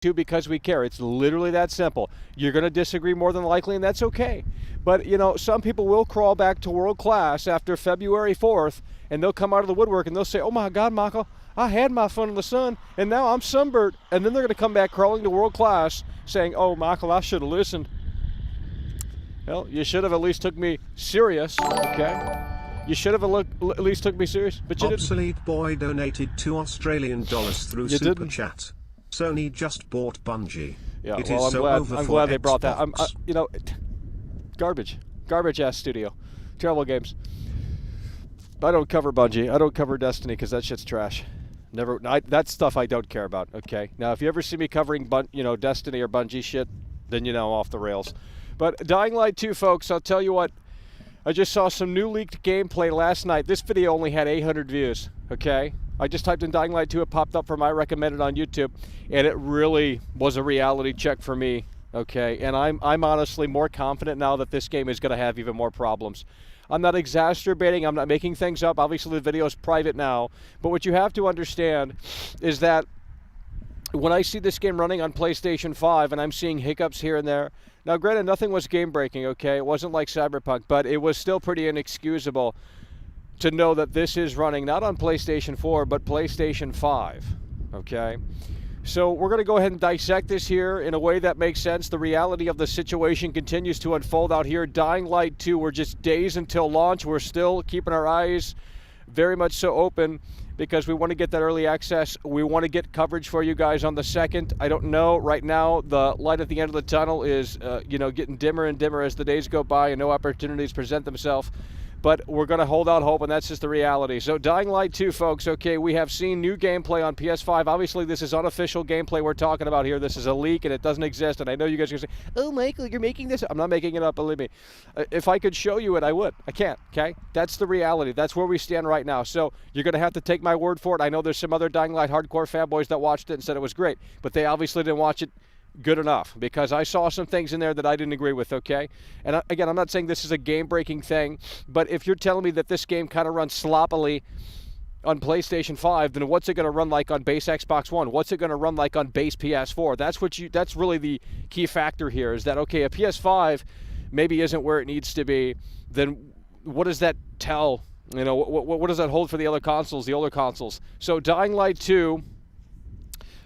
to because we care. It's literally that simple. You're going to disagree more than likely, and that's okay. But, you know, some people will crawl back to world class after February 4th, and they'll come out of the woodwork and they'll say, oh my God, Michael, I had my fun in the sun, and now I'm sunburnt. And then they're going to come back crawling to world class saying, oh, Michael, I should have listened. Well, you should have at least took me serious, okay? You should have at least took me serious, but you didn't. Obsolete Boy donated $2 through Super Chat. Sony just bought Bungie. Yeah, it well, is I'm glad they brought that. You know, garbage ass studio, terrible games. I don't cover Bungie. I don't cover Destiny because that shit's trash. Never. That stuff I don't care about. Okay. Now, if you ever see me covering, Destiny or Bungie shit, then you know I'm off the rails. But Dying Light 2, folks, I'll tell you what. I just saw some new leaked gameplay last night. This video only had 800 views. Okay. I just typed in Dying Light 2. It popped up for my recommended on YouTube, and it really was a reality check for me. Okay. And I'm honestly more confident now that this game is going to have even more problems. I'm not exacerbating, I'm not making things up. Obviously, the video is private now. But what you have to understand is that when I see this game running on PlayStation 5 and I'm seeing hiccups here and there, now granted, nothing was game-breaking, okay? It wasn't like Cyberpunk, but it was still pretty inexcusable to know that this is running not on PlayStation 4, but PlayStation 5, okay? So we're going to go ahead and dissect this here in a way that makes sense. The reality of the situation continues to unfold out here. Dying Light 2, we're just days until launch. We're still keeping our eyes very much so open because we want to get that early access. We want to get coverage for you guys on the 2nd. I don't know. Right now, the light at the end of the tunnel is, getting dimmer and dimmer as the days go by and no opportunities present themselves. But we're going to hold out hope, and that's just the reality. So Dying Light 2, folks, okay, we have seen new gameplay on PS5. Obviously, this is unofficial gameplay we're talking about here. This is a leak, and it doesn't exist. And I know you guys are going to say, oh, Michael, you're making this up. I'm not making it up, believe me. If I could show you it, I would. I can't, okay? That's the reality. That's where we stand right now. So you're going to have to take my word for it. I know there's some other Dying Light hardcore fanboys that watched it and said it was great, but they obviously didn't watch it good enough because I saw some things in there that I didn't agree with, okay? And again, I'm not saying this is a game-breaking thing, but if you're telling me that this game kind of runs sloppily on PlayStation 5, then what's it going to run like on base Xbox One? What's it going to run like on base PS4? That's really the key factor here is that, okay, a PS5 maybe isn't where it needs to be, then what does that tell? You know, what does that hold for the other consoles, the older consoles? So Dying Light 2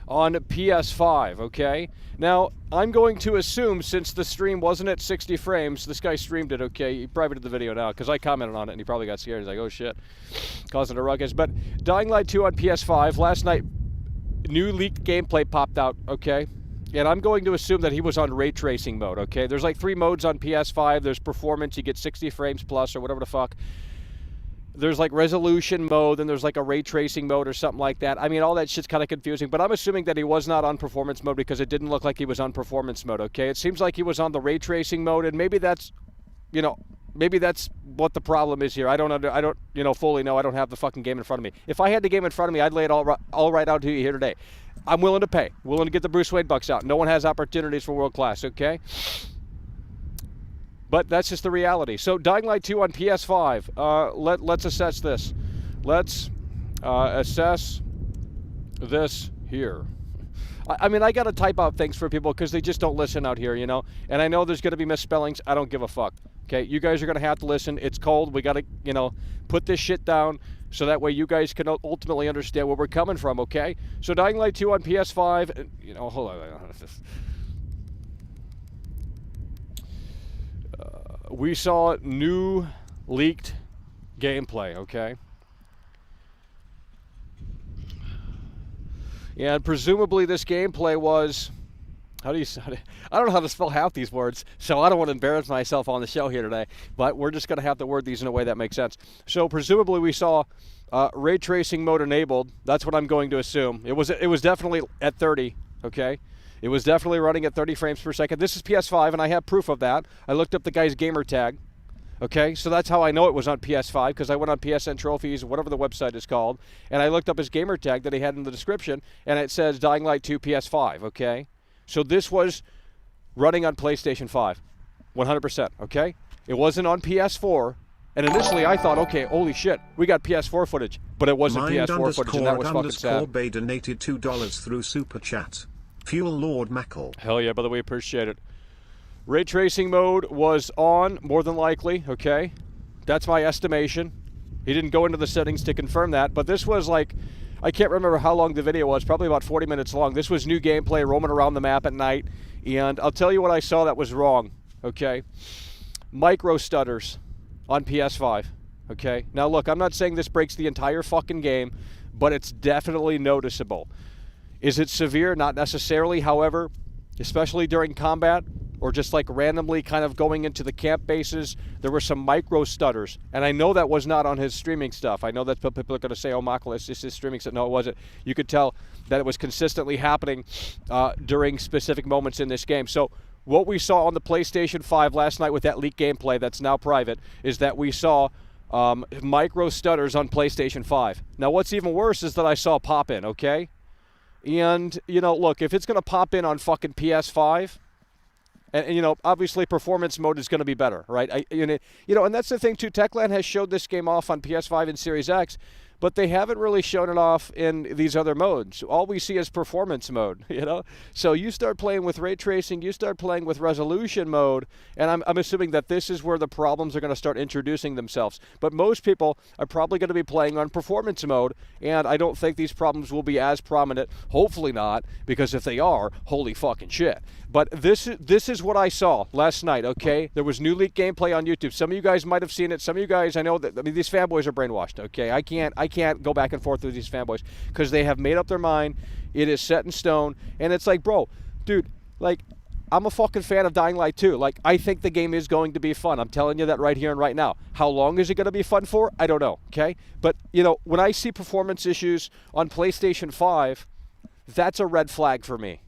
on PS5, okay? Now, I'm going to assume, since the stream wasn't at 60 frames, this guy streamed it, okay? He probably did the video now, because I commented on it, and he probably got scared. He's like, oh, shit, causing a ruckus. But Dying Light 2 on PS5, last night, new leaked gameplay popped out, okay? And I'm going to assume that he was on ray tracing mode, okay? There's like 3 modes on PS5. There's performance, you get 60 frames plus, or whatever the fuck. There's like resolution mode, and there's like a ray tracing mode or something like that. I mean, all that shit's kind of confusing, but I'm assuming that he was not on performance mode because it didn't look like he was on performance mode, okay? It seems like he was on the ray tracing mode, and maybe that's, maybe that's what the problem is here. I don't fully know. I don't have the fucking game in front of me. If I had the game in front of me, I'd lay it all right out to you here today. I'm willing to pay, willing to get the Bruce Wayne bucks out. No one has opportunities for world class, okay? But that's just the reality. So Dying Light 2 on PS5. Let's assess this. Let's assess this here. I mean, I got to type out things for people because they just don't listen out here, you know. And I know there's going to be misspellings. I don't give a fuck. Okay, you guys are going to have to listen. It's cold. We got to, put this shit down so that way you guys can ultimately understand where we're coming from, okay? So Dying Light 2 on PS5. Hold on. We saw new leaked gameplay, okay? And presumably this gameplay was, I don't know how to spell half these words, so I don't want to embarrass myself on the show here today, but we're just going to have to word these in a way that makes sense. So presumably we saw ray tracing mode enabled. That's what I'm going to assume. It was definitely at 30, okay? It was definitely running at 30 frames per second. This is PS5, and I have proof of that. I looked up the guy's gamer tag. Okay, so that's how I know it was on PS5, because I went on PSN Trophies, whatever the website is called, and I looked up his gamer tag that he had in the description, and it says Dying Light 2 PS5, okay? So this was running on PlayStation 5, 100%, okay? It wasn't on PS4, and initially I thought, okay, holy shit, we got PS4 footage, but it wasn't PS4 footage, and that was fucking sad. Bay donated $2 through Super Chat. Fuel Lord Mackle. Hell yeah, brother, we appreciate it. Ray tracing mode was on, more than likely, okay? That's my estimation. He didn't go into the settings to confirm that, but this was like, I can't remember how long the video was, probably about 40 minutes long. This was new gameplay, roaming around the map at night, and I'll tell you what I saw that was wrong, okay? Micro stutters on PS5, okay? Now look, I'm not saying this breaks the entire fucking game, but it's definitely noticeable. Is it severe? Not necessarily, however, especially during combat, or just like randomly kind of going into the camp bases, there were some micro stutters. And I know that was not on his streaming stuff. I know that people are going to say, oh, Michael, it's just his streaming stuff. No, it wasn't. You could tell that it was consistently happening during specific moments in this game. So what we saw on the PlayStation 5 last night with that leaked gameplay that's now private is that we saw micro stutters on PlayStation 5. Now, what's even worse is that I saw pop-in, okay? And, you know, look, if it's going to pop in on fucking PS5, and, you know, obviously performance mode is going to be better, right? You know, and that's the thing, too. Techland has showed this game off on PS5 and Series X, but they haven't really shown it off in these other modes. All we see is performance mode, you know? So you start playing with ray tracing, you start playing with resolution mode, and I'm assuming that this is where the problems are going to start introducing themselves. But most people are probably going to be playing on performance mode, and I don't think these problems will be as prominent. Hopefully not, because if they are, holy fucking shit. But this is what I saw last night, okay? There was new leaked gameplay on YouTube. Some of you guys might have seen it. Some of you guys, I know that, I mean, these fanboys are brainwashed, okay? I can't go back and forth with these fanboys because they have made up their mind. It is set in stone. And it's like, bro, dude, like, I'm a fucking fan of Dying Light 2. Like, I think the game is going to be fun. I'm telling you that right here and right now. How long is it going to be fun for? I don't know, okay? But, you know, when I see performance issues on PlayStation 5, that's a red flag for me.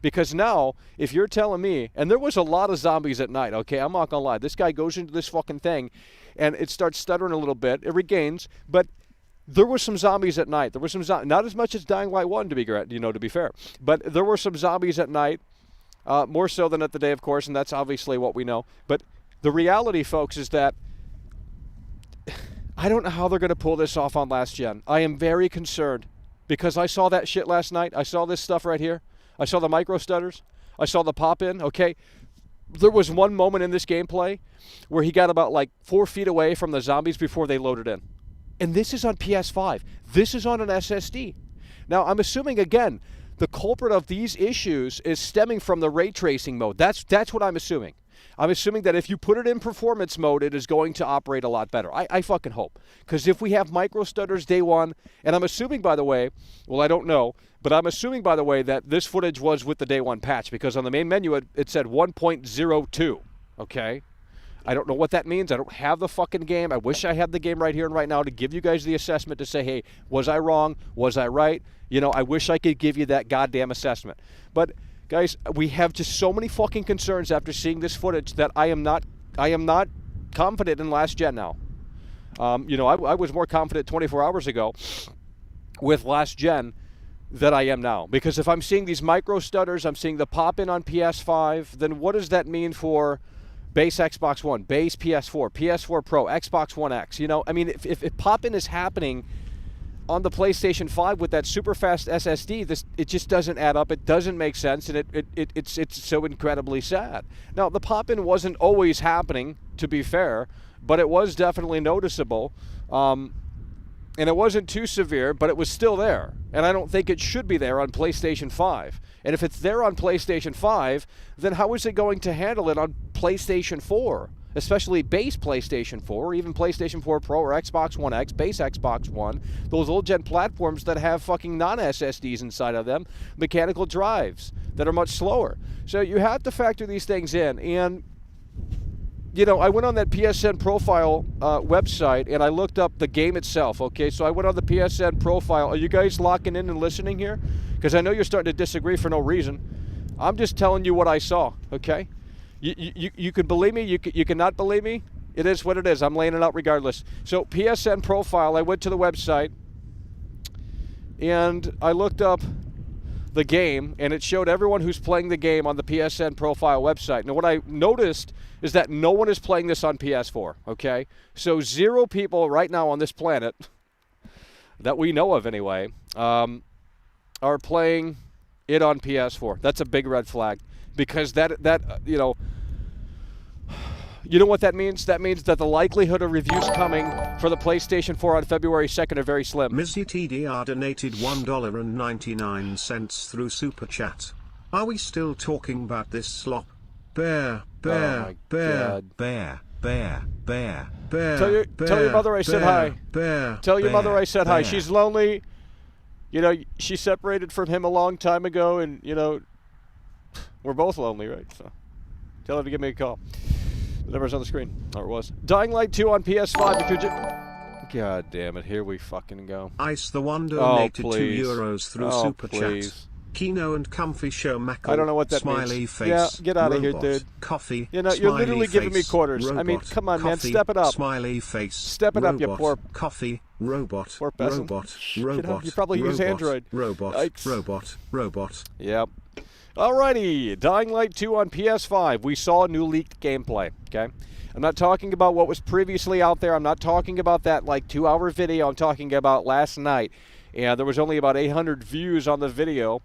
Because now, if you're telling me, and there was a lot of zombies at night, okay, I'm not gonna lie. This guy goes into this fucking thing, and it starts stuttering a little bit. It regains, but there were some zombies at night. There were some not as much as Dying Light 1, to be fair. But there were some zombies at night, more so than at the day, of course, and that's obviously what we know. But the reality, folks, is that I don't know how they're gonna pull this off on last gen. I am very concerned because I saw that shit last night. I saw this stuff right here. I saw the micro stutters. I saw the pop-in, okay? There was one moment in this gameplay where he got about like 4 feet away from the zombies before they loaded in. And this is on PS5. This is on an SSD. Now, I'm assuming, again, the culprit of these issues is stemming from the ray tracing mode. That's what I'm assuming. I'm assuming that if you put it in performance mode, it is going to operate a lot better. I fucking hope. Because if we have micro stutters day one, and I'm assuming, by the way, well, I don't know, but I'm assuming, by the way, that this footage was with the day one patch, because on the main menu, it said 1.02, okay? I don't know what that means. I don't have the fucking game. I wish I had the game right here and right now to give you guys the assessment to say, hey, was I wrong? Was I right? You know, I wish I could give you that goddamn assessment. But guys, we have just so many fucking concerns after seeing this footage that I am not confident in last gen now. You know, I was more confident 24 hours ago with last gen than I am now. Because if I'm seeing these micro stutters, I'm seeing the pop-in on PS5, then what does that mean for base Xbox One, base PS4, PS4 Pro, Xbox One X? You know, I mean, if pop-in is happening on the PlayStation 5 with that super fast SSD, it just doesn't add up. It doesn't make sense, and it's so incredibly sad. Now, the pop-in wasn't always happening, to be fair, but it was definitely noticeable. And it wasn't too severe, but it was still there. And I don't think it should be there on PlayStation 5. And if it's there on PlayStation 5, then how is it going to handle it on PlayStation 4? Especially base PlayStation 4, or even PlayStation 4 Pro or Xbox One X, base Xbox One, those old-gen platforms that have fucking non-SSDs inside of them, mechanical drives that are much slower. So you have to factor these things in. And, you know, I went on that PSN profile website, and I looked up the game itself, okay? So I went on the PSN profile. Are you guys locking in and listening here? Because I know you're starting to disagree for no reason. I'm just telling you what I saw, okay? You can believe me, you cannot believe me. It is what it is. I'm laying it out regardless. So PSN profile, I went to the website, and I looked up the game, and it showed everyone who's playing the game on the PSN profile website. Now, what I noticed is that no one is playing this on PS4, okay? So 0 people right now on this planet, that we know of anyway, are playing it on PS4. That's a big red flag, because that you know what that means? That means that the likelihood of reviews coming for the PlayStation 4 on February 2nd are very slim. Mizzy TDR donated $1.99 through Super Chat. Are we still talking about this slop? Bear. God. Tell your mother I said hi. Tell your mother I said hi. She's lonely. You know, she separated from him a long time ago, and, you know, we're both lonely, right? So tell her to give me a call. The number's on the screen. Or it was. Dying Light 2 on PS5. If you're God damn it. Here we fucking go. Ice the One donated €2 through Super Chat. Kino and Comfy Show Mackle. I don't know what that smiley means. Face. Yeah, get out of here, Robot, dude. Coffee. You know, you're literally face, giving me quarters. Robot, I mean, come on, coffee, man. Step it up. Smiley face. Step it up, you poor... Coffee. Robot. Poor peasant. Robot. You probably use Android. Robot. Yikes. Robot. Yep. Alrighty. Dying Light 2 on PS5. We saw new leaked gameplay, okay? I'm not talking about what was previously out there. I'm not talking about that, like, 2-hour video. I'm talking about last night. And there was only about 800 views on the video.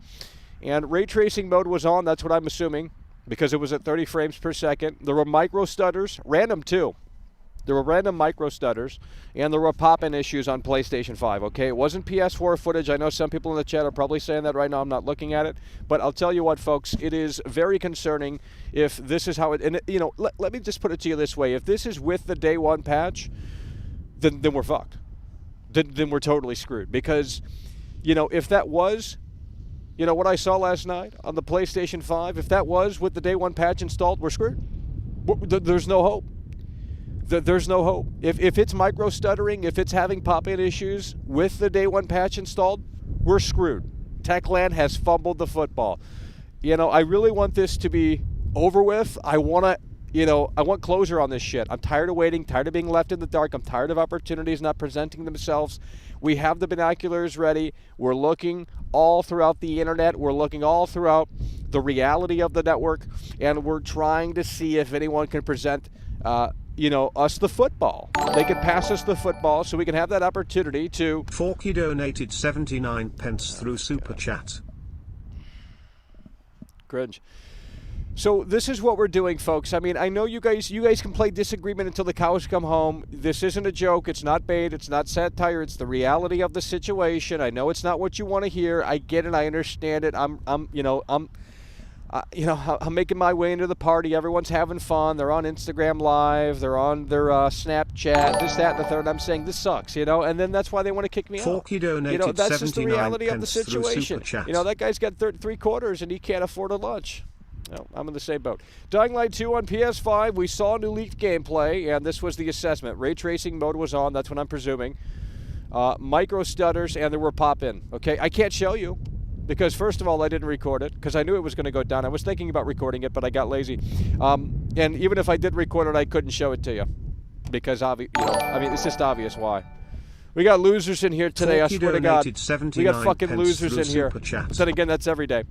And ray tracing mode was on, that's what I'm assuming, because it was at 30 frames per second. There were micro stutters, random too. There were random micro stutters, and there were pop-in issues on PlayStation 5, okay? It wasn't PS4 footage. I know some people in the chat are probably saying that right now. I'm not looking at it. But I'll tell you what, folks, it is very concerning if this is how it... And, you know, let me just put it to you this way. If this is with the day one patch, then we're fucked. Then we're totally screwed. Because, you know, if that was... You know, what I saw last night on the PlayStation 5, if that was with the day one patch installed, we're screwed. There's no hope. There's no hope. If it's micro stuttering, if it's having pop-in issues with the day one patch installed, we're screwed. Techland has fumbled the football. You know, I really want this to be over with. I want closure on this shit. I'm tired of waiting, tired of being left in the dark. I'm tired of opportunities not presenting themselves. We have the binoculars ready. We're looking all throughout the internet. We're looking all throughout the reality of the network, and we're trying to see if anyone can present, us the football. They can pass us the football so we can have that opportunity to... Forky donated 79 pence through Super Chat. Cringe. So this is what we're doing, folks. I mean, I know you guys can play disagreement until the cows come home. This isn't a joke. It's not bait. It's not satire. It's the reality of the situation. I know it's not what you want to hear. I get it. I understand it. I'm making my way into the party. Everyone's having fun. They're on Instagram Live. They're on their Snapchat. This, that, and the third. I'm saying this sucks, and then that's why they want to kick me out. Forky donated that's just the reality of the 79 pence through situation. Super Chat. That guy's got 3 quarters and he can't afford a lunch. No, I'm in the same boat. Dying Light 2 on PS5. We saw new leaked gameplay, and this was the assessment. Ray tracing mode was on. That's what I'm presuming. Micro stutters, and there were pop-in. Okay, I can't show you because, first of all, I didn't record it because I knew it was going to go down. I was thinking about recording it, but I got lazy. And even if I did record it, I couldn't show it to you because, it's just obvious why. We got losers in here today, I swear to God. We got fucking losers in here. But then again, that's every day.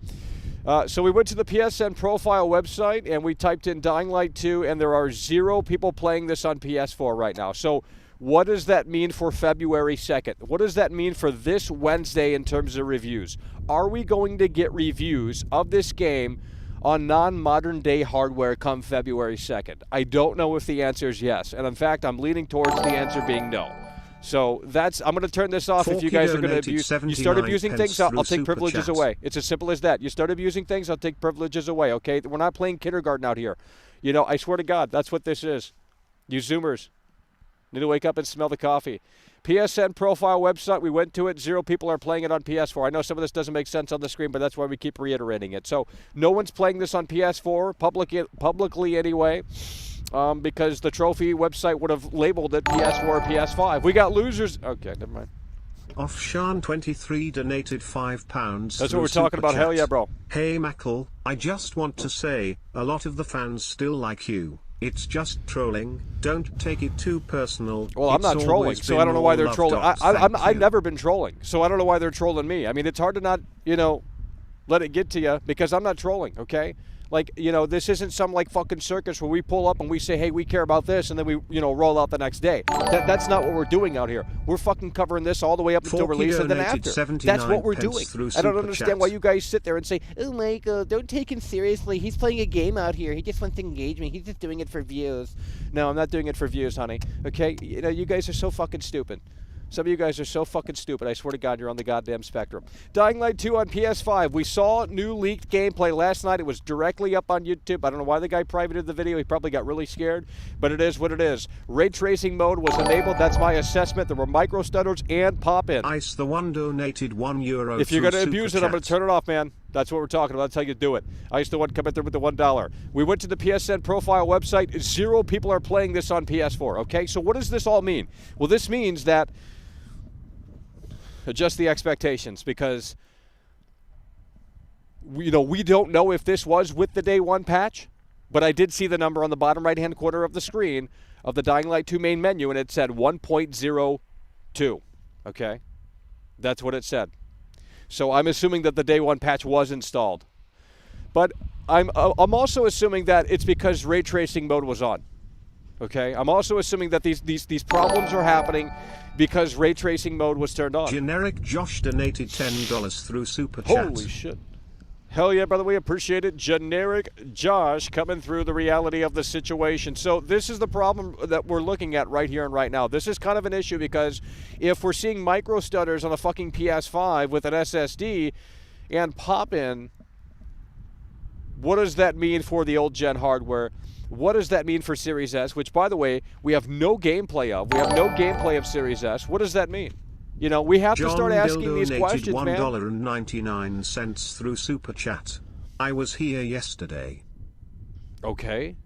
So we went to the PSN profile website and we typed in Dying Light 2, and there are 0 people playing this on PS4 right now. So what does that mean for February 2nd? What does that mean for this Wednesday in terms of reviews? Are we going to get reviews of this game on non-modern day hardware come February 2nd? I don't know if the answer is yes. And in fact, I'm leaning towards the answer being no. So I'm going to turn this off if you guys are going to abuse. You start abusing things, I'll take privileges away. It's as simple as that. You start abusing things, I'll take privileges away, okay? We're not playing kindergarten out here. I swear to God, that's what this is. You Zoomers need to wake up and smell the coffee. PSN profile website, we went to it. 0 people are playing it on PS4. I know some of this doesn't make sense on the screen, but that's why we keep reiterating it. So no one's playing this on PS4, publicly anyway. Because the trophy website would have labeled it PS4 or PS5. We got losers. Okay, never mind. Offshan23 donated £5. That's what we're talking about. Chat. Hell yeah, bro. Hey, Mackle, I just want to say, a lot of the fans still like you. It's just trolling. Don't take it too personal. Well, I'm not trolling, so I don't know why they're trolling. I've never been trolling, so I don't know why they're trolling me. I mean, it's hard to not, let it get to you, because I'm not trolling, okay? Like, you know, this isn't some like fucking circus where we pull up and we say, hey, we care about this, and then we, you know, roll out the next day. That's not what we're doing out here. We're fucking covering this all the way up until release and then after. That's what we're doing. I don't understand why you guys sit there and say, oh, Michael, don't take him seriously. He's playing a game out here. He just wants engagement. He's just doing it for views. No, I'm not doing it for views, honey. Okay? You know, you guys are so fucking stupid. Some of you guys are so fucking stupid. I swear to God, you're on the goddamn spectrum. Dying Light 2 on PS5. We saw new leaked gameplay last night. It was directly up on YouTube. I don't know why the guy privated the video. He probably got really scared, but it is what it is. Ray tracing mode was enabled. That's my assessment. There were micro stutters and pop-in. Ice the One donated €1. If you're going to abuse it, I'm going to turn it off, man. That's what we're talking about. That's how you do it. Ice the One coming through with the $1. We went to the PSN profile website. 0 people are playing this on PS4, okay? So what does this all mean? Well, this means that adjust the expectations, because we don't know if this was with the day one patch, but I did see the number on the bottom right-hand corner of the screen of the Dying Light 2 main menu, and it said 1.02. Okay? That's what it said. So I'm assuming that the day one patch was installed. But I'm also assuming that it's because ray tracing mode was on. Okay? I'm also assuming that these problems are happening because ray tracing mode was turned on. Generic Josh donated $10 through Super Chat. Holy shit. Hell yeah, brother, we appreciate it. Generic Josh coming through the reality of the situation. So this is the problem that we're looking at right here and right now. This is kind of an issue because if we're seeing micro stutters on a fucking PS5 with an SSD and pop-in, what does that mean for the old gen hardware? What does that mean for Series S, which, by the way, we have no gameplay of? We have no gameplay of Series S. What does that mean? You know, we have to start asking these questions, man. $1.99 through Super Chat. I was here yesterday. Okay.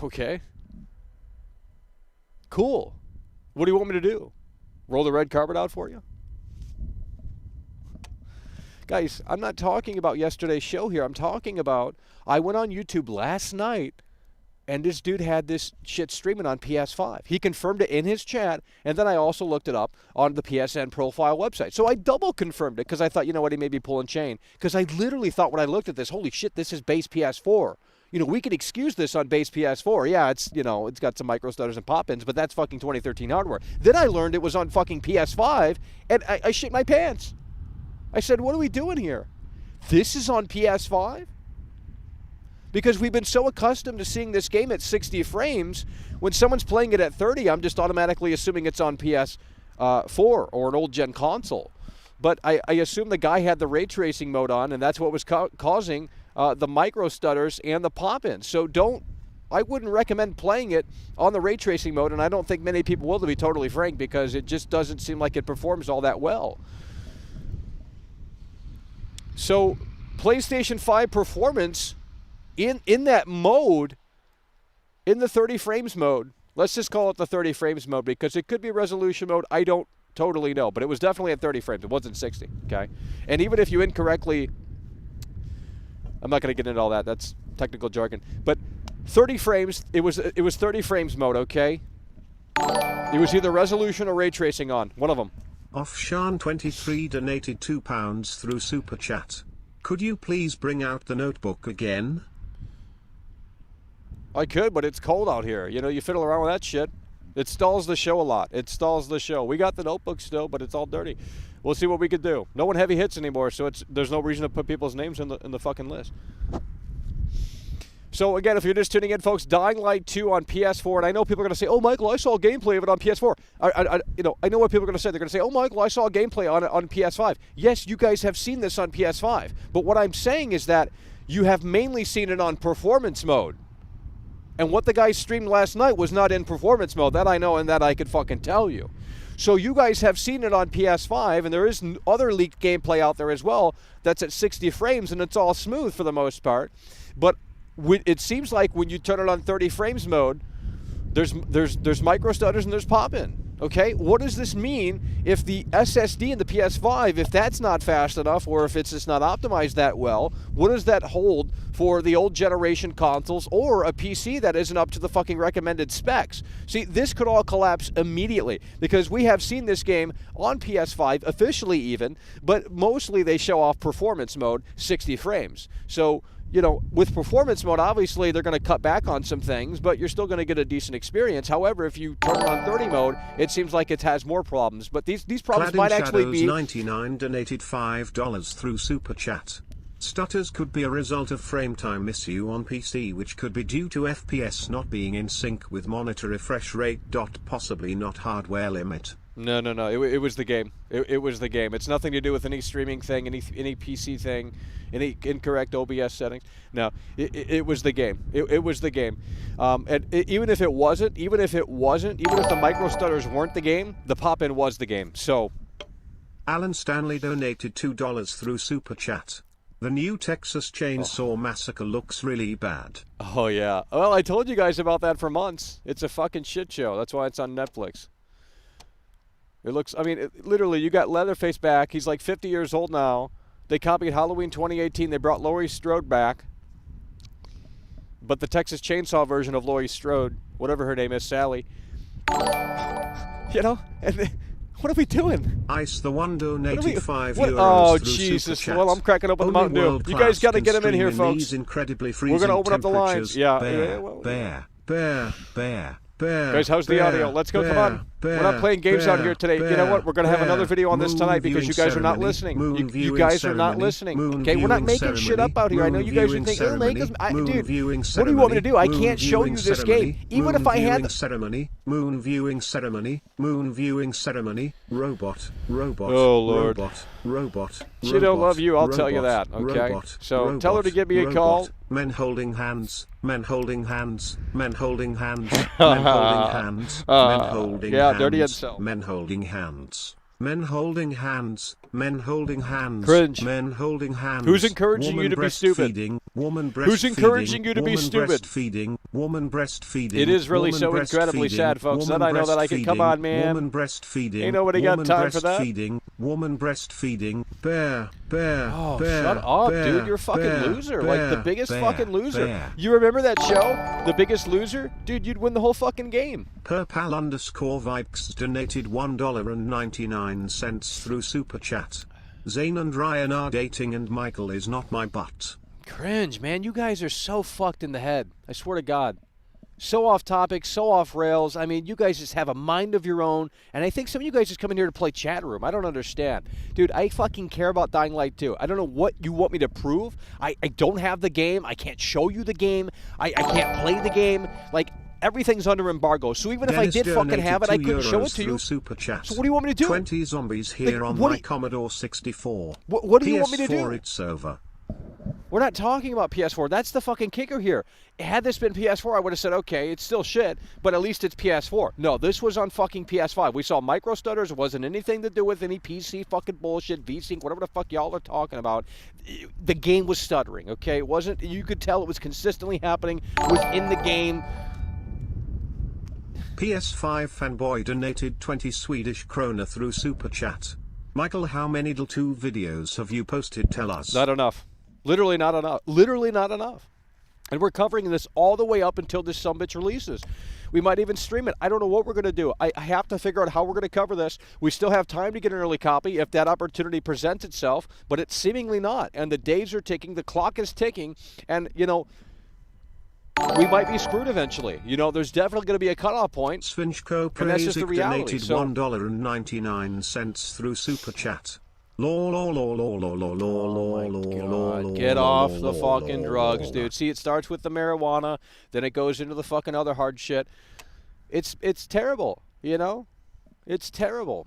Okay. Cool. What do you want me to do? Roll the red carpet out for you? Guys, I'm not talking about yesterday's show here. I'm talking about, I went on YouTube last night, and this dude had this shit streaming on PS5. He confirmed it in his chat, and then I also looked it up on the PSN profile website. So I double confirmed it because I thought, you know what, he may be pulling chain. Because I literally thought when I looked at this, holy shit, this is base PS4. You know, we could excuse this on base PS4. Yeah, it's, you know, it's got some micro stutters and pop-ins, but that's fucking 2013 hardware. Then I learned it was on fucking PS5, and I shit my pants. I said, what are we doing here? This is on PS5? Because we've been so accustomed to seeing this game at 60 frames, when someone's playing it at 30, I'm just automatically assuming it's on PS4 or an old-gen console. But I assume the guy had the ray tracing mode on, and that's what was causing the micro stutters and the pop-ins. So I wouldn't recommend playing it on the ray tracing mode, and I don't think many people will, to be totally frank, because it just doesn't seem like it performs all that well. So PlayStation 5 performance in that mode, in the 30 frames mode, let's just call it the 30 frames mode because it could be resolution mode. I don't totally know, but it was definitely at 30 frames. It wasn't 60, okay? And even if you incorrectly, I'm not going to get into all that. That's technical jargon. But 30 frames, it was 30 frames mode, okay? It was either resolution or ray tracing on, one of them. Offshan23 donated £2 through Super Chat. Could you please bring out the notebook again? I could, but it's cold out here. You know, you fiddle around with that shit, it stalls the show a lot. It stalls the show. We got the notebook still, but it's all dirty. We'll see what we could do. No one heavy hits anymore, so there's no reason to put people's names in the fucking list. So again, if you're just tuning in, folks, Dying Light 2 on PS4, and I know people are going to say, "Oh, Michael, I saw gameplay of it on PS4." I know what people are going to say. They're going to say, "Oh, Michael, I saw gameplay on PS5." Yes, you guys have seen this on PS5, but what I'm saying is that you have mainly seen it on performance mode. And what the guy streamed last night was not in performance mode. That I know, and that I could fucking tell you. So you guys have seen it on PS5, and there is other leaked gameplay out there as well that's at 60 frames, and it's all smooth for the most part. But it seems like when you turn it on 30 frames mode, there's micro stutters and there's pop-in. Okay, what does this mean if the SSD in the PS5, if that's not fast enough or if it's just not optimized that well, what does that hold for the old generation consoles or a PC that isn't up to the fucking recommended specs. See, this could all collapse immediately because we have seen this game on PS5 officially even, but mostly they show off performance mode 60 frames. So, you know, with performance mode, obviously they're going to cut back on some things, but you're still going to get a decent experience. However, if you turn it on 30 mode, it seems like it has more problems. But these problems might actually be... 99 donated $5 through Super Chat. Stutters could be a result of frame time issue on PC, which could be due to FPS not being in sync with monitor refresh rate. Possibly not hardware limit. No. It was the game. It was the game. It's nothing to do with any streaming thing, any PC thing, any incorrect OBS settings. No, it was the game. It was the game. Even if the micro stutters weren't the game, the pop-in was the game. So, Alan Stanley donated $2 through Super Chat. The new Texas Chainsaw Massacre looks really bad. Oh yeah. Well, I told you guys about that for months. It's a fucking shit show. That's why it's on Netflix. It looks, I mean, literally, you got Leatherface back. He's like 50 years old now. They copied Halloween 2018. They brought Laurie Strode back. But the Texas Chainsaw version of Laurie Strode, whatever her name is, Sally. You know? And what are we doing? Ice the One donated €5 Oh, through Jesus. Super Chat. Well, I'm cracking open the Mountain Dew. You guys got to get him in here, folks. Incredibly We're going to open up the lines. Yeah. Bear. Guys, how's the audio? Let's go. Come on. We're not playing games out here today. You know what? We're going to have another video on this tonight because you guys are not listening. You guys are not listening. Okay, we're not making shit up out here. I know you guys are thinking, oh, dude, what do you want me to do? I can't show you this game. Even if I had... Moon viewing ceremony. Robot. Oh, Lord. Robot. She don't love you, I'll tell you that, okay? So tell her to give me a call. Men holding hands. Men holding hands. Men holding hands. Men holding hands. Men holding yeah, hands. dirty insult. Men holding hands. Men holding hands. Men holding hands. Cringe. Men holding hands. Who's encouraging you to be stupid? Woman breastfeeding. Who's encouraging you to be stupid? Woman breastfeeding. It is really so incredibly sad, folks. That I know that I can. Come on, man. Woman breastfeeding. Ain't nobody got time for that. Woman breastfeeding. Bear. Oh, shut up, dude. You're a fucking loser. Like the biggest fucking loser. You remember that show? The Biggest Loser? Dude, you'd win the whole fucking game. Purpal_Vikes donated $1.99 through Super Chat. Zane and Ryan are dating and Michael is not my butt. Cringe, man. You guys are so fucked in the head. I swear to God. So off topic, so off rails. I mean, you guys just have a mind of your own. And I think some of you guys just come in here to play chat room. I don't understand. Dude, I fucking care about Dying Light 2. I don't know what you want me to prove. I don't have the game. I can't show you the game. I can't play the game. Like, everything's under embargo. So even if I did fucking have it, I couldn't show it to you. Super Chat. So what do you want me to do? 20 zombies here on my Commodore 64. What do you want me to do? PS4, it's over. We're not talking about PS4. That's the fucking kicker here. Had this been PS4, I would have said, okay, it's still shit, but at least it's PS4. No, this was on fucking PS5. We saw micro stutters. It wasn't anything to do with any PC fucking bullshit, VSync, whatever the fuck y'all are talking about. The game was stuttering, okay? It wasn't, you could tell it was consistently happening within the game. PS5 fanboy donated 20 Swedish krona through Super Chat. Michael, how many Dl2 videos have you posted? Tell us. Not enough. Literally not enough. Literally not enough. And we're covering this all the way up until this sumbitch releases. We might even stream it. I don't know what we're going to do. I have to figure out how we're going to cover this. We still have time to get an early copy if that opportunity presents itself, but it's seemingly not. And the days are ticking. The clock is ticking. And, you know, we might be screwed eventually. You know, there's definitely going to be a cutoff point. Svinchko and that's just the reality. donated $1.99 through Super Chat. Oh my God. Get off the fucking drugs, dude. See, it starts with the marijuana, then it goes into the fucking other hard shit. It's terrible, you know? It's terrible.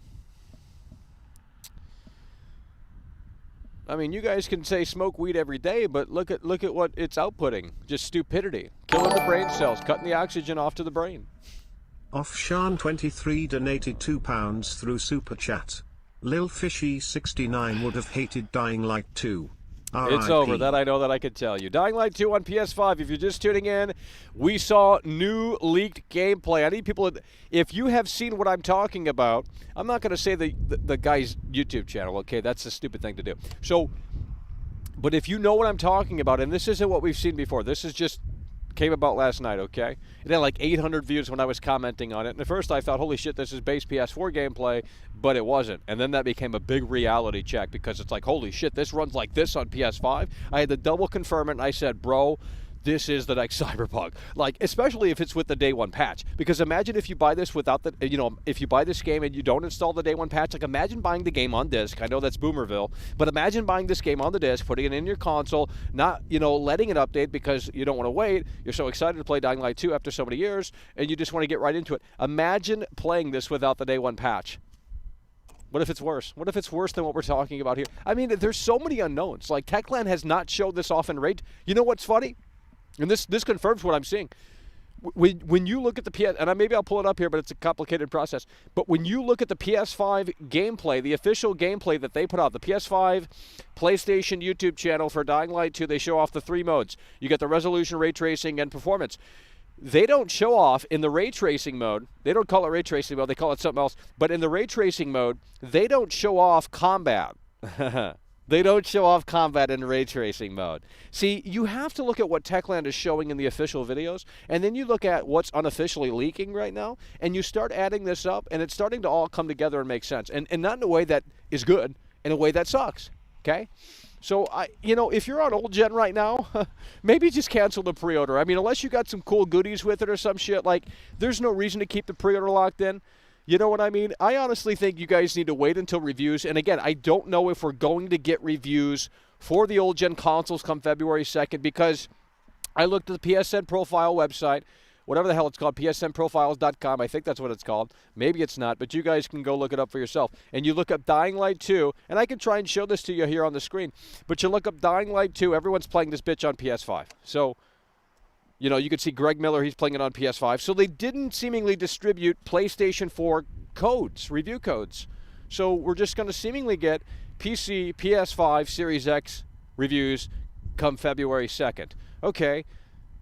I mean, you guys can say smoke weed every day, but look at what it's outputting. Just stupidity. Killing the brain cells, cutting the oxygen off to the brain. Offshan23 donated £2 through Super Chat. Lil Fishy 69 would have hated Dying Light 2. It's over. That I know that I could tell you. Dying Light 2 on PS5. If you're just tuning in, we saw new leaked gameplay. I need people, if you have seen what I'm talking about, I'm not going to say the guy's YouTube channel, okay? That's a stupid thing to do. So But if you know what I'm talking about, and this isn't what we've seen before, this is just came about last night, okay? It had like 800 views when I was commenting on it. And at first I thought, holy shit, this is base PS4 gameplay, but it wasn't. And then that became a big reality check because it's like, holy shit, this runs like this on PS5. I had to double confirm it, and I said, bro, this is the next Cyberpunk. Like, especially if it's with the day one patch. Because imagine if you buy this without the, if you buy this game and you don't install the day one patch, like imagine buying the game on disc. I know that's Boomerville, but imagine buying this game on the disc, putting it in your console, not, letting it update because you don't want to wait. You're so excited to play Dying Light 2 after so many years, and you just want to get right into it. Imagine playing this without the day one patch. What if it's worse? What if it's worse than what we're talking about here? I mean, there's so many unknowns. Like, Techland has not showed this off in raid. You know what's funny? And this confirms what I'm seeing. When you look at the PS, and maybe I'll pull it up here, but it's a complicated process. But when you look at the PS5 gameplay, the official gameplay that they put out, the PS5 PlayStation YouTube channel for Dying Light 2, they show off the 3 modes. You get the resolution, ray tracing, and performance. They don't show off in the ray tracing mode. They don't call it ray tracing mode. They call it something else. But in the ray tracing mode, they don't show off combat. They don't show off combat in ray tracing mode. See, you have to look at what Techland is showing in the official videos, and then you look at what's unofficially leaking right now, and you start adding this up, and it's starting to all come together and make sense. And not in a way that is good, in a way that sucks, okay? So, if you're on old gen right now, maybe just cancel the pre-order. I mean, unless you got some cool goodies with it or some shit, like, there's no reason to keep the pre-order locked in. You know what I mean? I honestly think you guys need to wait until reviews. And again, I don't know if we're going to get reviews for the old gen consoles come February 2nd because I looked at the PSN profile website, whatever the hell it's called, psnprofiles.com. I think that's what it's called. Maybe it's not, but you guys can go look it up for yourself. And you look up Dying Light 2, and I can try and show this to you here on the screen, but you look up Dying Light 2, everyone's playing this bitch on PS5. So, you could see Greg Miller, he's playing it on PS5. So they didn't seemingly distribute PlayStation 4 codes, review codes. So we're just going to seemingly get PC, PS5, Series X reviews come February 2nd. Okay,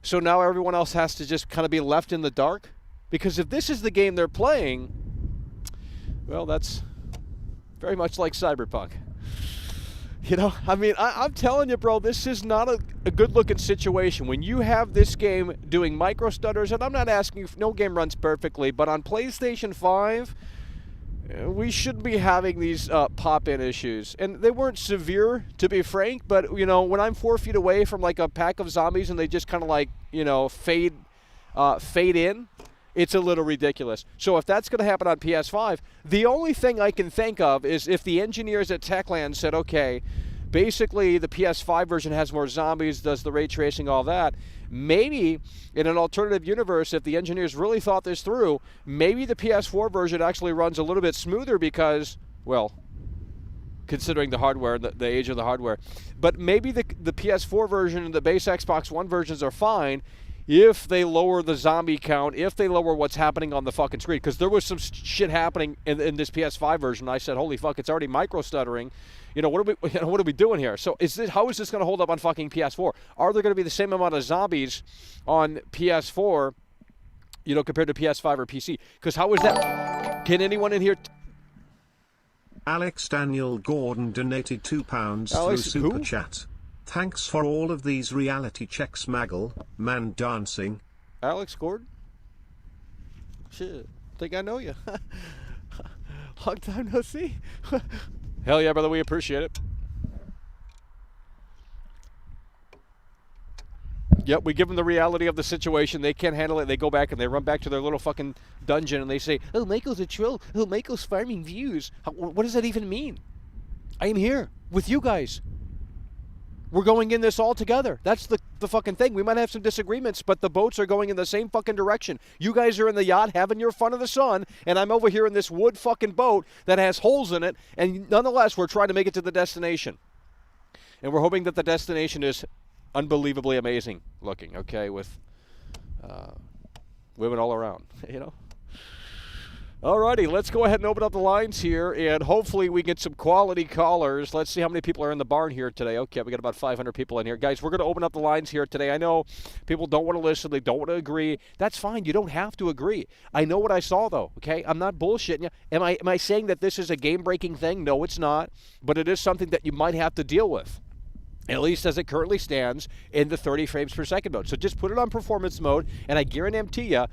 so now everyone else has to just kind of be left in the dark? Because if this is the game they're playing, well, that's very much like Cyberpunk. I'm telling you, bro, this is not a good-looking situation. When you have this game doing micro stutters, and I'm not asking if no game runs perfectly, but on PlayStation 5, we shouldn't be having these pop-in issues. And they weren't severe, to be frank, but, when I'm 4 feet away from, like, a pack of zombies and they just kind of, like, fade in, it's a little ridiculous. So if that's going to happen on PS5, the only thing I can think of is if the engineers at Techland said, okay, basically the PS5 version has more zombies, does the ray tracing, all that. Maybe in an alternative universe, if the engineers really thought this through, maybe the PS4 version actually runs a little bit smoother because, well, considering the hardware, the age of the hardware. But maybe the PS4 version and the base Xbox One versions are fine if they lower the zombie count, if they lower what's happening on the fucking screen. Because there was some shit happening in this PS5 version. I said, holy fuck, it's already micro-stuttering. What are we doing here? So how is this going to hold up on fucking PS4? Are there going to be the same amount of zombies on PS4, compared to PS5 or PC? Because how is that? Can anyone in here... Alex Daniel Gordon donated £2 through Super Chat. Thanks for all of these reality checks, Maggle, man dancing. Alex Gordon? Shit, think I know you. Long time no see. Hell yeah, brother, we appreciate it. Yep, we give them the reality of the situation. They can't handle it. They go back and they run back to their little fucking dungeon and they say, oh, Michael's a troll. Oh, Michael's farming views. What does that even mean? I am here with you guys. We're going in this all together. That's the fucking thing. We might have some disagreements, but the boats are going in the same fucking direction. You guys are in the yacht having your fun of the sun, and I'm over here in this wood fucking boat that has holes in it, and nonetheless, we're trying to make it to the destination. And we're hoping that the destination is unbelievably amazing looking, okay, with women all around, Alrighty, let's go ahead and open up the lines here, and hopefully we get some quality callers. Let's see how many people are in the barn here today. Okay, we got about 500 people in here. Guys, we're going to open up the lines here today. I know people don't want to listen. They don't want to agree. That's fine. You don't have to agree. I know what I saw, though, okay? I'm not bullshitting you. Am I saying that this is a game-breaking thing? No, it's not, but it is something that you might have to deal with. at least as it currently stands, in the 30 frames per second mode. So just put it on performance mode, and I guarantee you,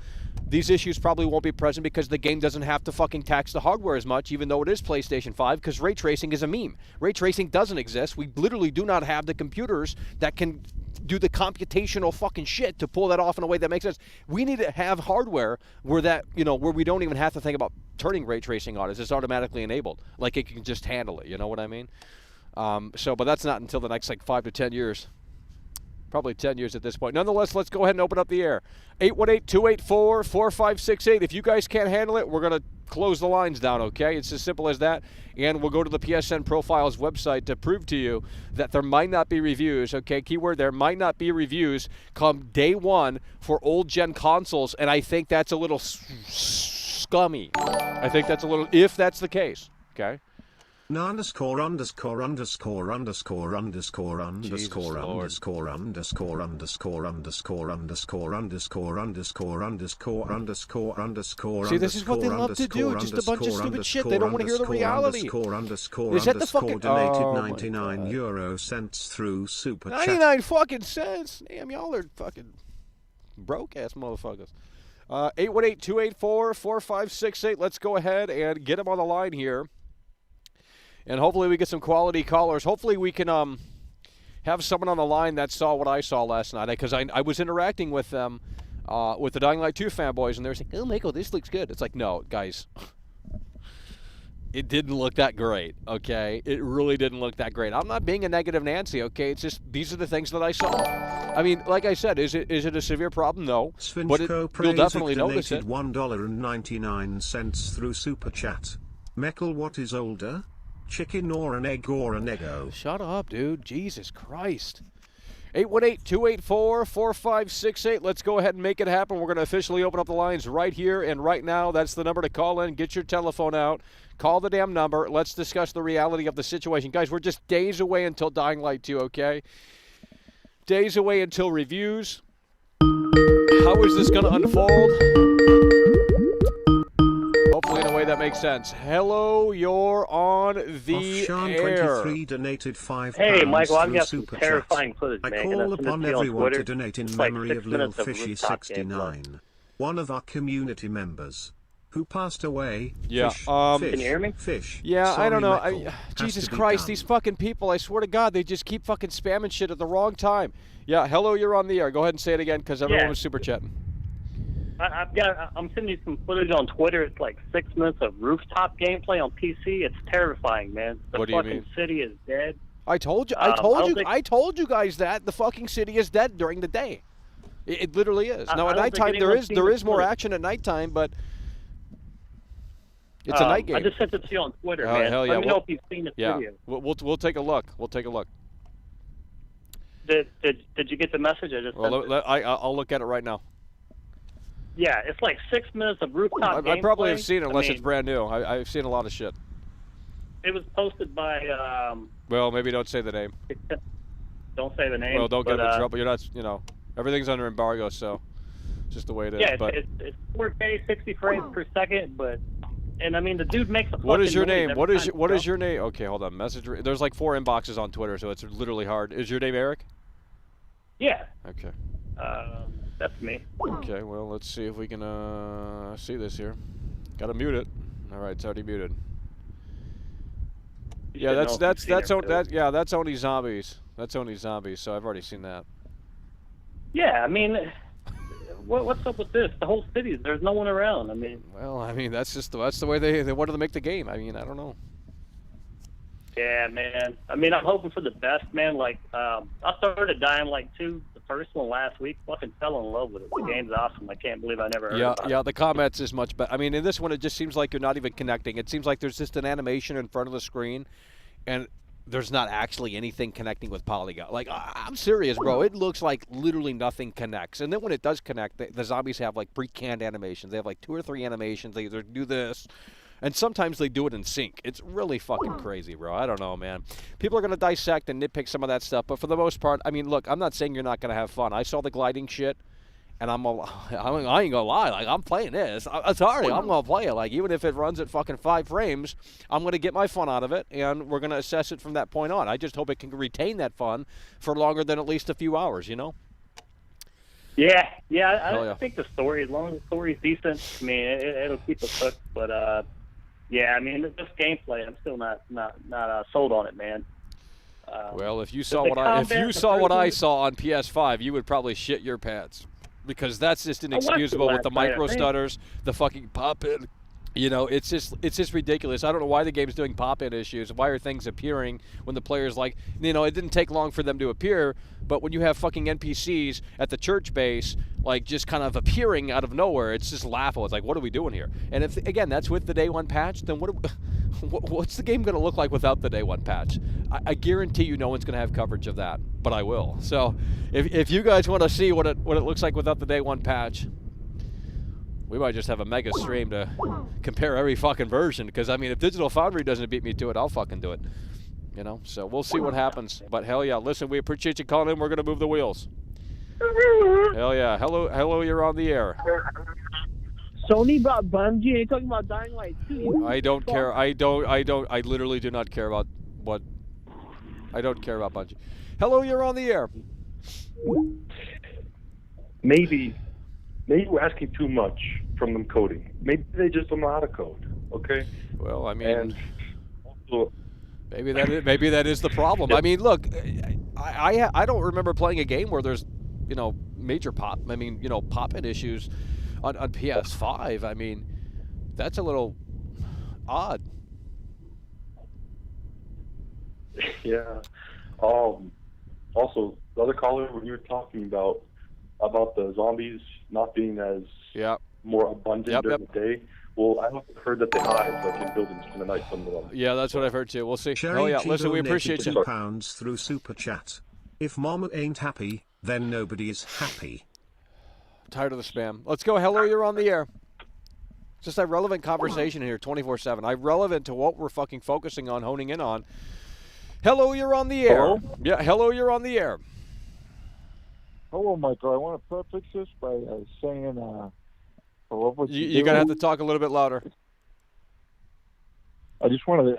these issues probably won't be present because the game doesn't have to fucking tax the hardware as much, even though it is PlayStation 5, because ray tracing is a meme. Ray tracing doesn't exist. We literally do not have the computers that can do the computational fucking shit to pull that off in a way that makes sense. We need to have hardware where that, where we don't even have to think about turning ray tracing on. It's just automatically enabled. Like it can just handle it. You know what I mean? But that's not until the next 5 to 10 years. Probably 10 years at this point. Nonetheless, let's go ahead and open up the air. 818-284-4568. If you guys can't handle it, we're going to close the lines down, okay? It's as simple as that. And we'll go to the PSN Profiles website to prove to you that there might not be reviews, okay? Keyword, there might not be reviews come day one for old-gen consoles, and I think that's a little scummy. I think that's a little, if that's the case, okay? Underscore underscore underscore underscore underscore underscore underscore underscore underscore underscore underscore underscore underscore underscore underscore underscore. See, this is what they love to do. Just a bunch of stupid shit. They don't want to hear the reality. Underscore is that the fucking donated 99 euro cents through super chat. 99 fucking cents. Damn, y'all are fucking broke ass motherfuckers. 818-284-4568. Let's go ahead and get him on the line here. And hopefully we get some quality callers. Hopefully we can have someone on the line that saw what I saw last night. Because I was interacting with them, with the Dying Light 2 fanboys, and they were saying, oh, Michael, this looks good. It's like, no, guys, it didn't look that great, okay? It really didn't look that great. I'm not being a negative Nancy, okay? It's just these are the things that I saw. I mean, like I said, is it a severe problem? No. But you'll definitely notice it. $1.99 through Super Chat. Meckle, what is older? Chicken or an egg or an eggo? Shut up, dude. Jesus Christ. 818-284-4568. Let's go ahead and make it happen. We're going to officially open up the lines right here and right now. That's the number to call in. Get your telephone out. Call the damn number. Let's discuss the reality of the situation. Guys, we're just days away until Dying Light 2, okay? Days away until reviews. How is this going to unfold? Hopefully in a way that makes sense. Hello, you're on the air. 23 donated £5. Hey, Michael, I've got some terrifying footage, man. I call upon everyone to donate in memory of Little Fishy 69, one of our community members, who passed away. Yeah. Fish, can you hear me? Fish. Yeah, Sorry, I don't know. Michael. Jesus Christ, these fucking people, I swear to God, they just keep fucking spamming shit at the wrong time. Yeah, hello, you're on the air. Go ahead and say it again, because everyone was super chatting. I'm sending you some footage on Twitter. It's like 6 minutes of rooftop gameplay on PC. It's terrifying, man. What do you mean? The fucking city is dead. I told you you guys that the fucking city is dead during the day. It literally is. Now at nighttime there is more action at nighttime, but it's a night game. I just sent it to you on Twitter, oh, man. Hell yeah. Let me know if you've seen this video. We'll take a look. We'll take a look. Did you get the message? I just sent it. I'll look at it right now. Yeah, it's like 6 minutes of rooftop gameplay. I probably have seen it unless it's brand new. I've seen a lot of shit. It was posted by... well, maybe don't say the name. Don't say the name. Well, don't get in trouble. You're not, everything's under embargo, so it's just the way it is. Yeah, but it's 4K, 60 frames per second, and I mean, the dude makes a What is your name? What is your your name? Okay, hold on. Message. There's like 4 inboxes on Twitter, so it's literally hard. Is your name Eric? Yeah. Okay. That's me. Okay, well, let's see if we can see this here. Gotta mute it. All right, it's already muted. Yeah, that's only zombies. That's only zombies. So I've already seen that. Yeah, I mean, what's up with this? The whole city, there's no one around. I mean. Well, I mean, that's the way they wanted to make the game. I mean, I don't know. Yeah, man. I mean, I'm hoping for the best, man. Like, I started Dying Light 2. First one last week, fucking fell in love with it. The game's awesome. I can't believe I never heard about it. Yeah, the comments is much better. I mean, in this one, it just seems like you're not even connecting. It seems like there's just an animation in front of the screen, and there's not actually anything connecting with polygon. Like, I'm serious, bro. It looks like literally nothing connects. And then when it does connect, the zombies have, like, pre-canned animations. They have, like, 2 or 3 animations. They either do this, and sometimes they do it in sync. It's really fucking crazy, bro. I don't know, man. People are going to dissect and nitpick some of that stuff, but for the most part, I mean, look, I'm not saying you're not going to have fun. I saw the gliding shit, And I ain't gonna lie, like I'm playing this. Sorry, I'm gonna play it. Like even if it runs at fucking 5 frames, I'm gonna get my fun out of it, and we're gonna assess it from that point on. I just hope it can retain that fun for longer than at least a few hours. You know? Yeah. I think the story, as long as the story's decent, I mean, it'll keep us hooked. But yeah, I mean, this gameplay, I'm still not sold on it, man. Well, if you saw what I saw on PS5, you would probably shit your pants. Because that's just inexcusable with the micro stutters, the fucking pop-in. You know, it's just ridiculous. I don't know why the game's doing pop-in issues. Why are things appearing when the player's like, you know, it didn't take long for them to appear, but when you have fucking NPCs at the church base, like just kind of appearing out of nowhere, it's just laughable. It's like, what are we doing here? And if, again, that's with the day one patch, then what's the game going to look like without the day one patch? I guarantee you no one's going to have coverage of that, but I will. So if you guys want to see what it looks like without the day one patch, we might just have a mega stream to compare every fucking version. Because, I mean, if Digital Foundry doesn't beat me to it, I'll fucking do it. You know? So we'll see what happens. But hell yeah, listen, we appreciate you calling in. We're going to move the wheels. Hell yeah. Hello, you're on the air. Sony brought Bungie. You're talking about Dying Light 2. I don't care. I literally do not care about what. I don't care about Bungie. Hello, you're on the air. Maybe we're asking too much from them coding. Maybe they just don't know how to code. Okay. Well, I mean, and also, maybe that is the problem. I mean, look, I don't remember playing a game where there's, you know, major pop-in issues on PS5. I mean, that's a little odd. Yeah. Also, the other caller, when you were talking about the zombies not being as more abundant during the day. Well, I've heard that they hide like in buildings in the night. Some of them. Yeah, that's what I've heard too. We'll see. Sherry Oh yeah, listen, we appreciate you. £2 through Super Chat. If Mama ain't happy, then nobody is happy. Tired of the spam. Let's go. Hello, you're on the air. Just a relevant conversation here, 24/7. Irrelevant to what we're fucking focusing on, honing in on. Hello, you're on the air. Hello? Yeah, hello, you're on the air. Hello, Michael. I want to preface this by saying I love what you do. You're gonna have to talk a little bit louder. I just want to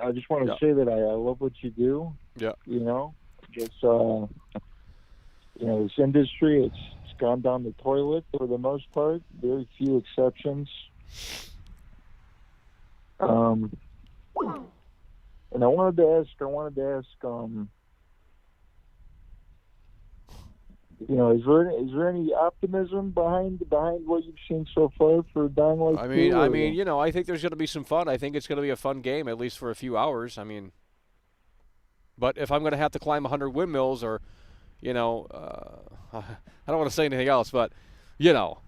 say that I love what you do. Yeah. You know, just you know, this industry, it's gone down the toilet for the most part. Very few exceptions. And I wanted to ask, you know, is there any optimism behind what you've seen so far for Dying Light 2? I mean, you know, I think there's going to be some fun. I think it's going to be a fun game, at least for a few hours. I mean, but if I'm going to have to climb 100 windmills, or, you know, I don't want to say anything else, but, you know,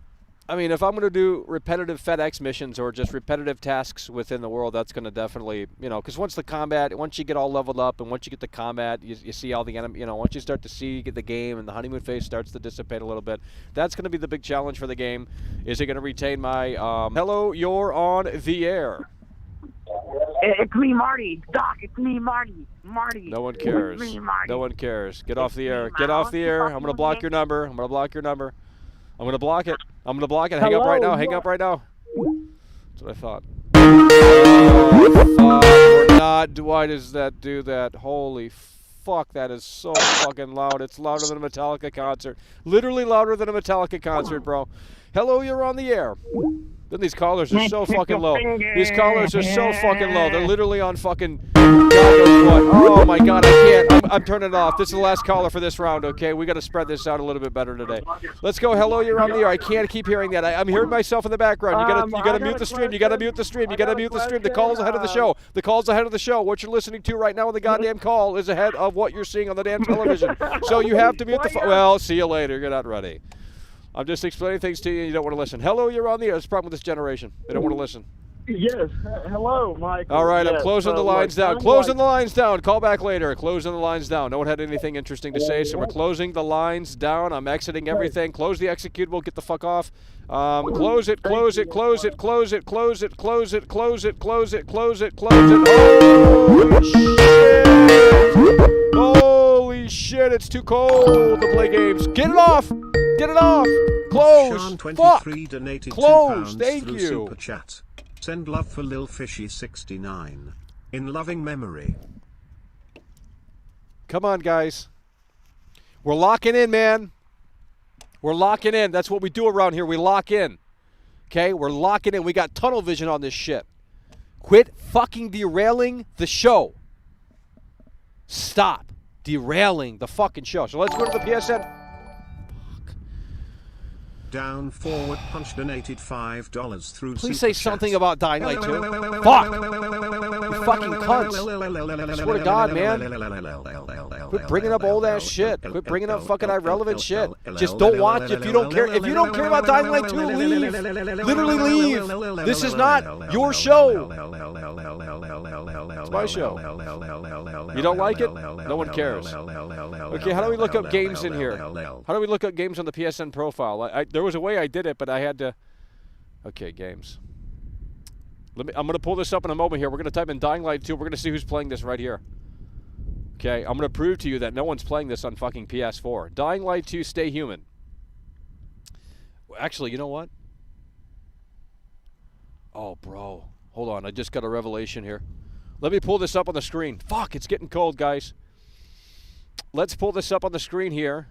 I mean, if I'm going to do repetitive FedEx missions or just repetitive tasks within the world, that's going to definitely, you know, because once you get all leveled up and once you get to combat, you see all the enemy, you know, once you start to get the game and the honeymoon phase starts to dissipate a little bit, that's going to be the big challenge for the game. Is it going to retain my, hello, you're on the air. It's me, Marty. Doc, it's me, Marty. No one cares. It's me, Marty. No one cares. Get off the air. Get off the air. I'm going to block your number. I'm going to block your number. I'm going to block it. I'm going to block it. Hang up right now. Hang up right now. That's what I thought. Oh, fuck. We're not. Why does that do that? Holy fuck. That is so fucking loud. It's louder than a Metallica concert. Literally louder than a Metallica concert, bro. Hello, you're on the air. Then these callers are so fucking low. These callers are so fucking low. They're literally on fucking God knows what. Oh my God, I can't. I'm turning it off. This is the last caller for this round, okay? We got to spread this out a little bit better today. Let's go. Hello, you're on the air. I can't keep hearing that. I'm hearing myself in the background. You gotta mute the stream. You gotta mute the stream. You gotta mute the stream. The call's ahead of the show. The call's ahead of the show. What you're listening to right now on the goddamn call is ahead of what you're seeing on the damn television. So you have to mute the phone. Well, see you later. You're not ready. I'm just explaining things to you and you don't want to listen. Hello, you're on the air. That's the problem with this generation. They don't want to listen. Yes. Hello, Michael. All right, yes. I'm closing the lines down. Closing the lines down. Call back later. Closing the lines down. No one had anything interesting to say, so we're closing the lines down. I'm exiting everything. Close the executable. Get the fuck off. Close it, close it, close it, close it, close it, close it, close it, close it, close it, close it. Holy shit! Holy shit, it's too cold to play games. Get it off! Get it off! Close. Sean Fuck. 23 donated Close. £2 Thank through you. Super Chat. Send love for Lil Fishy 69. In loving memory. Come on, guys. We're locking in, man. We're locking in. That's what we do around here. We lock in. Okay? We're locking in. We got tunnel vision on this shit. Quit fucking derailing the show. Stop derailing the fucking show. So let's go to the PSN. Down Forward Punch donated $5 through Please Super say something Chat. about Dying Light 2. Fuck! You fucking cunts. I swear to God, man. Quit bringing up old ass shit. Quit bringing up fucking irrelevant shit. Just don't watch if you don't care. If you don't care about Dying Light 2, leave. Literally leave. This is not your show. It's my show. You don't like it? No one cares. Okay, how do we look up games in here? How do we look up games on the PSN profile? There was a way I did it, but I had to... Okay, games. I'm going to pull this up in a moment here. We're going to type in Dying Light 2. We're going to see who's playing this right here. Okay, I'm going to prove to you that no one's playing this on fucking PS4. Dying Light 2, Stay Human. Actually, you know what? Oh, bro. Hold on, I just got a revelation here. Let me pull this up on the screen. Fuck, it's getting cold, guys. Let's pull this up on the screen here.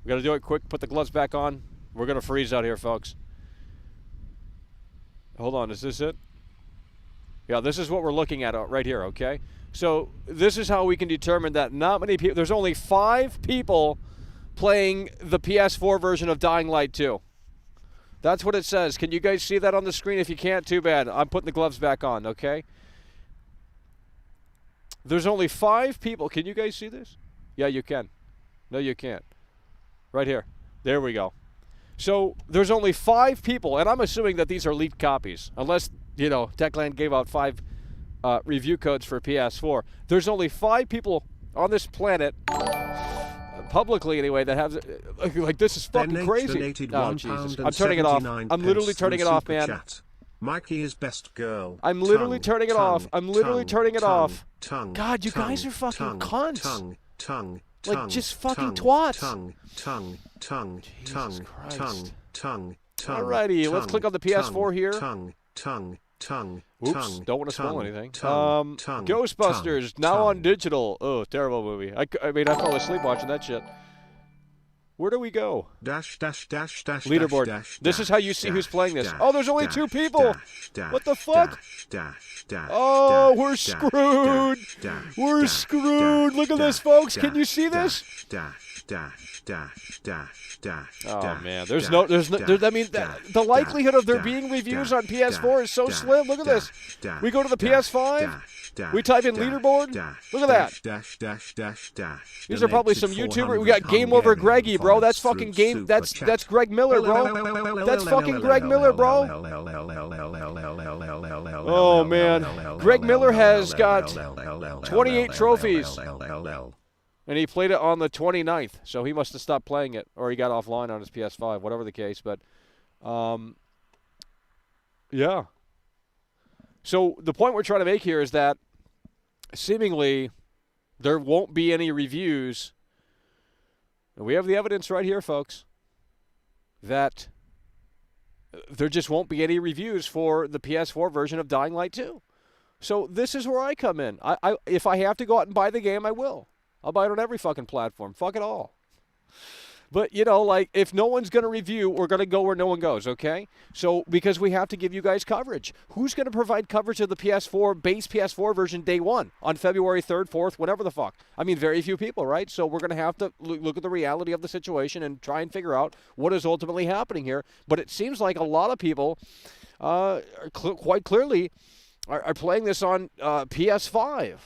We got to do it quick. Put the gloves back on. We're going to freeze out here, folks. Hold on. Is this it? Yeah, this is what we're looking at right here, okay? So this is how we can determine that not many people... There's only 5 people playing the PS4 version of Dying Light 2. That's what it says. Can you guys see that on the screen? If you can't, too bad. I'm putting the gloves back on, okay? There's only 5 people. Can you guys see this? Yeah, you can. No, you can't. Right here. There we go. So there's only 5 people, and I'm assuming that these are leaked copies, unless, you know, Techland gave out 5 review codes for PS4. There's only 5 people on this planet, publicly anyway, that have, like this is fucking crazy. Oh, Jesus. I'm turning it off. I'm literally turning it off, man. Mikey is best girl. I'm literally turning it off. I'm literally turning it off. God, you guys are fucking cunts. Like, just fucking twats. Jesus Christ. Alrighty, let's click on the PS4 here. Oops, don't want to spoil anything. Ghostbusters, now on digital. Oh, terrible movie. I mean, I fell asleep watching that shit. Where do we go? Leaderboard. This is how you see who's playing this. Oh, there's only 2 people. What the fuck? Oh, we're screwed. We're screwed. Look at this, folks. Can you see this? Oh man, there's no, I mean, the likelihood of there being reviews on PS4 is so slim. Look at this. We go to the PS5. We type in leaderboard. Look at that. These are probably some YouTubers. We got Game Over Greggy, bro. That's fucking game. That's Greg Miller, bro. That's fucking Greg Miller, bro. Oh man, Greg Miller has got 28 trophies. And he played it on the 29th, so he must have stopped playing it, or he got offline on his PS5, whatever the case. But, yeah. So the point we're trying to make here is that seemingly there won't be any reviews. And we have the evidence right here, folks, that there just won't be any reviews for the PS4 version of Dying Light 2. So this is where I come in. If I have to go out and buy the game, I will. I'll buy it on every fucking platform. Fuck it all. But, you know, like, if no one's going to review, we're going to go where no one goes, okay? So, because we have to give you guys coverage. Who's going to provide coverage of the PS4, base PS4 version day 1 on February 3rd, 4th, whatever the fuck? I mean, very few people, right? So we're going to have to look at the reality of the situation and try and figure out what is ultimately happening here. But it seems like a lot of people quite clearly are playing this on PS5.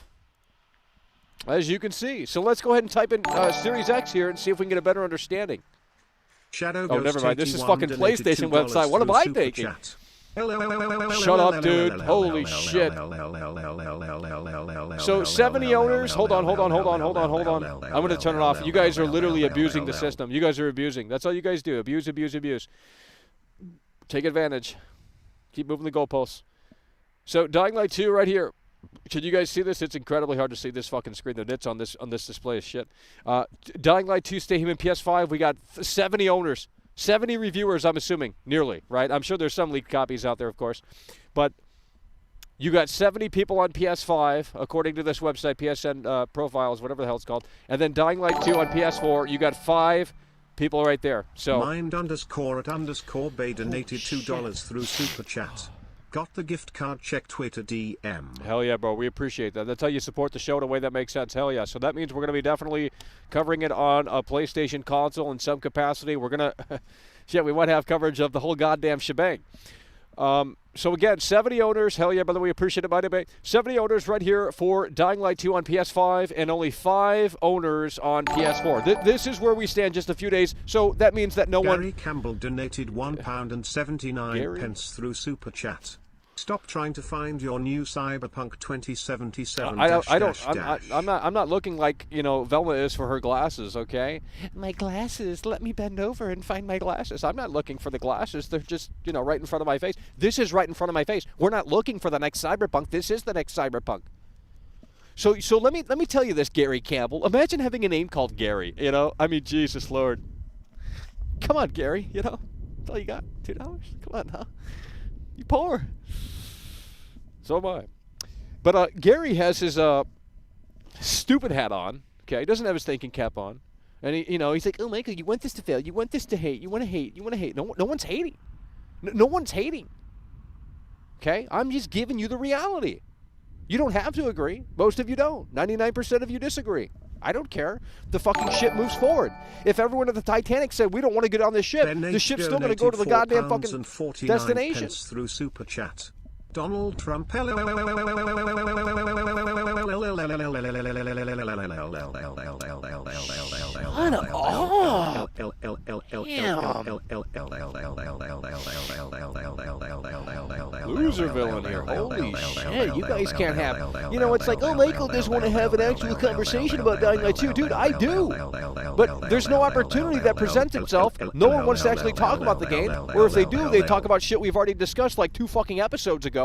As you can see. So let's go ahead and type in Series X here and see if we can get a better understanding. Shadow oh, never mind. This is fucking PlayStation website. What am I thinking? Shut up, dude. Holy shit. So 70 owners. Hold on. I'm going to turn it off. You guys are literally abusing the system. You guys are abusing. That's all you guys do. Abuse. Take advantage. Keep moving the goalposts. So Dying Light 2 right here. Can you guys see this? It's incredibly hard to see this fucking screen. The nits on this display is shit. Dying Light 2 Stay Human PS5. We got 70 owners, 70 reviewers. I'm assuming nearly right. I'm sure there's some leaked copies out there, of course, but you got 70 people on PS5 according to this website, PSN Profiles, whatever the hell it's called, and then Dying Light 2 on PS4. You got 5 people right there. So Mind_@_Bay donated $2 through Super Chat. Got the gift card, check Twitter DM. Hell yeah, bro. We appreciate that. That's how you support the show in a way that makes sense. Hell yeah. So that means we're going to be definitely covering it on a PlayStation console in some capacity. We're going to, yeah, we might have coverage of the whole goddamn shebang. So again, 70 owners. Hell yeah, brother. We appreciate it, by the way. 70 owners right here for Dying Light 2 on PS5 and only 5 owners on PS4. This is where we stand just a few days. So that means that no one... Gary Campbell donated £1.79 through Super Chat. Stop trying to find your new Cyberpunk 2077. I'm not looking like, Velma is for her glasses, okay? My glasses, let me bend over and find my glasses. I'm not looking for the glasses. They're just, right in front of my face. This is right in front of my face. We're not looking for the next Cyberpunk. This is the next Cyberpunk. So let me tell you this, Gary Campbell. Imagine having a name called Gary, I mean, Jesus Lord. Come on, Gary, that's all you got, $2? Come on, huh? You poor. So am I. But Gary has his stupid hat on. Okay, he doesn't have his thinking cap on, and he's like, "Oh, Michael, you want this to fail. You want this to hate. You want to hate. You want to hate. No one's hating. No one's hating. Okay, I'm just giving you the reality. You don't have to agree. Most of you don't. 99% of you disagree. I don't care. The fucking ship moves forward. If everyone at the Titanic said we don't want to get on this ship, the ship's still going to go to the goddamn fucking destination. Through Super Chat. Donald Trump. What loser villain here. Holy shit, you guys can't have... it's like, oh, Michael doesn't want to have an actual conversation about Dying Light 2. Dude, I do. But there's no opportunity that presents itself. No one wants to actually talk about the game. Or if they do, they talk about shit we've already discussed like 2 fucking episodes ago.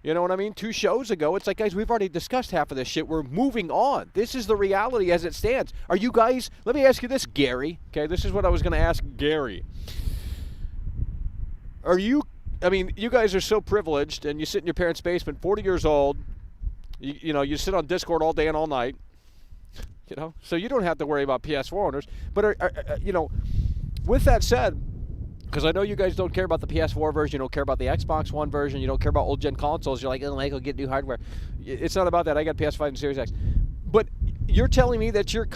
You know what I mean? 2 shows ago. It's like, guys, we've already discussed half of this shit. We're moving on. This is the reality as it stands. Are you guys... Let me ask you this, Gary. Okay, this is what I was going to ask Gary. Are you... I mean, you guys are so privileged, and you sit in your parents' basement, 40 years old. You sit on Discord all day and all night. So you don't have to worry about PS4 owners. But, with that said... Because I know you guys don't care about the PS4 version, you don't care about the Xbox One version, you don't care about old-gen consoles. You're like, oh, Michael, get new hardware. It's not about that. I got PS5 and Series X. But you're telling me that you're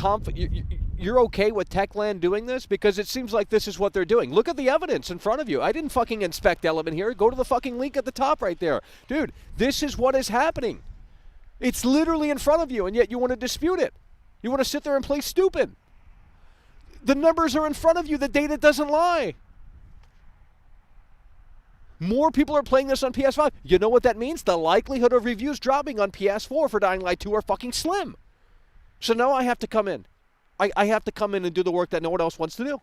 okay with Techland doing this? Because it seems like this is what they're doing. Look at the evidence in front of you. I didn't fucking inspect Element here. Go to the fucking link at the top right there. Dude, this is what is happening. It's literally in front of you, and yet you want to dispute it. You want to sit there and play stupid. The numbers are in front of you. The data doesn't lie. More people are playing this on PS5. You know what that means? The likelihood of reviews dropping on PS4 for Dying Light 2 are fucking slim. So now I have to come in. I have to come in and do the work that no one else wants to do.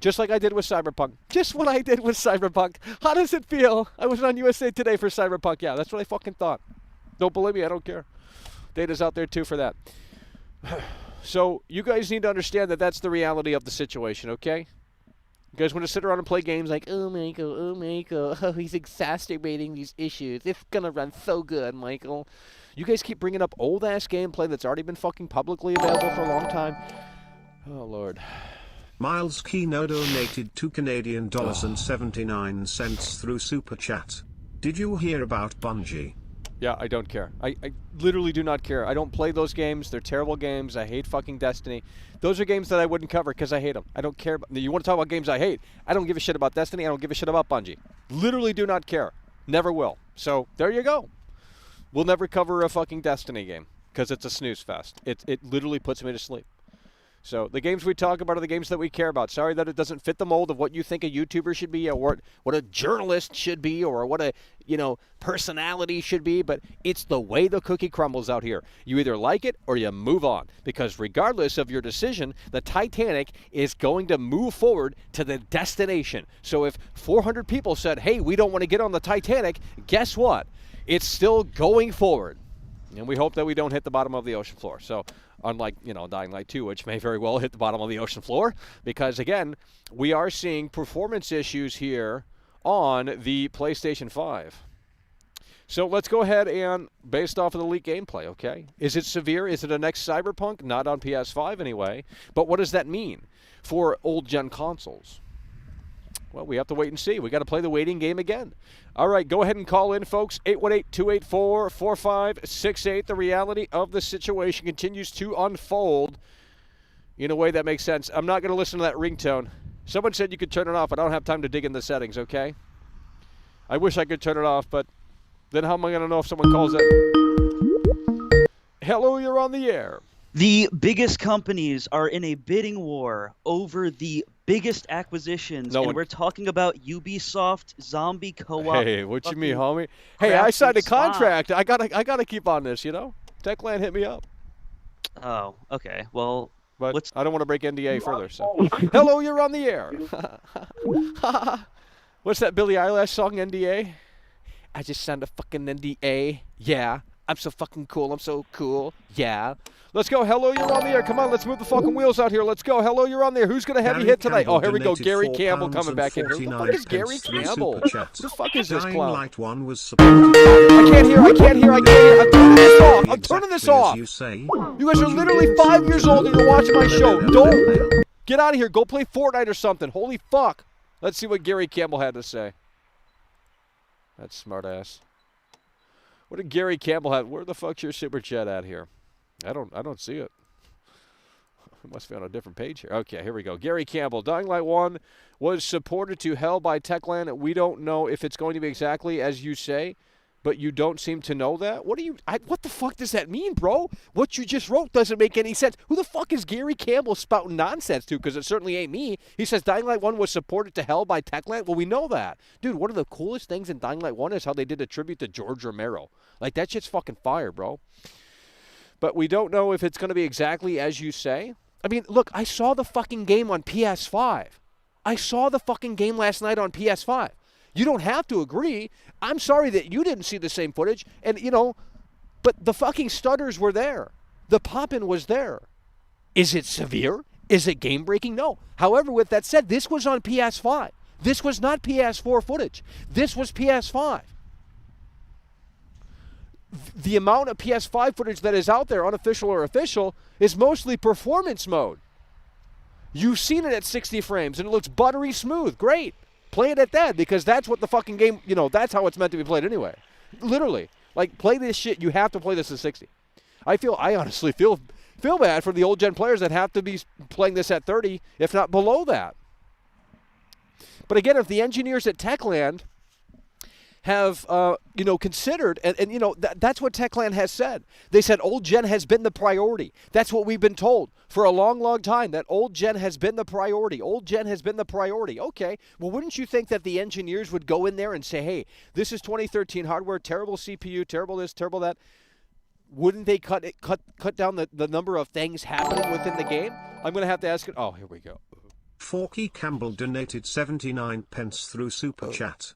Just like I did with Cyberpunk. Just what I did with Cyberpunk. How does it feel? I was on USA Today for Cyberpunk. Yeah, that's what I fucking thought. Don't believe me? I don't care. Data's out there too for that. So you guys need to understand that that's the reality of the situation, okay? You guys want to sit around and play games like, oh, Michael, oh, he's exacerbating these issues. It's going to run so good, Michael. You guys keep bringing up old-ass gameplay that's already been fucking publicly available for a long time. Oh, Lord. Miles Keno donated $2.79 through Super Chat. Did you hear about Bungie? Yeah, I don't care. I literally do not care. I don't play those games. They're terrible games. I hate fucking Destiny. Those are games that I wouldn't cover because I hate them. I don't care. You want to talk about games I hate? I don't give a shit about Destiny. I don't give a shit about Bungie. Literally do not care. Never will. So there you go. We'll never cover a fucking Destiny game because it's a snooze fest. It literally puts me to sleep. So the games we talk about are the games that we care about. Sorry that it doesn't fit the mold of what you think a YouTuber should be, or what a journalist should be, or what a personality should be, but it's the way the cookie crumbles out here. You either like it or you move on, because regardless of your decision, the Titanic is going to move forward to the destination. So if 400 people said, hey, we don't want to get on the Titanic, guess what? It's still going forward. And we hope that we don't hit the bottom of the ocean floor. So unlike, Dying Light 2, which may very well hit the bottom of the ocean floor, because, again, we are seeing performance issues here on the PlayStation 5. So let's go ahead and, based off of the leaked gameplay, okay? Is it severe? Is it a next Cyberpunk? Not on PS5 anyway. But what does that mean for old-gen consoles? Well, we have to wait and see. We got to play the waiting game again. All right, go ahead and call in, folks. 818-284-4568. The reality of the situation continues to unfold in a way that makes sense. I'm not going to listen to that ringtone. Someone said you could turn it off. I don't have time to dig in the settings, okay? I wish I could turn it off, but then how am I going to know if someone calls in? Hello, you're on the air. The biggest companies are in a bidding war over the biggest acquisitions, and we're talking about Ubisoft, Zombie Co-op. Hey, what you mean, homie? Hey, I signed a contract. I gotta keep on this, Techland hit me up. Oh, okay. Well, but I don't want to break NDA further. So, hello, you're on the air. What's that Billie Eilish song, NDA? I just signed a fucking NDA. Yeah. I'm so fucking cool. I'm so cool. Yeah. Let's go. Hello, you're on the air. Come on, let's move the fucking wheels out here. Let's go. Hello, you're on there. Who's going to have you hit tonight? Oh, here we go. Gary Campbell coming back in. Who the fuck is Gary Campbell? Who the fuck is this clown? I can't hear. I'm turning this off. I'm turning this off. You guys are literally 5 years old and you're watching my show. Don't. Get out of here. Go play Fortnite or something. Holy fuck. Let's see what Gary Campbell had to say. That's smart ass. What did Gary Campbell have? Where the fuck's your super chat at here? I don't see it. It must be on a different page here. Okay, here we go. Gary Campbell. Dying Light 1 was supported to hell by Techland. We don't know if it's going to be exactly as you say, but you don't seem to know that. What the fuck does that mean, bro? What you just wrote doesn't make any sense. Who the fuck is Gary Campbell spouting nonsense to? Because it certainly ain't me. He says Dying Light 1 was supported to hell by Techland. Well, we know that. Dude, one of the coolest things in Dying Light 1 is how they did a tribute to George Romero. Like, that shit's fucking fire, bro. But we don't know if it's going to be exactly as you say. I mean, look, I saw the fucking game on PS5. I saw the fucking game last night on PS5. You don't have to agree. I'm sorry that you didn't see the same footage. And, but the fucking stutters were there. The pop-in was there. Is it severe? Is it game-breaking? No. However, with that said, this was on PS5. This was not PS4 footage. This was PS5. The amount of PS5 footage that is out there, unofficial or official, is mostly performance mode. You've seen it at 60 frames, and it looks buttery smooth. Great. Play it at that, because that's what the fucking game, that's how it's meant to be played anyway. Literally. Like, play this shit. You have to play this at 60. I honestly feel bad for the old gen players that have to be playing this at 30, if not below that. But again, if the engineers at Techland have, considered, and that's what Techland has said. They said old gen has been the priority. That's what we've been told for a long, long time, that old gen has been the priority. Old gen has been the priority. Okay, well, wouldn't you think that the engineers would go in there and say, hey, this is 2013 hardware, terrible CPU, terrible this, terrible that? Wouldn't they cut down the number of things happening within the game? I'm going to have to ask it. Oh, here we go. Forky Campbell donated 79 pence through Super Chat.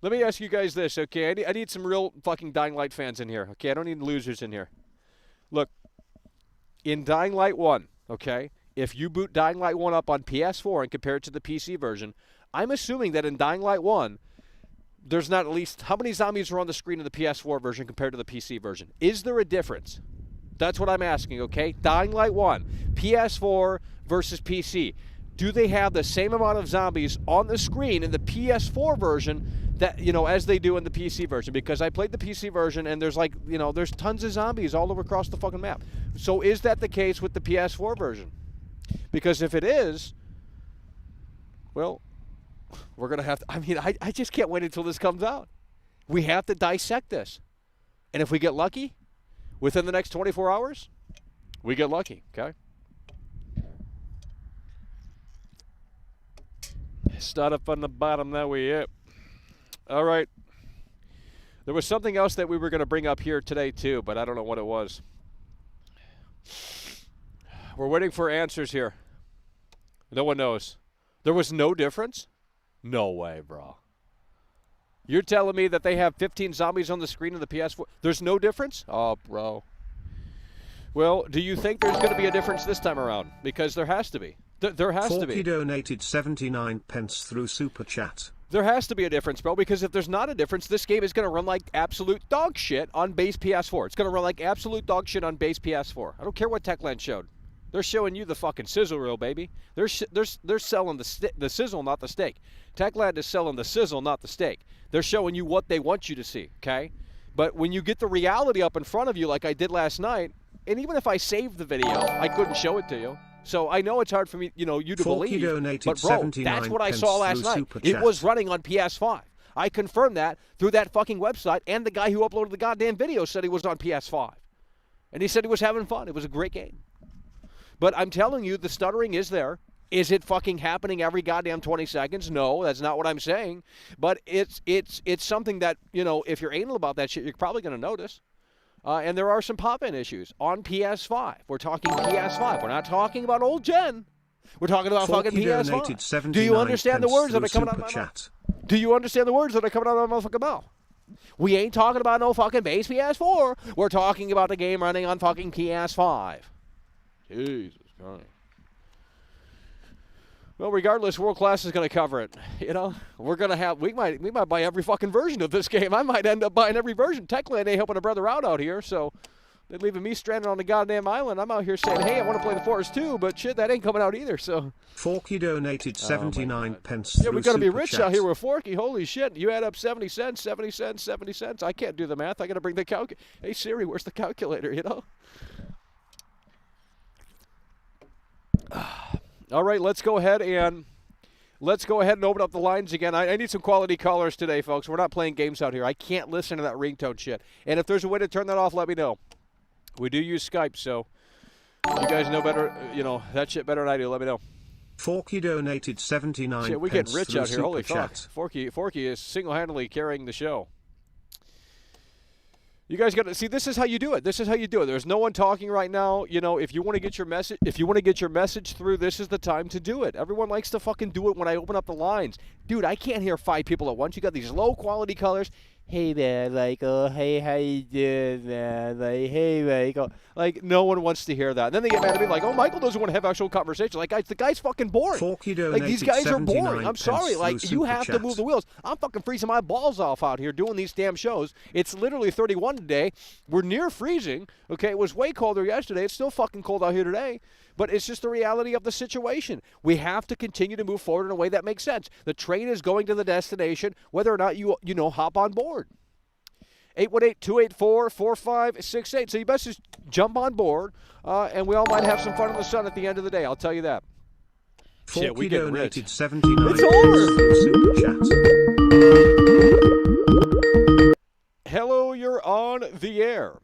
Let me ask you guys this, okay? I need some real fucking Dying Light fans in here, okay? I don't need losers in here. Look, in Dying Light 1, okay, if you boot Dying Light 1 up on PS4 and compare it to the PC version, I'm assuming that in Dying Light 1, there's not at least, how many zombies are on the screen in the PS4 version compared to the PC version? Is there a difference? That's what I'm asking, okay? Dying Light 1, PS4 versus PC. Do they have the same amount of zombies on the screen in the PS4 version that, as they do in the PC version? Because I played the PC version and there's there's tons of zombies all over across the fucking map. So is that the case with the PS4 version? Because if it is, well, we're going to have to, I just can't wait until this comes out. We have to dissect this. And if we get lucky, within the next 24 hours, we get lucky, okay? Start up on the bottom. That we it. All right. There was something else that we were going to bring up here today too, but I don't know what it was. We're waiting for answers here. No one knows. There was no difference? No way, bro. You're telling me that they have 15 zombies on the screen of the PS4? There's no difference? Oh, bro. Well, do you think there's going to be a difference this time around? Because there has to be. There has to be. Forky donated 79 pence through Super Chat. There has to be a difference, bro, because if there's not a difference, this game is going to run like absolute dog shit on base PS4. It's going to run like absolute dog shit on base PS4. I don't care what Techland showed. They're showing you the fucking sizzle reel, baby. They're selling the sizzle, not the steak. Techland is selling the sizzle, not the steak. They're showing you what they want you to see, okay? But when you get the reality up in front of you like I did last night, and even if I saved the video, I couldn't show it to you. So I know it's hard for me, you to believe, but bro, that's what I saw last night. It was running on PS5. I confirmed that through that fucking website, and the guy who uploaded the goddamn video said he was on PS5. And he said he was having fun. It was a great game. But I'm telling you, the stuttering is there. Is it fucking happening every goddamn 20 seconds? No, that's not what I'm saying. But it's something that, if you're anal about that shit, you're probably going to notice. And there are some pop-in issues on PS5. We're talking PS5. We're not talking about old gen. We're talking about fucking PS5. Do you understand the words that are coming out of my mouth? Do you understand the words that are coming out of my motherfucking mouth? We ain't talking about no fucking base PS4. We're talking about the game running on fucking PS5. Jesus Christ. Well, regardless, World Class is going to cover it. We're going to have, we might buy every fucking version of this game. I might end up buying every version. Techland ain't helping a brother out here, so they're leaving me stranded on the goddamn island. I'm out here saying, hey, I want to play the Forest 2, but shit, that ain't coming out either, so. Forky donated 79 pence. Yeah, we're going to be rich out here with Forky. Holy shit. You add up 70 cents, 70 cents, 70 cents. I can't do the math. I got to bring the calculator. Hey, Siri, where's the calculator, All right, let's go ahead and open up the lines again. I need some quality callers today, folks. We're not playing games out here. I can't listen to that ringtone shit. And if there's a way to turn that off, let me know. We do use Skype, so you guys know better, that shit better than I do. Let me know. Forky donated 79 shit, we getting rich out here. Holy fuck. Forky is single-handedly carrying the show. You guys got to see. This is how you do it. This is how you do it. There's no one talking right now. If you want to get your message, through, this is the time to do it. Everyone likes to fucking do it when I open up the lines. Dude, I can't hear 5 people at once. You got these low quality colors. Hey man, hey, how you doing, man? Hey Michael. No one wants to hear that. And then they get mad at me oh, Michael doesn't want to have actual conversation. Guys, the guy's fucking boring. These guys are boring. I'm sorry. You have to move the wheels. I'm fucking freezing my balls off out here doing these damn shows. It's literally 31 today. We're near freezing. Okay, it was way colder yesterday. It's still fucking cold out here today. But it's just the reality of the situation. We have to continue to move forward in a way that makes sense. The train is going to the destination, whether or not you hop on board. 818-284-4568. So you best just jump on board, and we all might have some fun in the sun at the end of the day. I'll tell you that. Shit, we get donated 79. It's over. Hello, you're on the air.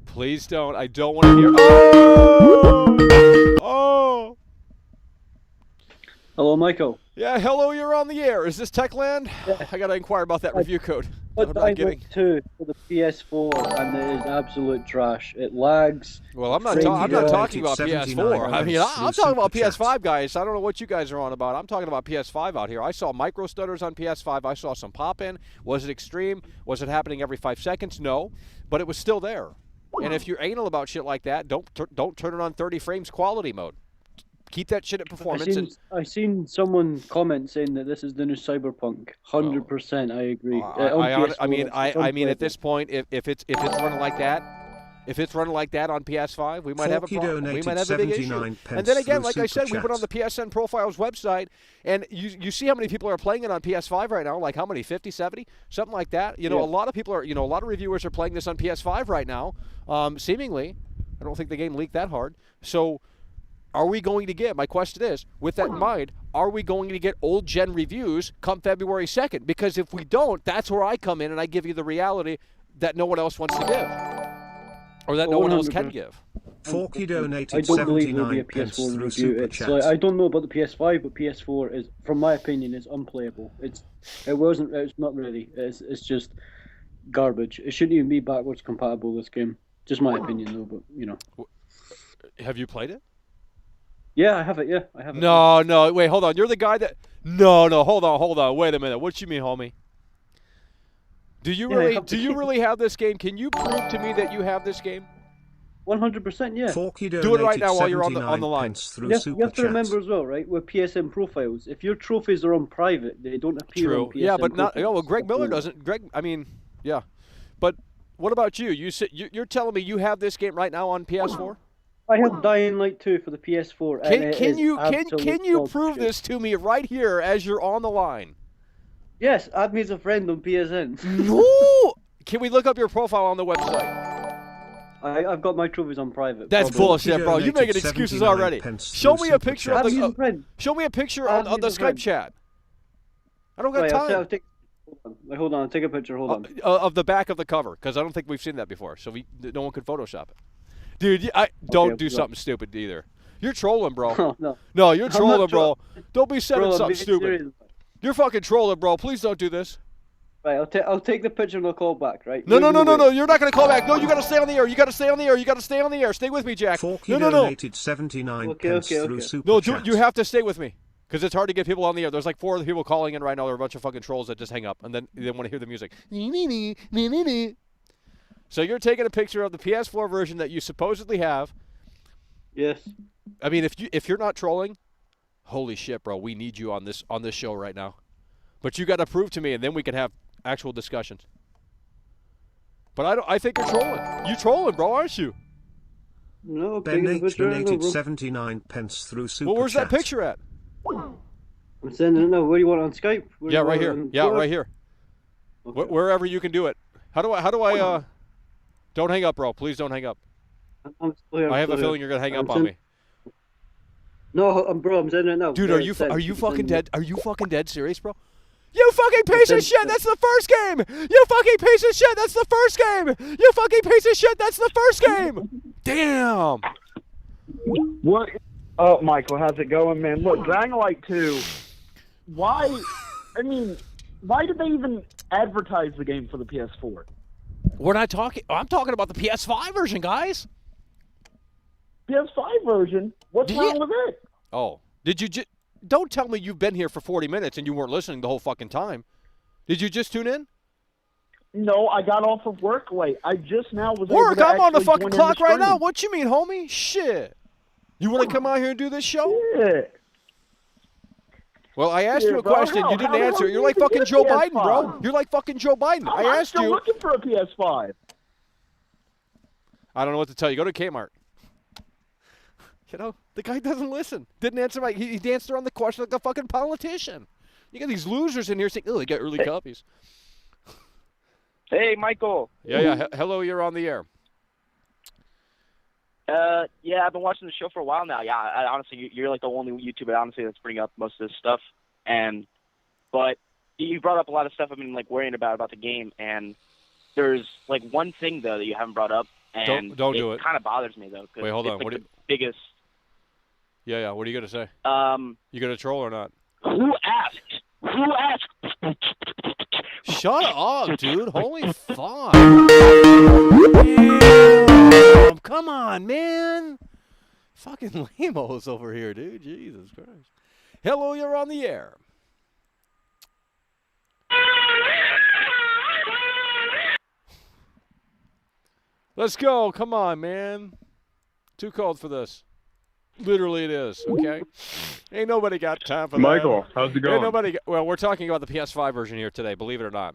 Please don't. I don't want to hear. Oh! Hello, Michael. Yeah, hello, you're on the air. Is this Techland? Yeah. I got to inquire about that review code. But I went to for the PS4, and it is absolute trash. It lags. Well, I'm not talking about PS4. I mean, I'm talking about PS5, guys. I don't know what you guys are on about. I'm talking about PS5 out here. I saw micro stutters on PS5. I saw some pop-in. Was it extreme? Was it happening every 5 seconds? No, but it was still there. And if you're anal about shit like that, don't turn it on 30 frames quality mode. Keep that shit at performance. I seen someone comment saying that this is the new Cyberpunk. 100%, I agree. I mean, at this point, if it's running like that, on PS5, we might have a problem. We might have a big issue. And then again, like I said, we went on the PSN Profiles website, and you see how many people are playing it on PS5 right now. Like how many? 50, 70, something like that. A lot of people are. A lot of reviewers are playing this on PS5 right now. Seemingly, I don't think the game leaked that hard. So, are we going to get? My question is, with that in mind, are we going to get old gen reviews come February 2nd? Because if we don't, that's where I come in and I give you the reality that no one else wants to give. Or that no one else can give. Forky donated I don't believe there'll be a 79 pence PS4 through review. Super It's Chat. like, I don't know about the PS5, but PS4 is, from my opinion, is unplayable. It's not really. It's just garbage. It shouldn't even be backwards compatible, this game. Just my opinion, though. But you know. Have you played it? Yeah, I have it. Yeah, I have it. No. Wait, hold on. You're the guy that. No. Hold on. Wait a minute. What you mean, homie? Do you really have this game? Can you prove to me that you have this game? 100%, yeah. Do it right now while you're on the line. You have to remember as well, right? With PSN profiles, if your trophies are on private, they don't appear on PSN. Yeah, but not. profiles. Well, Greg Miller doesn't. I mean, yeah. But what about you? You're telling me you have this game right now on PS4? I have Dying Light 2 for the PS4. Can you prove this to me right here as you're on the line? Yes, add me as a friend on PSN. No! Can we look up your profile on the website? I've got my trophies on private. That's bullshit, bro. You're making excuses already. Show me a picture of the. Show me a picture on the Skype chat. I don't got time. Hold on. I'll take a picture. Hold on. Of the back of the cover, because I don't think we've seen that before. So no one could Photoshop it. Dude, don't do something stupid either. You're trolling, bro. No, you're trolling, bro. Don't be sending something stupid. Serious. You're fucking trolling, bro. Please don't do this. Right, I'll take the picture and I'll call back, right? No. You're not going to call back. No, you got to stay on the air. You got to stay on the air. Stay with me, Jack. Forky donated 79 pence through Super Chat. You have to stay with me. Because it's hard to get people on the air. There's like 4 other people calling in right now. There are a bunch of fucking trolls that just hang up. And then they want to hear the music. So you're taking a picture of the PS4 version that you supposedly have. Yes. I mean, if you're not trolling, holy shit, bro. We need you on this show right now. But you got to prove to me, and then we can have actual discussions. But I think you're trolling. You trolling, bro, aren't you? No, Ben H donated 79 pence through Super Chat. Well, where's that picture at? I'm sending it now. Where do you want it on Skype? Yeah, right here. Yeah, right here. Okay. Wherever you can do it. How do I don't hang up, bro. Please don't hang up. I have a feeling you're going to hang up on me. No, bro, I'm sending it now. Dude, are you fucking dead? Are you fucking dead serious, bro? You fucking piece of shit, that's the first game! You fucking piece of shit, that's the first game! You fucking piece of shit, that's the first game! Damn! What? Oh, Michael, how's it going, man? Look, Dying Light 2, why did they even advertise the game for the PS4? We're not talking, I'm talking about the PS5 version, guys! PS5 version? What's wrong with it? Oh, did you just... Don't tell me you've been here for 40 minutes and you weren't listening the whole fucking time. Did you just tune in? No, I got off of work late. I just now was Work? able to I'm on the fucking join clock the right now. stream. What you mean, homie? Shit. You want to come out here and do this show? Shit. Well, I asked you a question. You didn't answer. You're like fucking Joe Biden, bro. You're like fucking Joe Biden. I asked you. I'm still looking for a PS5. I don't know what to tell you. Go to Kmart. You know, the guy doesn't listen. Didn't answer he danced around the question like a fucking politician. You got these losers in here saying, oh, they got early copies. Hey, Michael. Yeah. Hello, you're on the air. Yeah, I've been watching the show for a while now. Yeah, honestly, you're like the only YouTuber, honestly, that's bringing up most of this stuff. But you brought up a lot of stuff I've been, like, worrying about the game. And there's, like, one thing, though, that you haven't brought up. And don't do it. It kind of bothers me, though. Wait, hold on. Like, the biggest... Yeah. What are you going to say? You going to troll or not? Who asked? Who asked? Shut up, dude. Holy fuck. Damn. Come on, man. Fucking lame-os over here, dude. Jesus Christ. Hello, you're on the air. Let's go. Come on, man. Too cold for this. Literally it is, okay? Ain't nobody got time for Michael, how's it going? Well, we're talking about the PS5 version here today, believe it or not.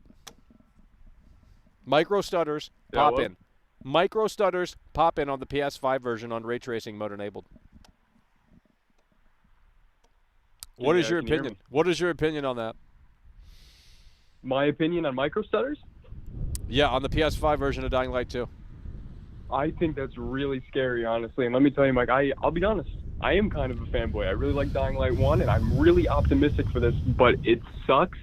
Micro stutters, pop in. Micro stutters, pop in on the PS5 version on ray tracing mode enabled. What is your opinion? What is your opinion on that? My opinion on micro stutters? Yeah, on the PS5 version of Dying Light 2. I think that's really scary, honestly. And let me tell you, Mike, I'll be honest. I am kind of a fanboy. I really like Dying Light 1, and I'm really optimistic for this. But it sucks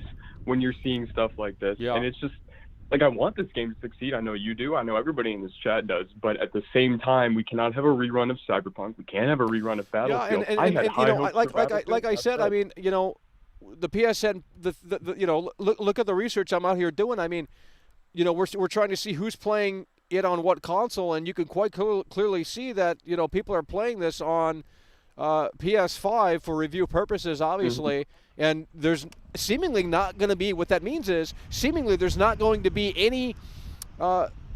when you're seeing stuff like this. Yeah. And it's just, like, I want this game to succeed. I know you do. I know everybody in this chat does. But at the same time, we cannot have a rerun of Cyberpunk. We can't have a rerun of Battlefield. Yeah, I had high hopes for Battlefield. like I said, I mean, you know, the PSN, you know, look at the research I'm out here doing. I mean, you know, we're trying to see who's playing it on what console, and you can quite clearly see that, you know, people are playing this on PS5 for review purposes, obviously, and there's seemingly not going to be, what that means is, seemingly there's not going to be any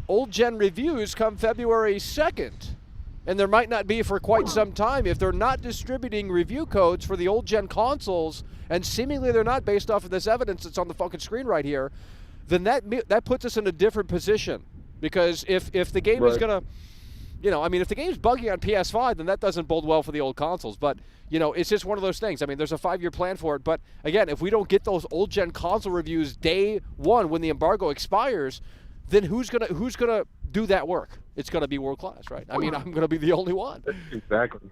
old-gen reviews come February 2nd. And there might not be for quite some time if they're not distributing review codes for the old-gen consoles, and seemingly they're not based off of this evidence that's on the fucking screen right here, then that puts us in a different position. Because if the game is going to, you know, I mean, if the game's buggy on PS5, then that doesn't bode well for the old consoles. But, you know, it's just one of those things. I mean, there's a 5-year plan for it. But, again, if we don't get those old-gen console reviews day one when the embargo expires, then who's gonna do that work? It's going to be world-class, right? I mean, I'm going to be the only one. Exactly.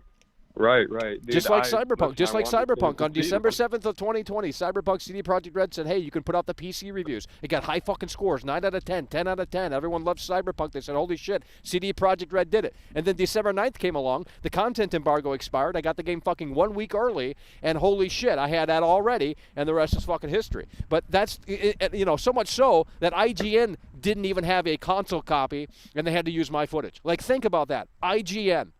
Right. Dude, just like Cyberpunk, on December 7th of 2020, Cyberpunk CD Projekt Red said, hey, you can put out the PC reviews. It got high fucking scores, 9 out of 10, 10 out of 10. Everyone loves Cyberpunk. They said, holy shit, CD Projekt Red did it. And then December 9th came along, the content embargo expired, I got the game fucking 1 week early, and holy shit, I had that already, and the rest is fucking history. But that's, you know, so much so that IGN didn't even have a console copy, and they had to use my footage. Like, think about that. IGN.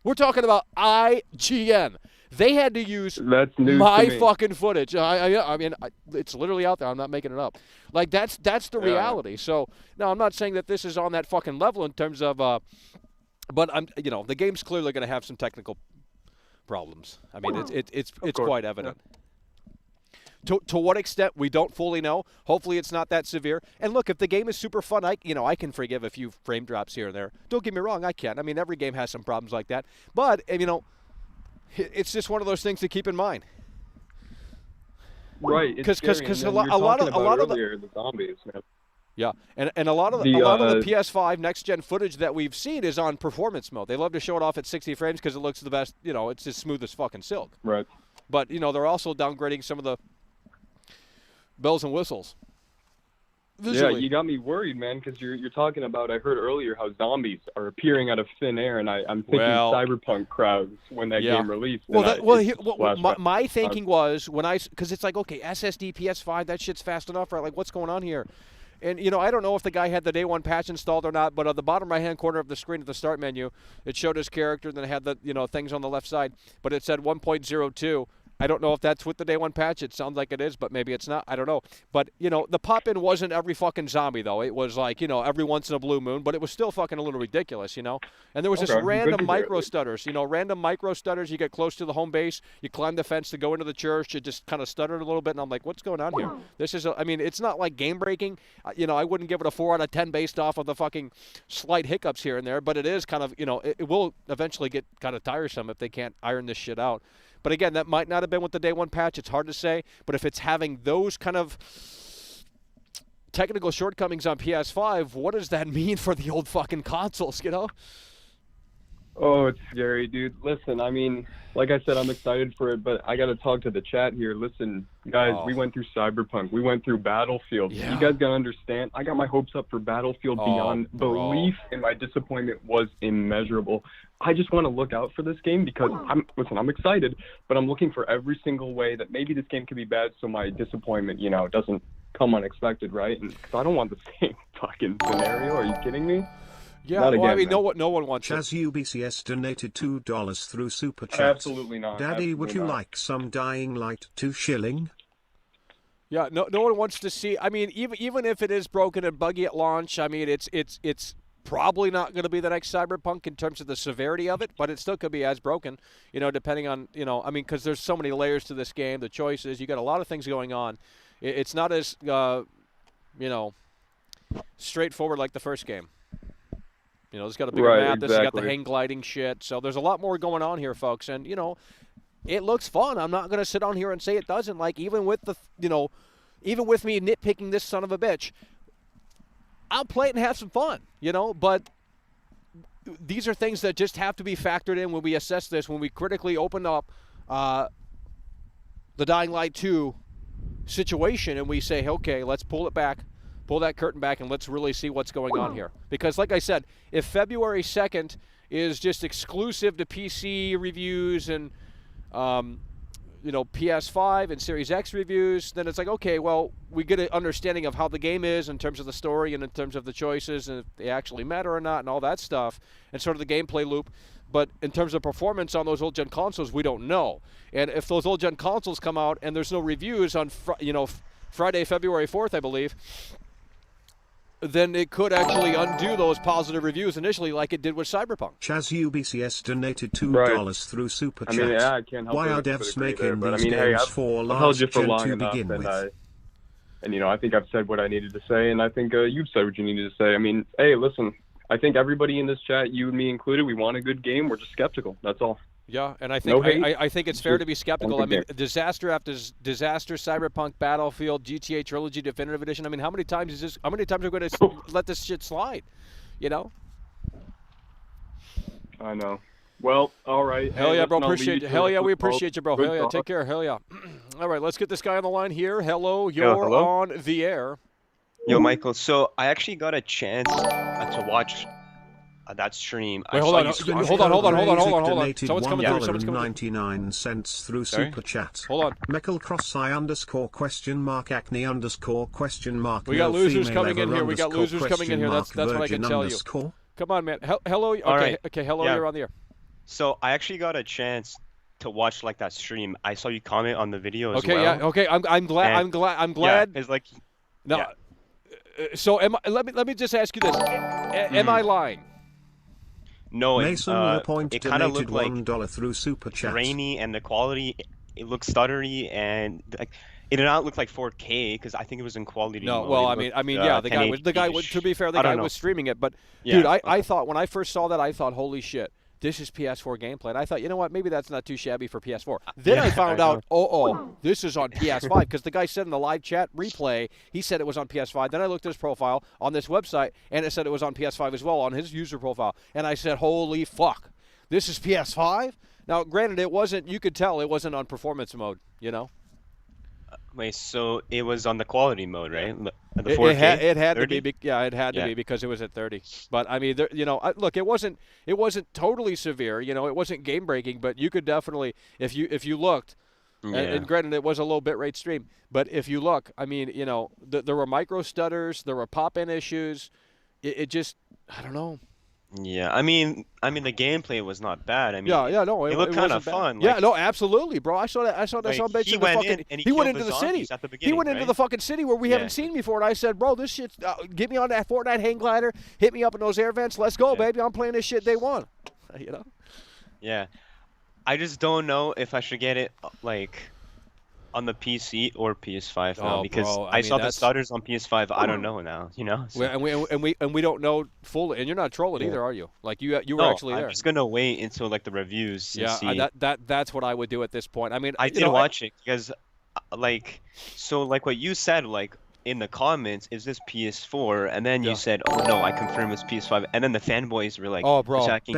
We're talking about IGN. They had to use my fucking footage. I mean, it's literally out there. I'm not making it up. Like, that's the reality. So, now, I'm not saying that this is on that fucking level in terms of, but you know, the game's clearly going to have some technical problems. I mean, it's quite evident. To what extent, we don't fully know. Hopefully it's not that severe. And look, if the game is super fun, I can forgive a few frame drops here and there. Don't get me wrong, I can. I mean, every game has some problems like that. But, you know, it's just one of those things to keep in mind. Right. Because a lot of the zombies, man. Yeah, and a lot of the PS5 next-gen footage that we've seen is on performance mode. They love to show it off at 60 frames because it looks the best. You know, it's just smooth as fucking silk. Right. But, you know, they're also downgrading some of the bells and whistles. Visually. Yeah, you got me worried, man, because you're talking about, I heard earlier how zombies are appearing out of thin air, and I'm thinking Cyberpunk crowds when that game released. My thinking was, because it's like, okay, SSD, PS5, that shit's fast enough, right? Like, what's going on here? And, you know, I don't know if the guy had the day one patch installed or not, but on the bottom right-hand corner of the screen at the start menu, it showed his character, and then it had the, you know, things on the left side, but it said 1.02. I don't know if that's with the day one patch. It sounds like it is, but maybe it's not. I don't know. But, you know, the pop-in wasn't every fucking zombie, though. It was like, you know, every once in a blue moon, but it was still fucking a little ridiculous, you know. And there was just random micro stutters, you know, You get close to the home base, you climb the fence to go into the church, it just kind of stuttered a little bit, and I'm like, what's going on here? This is, I mean, it's not like game-breaking. You know, I wouldn't give it a 4 out of 10 based off of the fucking slight hiccups here and there, but it is kind of, you know, it will eventually get kind of tiresome if they can't iron this shit out. But again, that might not have been with the day one patch. It's hard to say. But if it's having those kind of technical shortcomings on PS5, what does that mean for the old fucking consoles, you know? Oh, it's scary, dude. Listen, I mean, like I said, I'm excited for it, but I got to talk to the chat here. Listen, guys, we went through Cyberpunk. We went through Battlefield. Yeah. You guys got to understand, I got my hopes up for Battlefield beyond belief, and my disappointment was immeasurable. I just want to look out for this game because, I'm excited, but I'm looking for every single way that maybe this game could be bad so my disappointment, you know, doesn't come unexpected, right? And because I don't want the same fucking scenario. Are you kidding me? Yeah, well, again, I mean, no one wants Chaz UBCS donated $2 through Super Chat. Absolutely not. Daddy, Absolutely would you not. like some Dying Light 2 shilling? Yeah, no one wants to see. I mean, even if it is broken and buggy at launch, I mean, it's probably not going to be the next Cyberpunk in terms of the severity of it, but it still could be as broken, you know, depending on, you know, I mean, because there's so many layers to this game, the choices, you got a lot of things going on. It's not as, you know, straightforward like the first game. You know, there's got a bigger map. This has got the hang gliding shit. So there's a lot more going on here, folks. And, you know, it looks fun. I'm not going to sit on here and say it doesn't. Like, even with the, you know, even with me nitpicking this son of a bitch, I'll play it and have some fun, you know. But these are things that just have to be factored in when we assess this, when we critically open up the Dying Light 2 situation and we say, okay, let's pull that curtain back, and let's really see what's going on here. Because like I said, if February 2nd is just exclusive to PC reviews and PS5 and Series X reviews, then it's like, okay, well, we get an understanding of how the game is in terms of the story and in terms of the choices and if they actually matter or not and all that stuff and sort of the gameplay loop. But in terms of performance on those old-gen consoles, we don't know. And if those old-gen consoles come out and there's no reviews on Friday, February 4th, I believe, then it could actually undo those positive reviews initially like it did with Cyberpunk. Chaz UBCS donated $2 through Super Chat. I mean, yeah, I can't help Why it are but devs agree there, making but, these games for I've held you last for gen long to enough, begin with? And I think I've said what I needed to say, and I think you've said what you needed to say. I mean, hey, listen, I think everybody in this chat, you and me included, we want a good game. We're just skeptical. That's all. Yeah, and I think I think it's fair to be skeptical. I mean, game. disaster after disaster, Cyberpunk, Battlefield, GTA Trilogy, Definitive Edition. I mean, how many times are we going to let this shit slide? You know? I know. Well, all right. Hell hey, yeah, bro. listen, Appreciate you. Hell yeah, we appreciate you, bro. Hell yeah, take care. Hell yeah. All right, let's get this guy on the line here. Hello, you're on the air. Yo, Michael. So I actually got a chance to watch that stream. Wait, hold on. Someone's coming through. Someone's coming 99 cents through Super Chat. Hold on. Meckle Crosseye _? Acne _? We got losers coming in here. We got losers coming in here. That's what I can tell you. Come on, man. Hello. Okay. Right. Okay. Hello. Yeah. You're on the air. So I actually got a chance to watch like that stream. I saw you comment on the video as well. Okay. Yeah. Okay. I'm glad. Yeah, it's like. No. Yeah. So let me just ask you this. Am I lying? No, Mason it kind of looked like $1 through Super Chat. Grainy, and the quality, it looked stuttery, and like it did not look like 4K because I think it was in quality. No, mode. well, I mean, yeah, the guy was. To be fair, the guy was streaming it, but dude, I thought when I first saw that, I thought, holy shit, this is PS4 gameplay, and I thought, you know what, maybe that's not too shabby for PS4. Then I found out, this is on PS5 because the guy said in the live chat replay, he said it was on PS5. Then I looked at his profile on this website, and it said it was on PS5 as well on his user profile, and I said, holy fuck, this is PS5? Now, granted, it wasn't. You could tell it wasn't on performance mode, you know. Wait, so it was on the quality mode, right? The 4K? It had to be. Yeah, it had to be because it was at 30. But I mean, look, it wasn't totally severe. You know, it wasn't game breaking, but you could definitely, if you looked, and granted, it was a low bitrate stream, but if you look, I mean, you know, there were micro stutters, there were pop-in issues. It just, I don't know. Yeah, I mean, the gameplay was not bad. I mean, it looked kind of fun. Yeah, no, absolutely, bro. I saw that. Some bitch in the fucking. He went into the city. He went into the fucking city where we haven't seen before, and I said, bro, this shit's. Get me on that Fortnite hang glider. Hit me up in those air vents. Let's go, baby. I'm playing this shit day one. You know. Yeah, I just don't know if I should get it like on the PC or PS5 now because I saw the stutters on PS5. I don't know now, you know. So. And we don't know fully. And you're not trolling either, are you? Like you were actually there. I'm just gonna wait until like the reviews. And see. That's what I would do at this point. I mean, I did watch it because, like what you said, like in the comments, is this PS4? And then you said, oh no, I confirm it's PS5. And then the fanboys were like, attacking.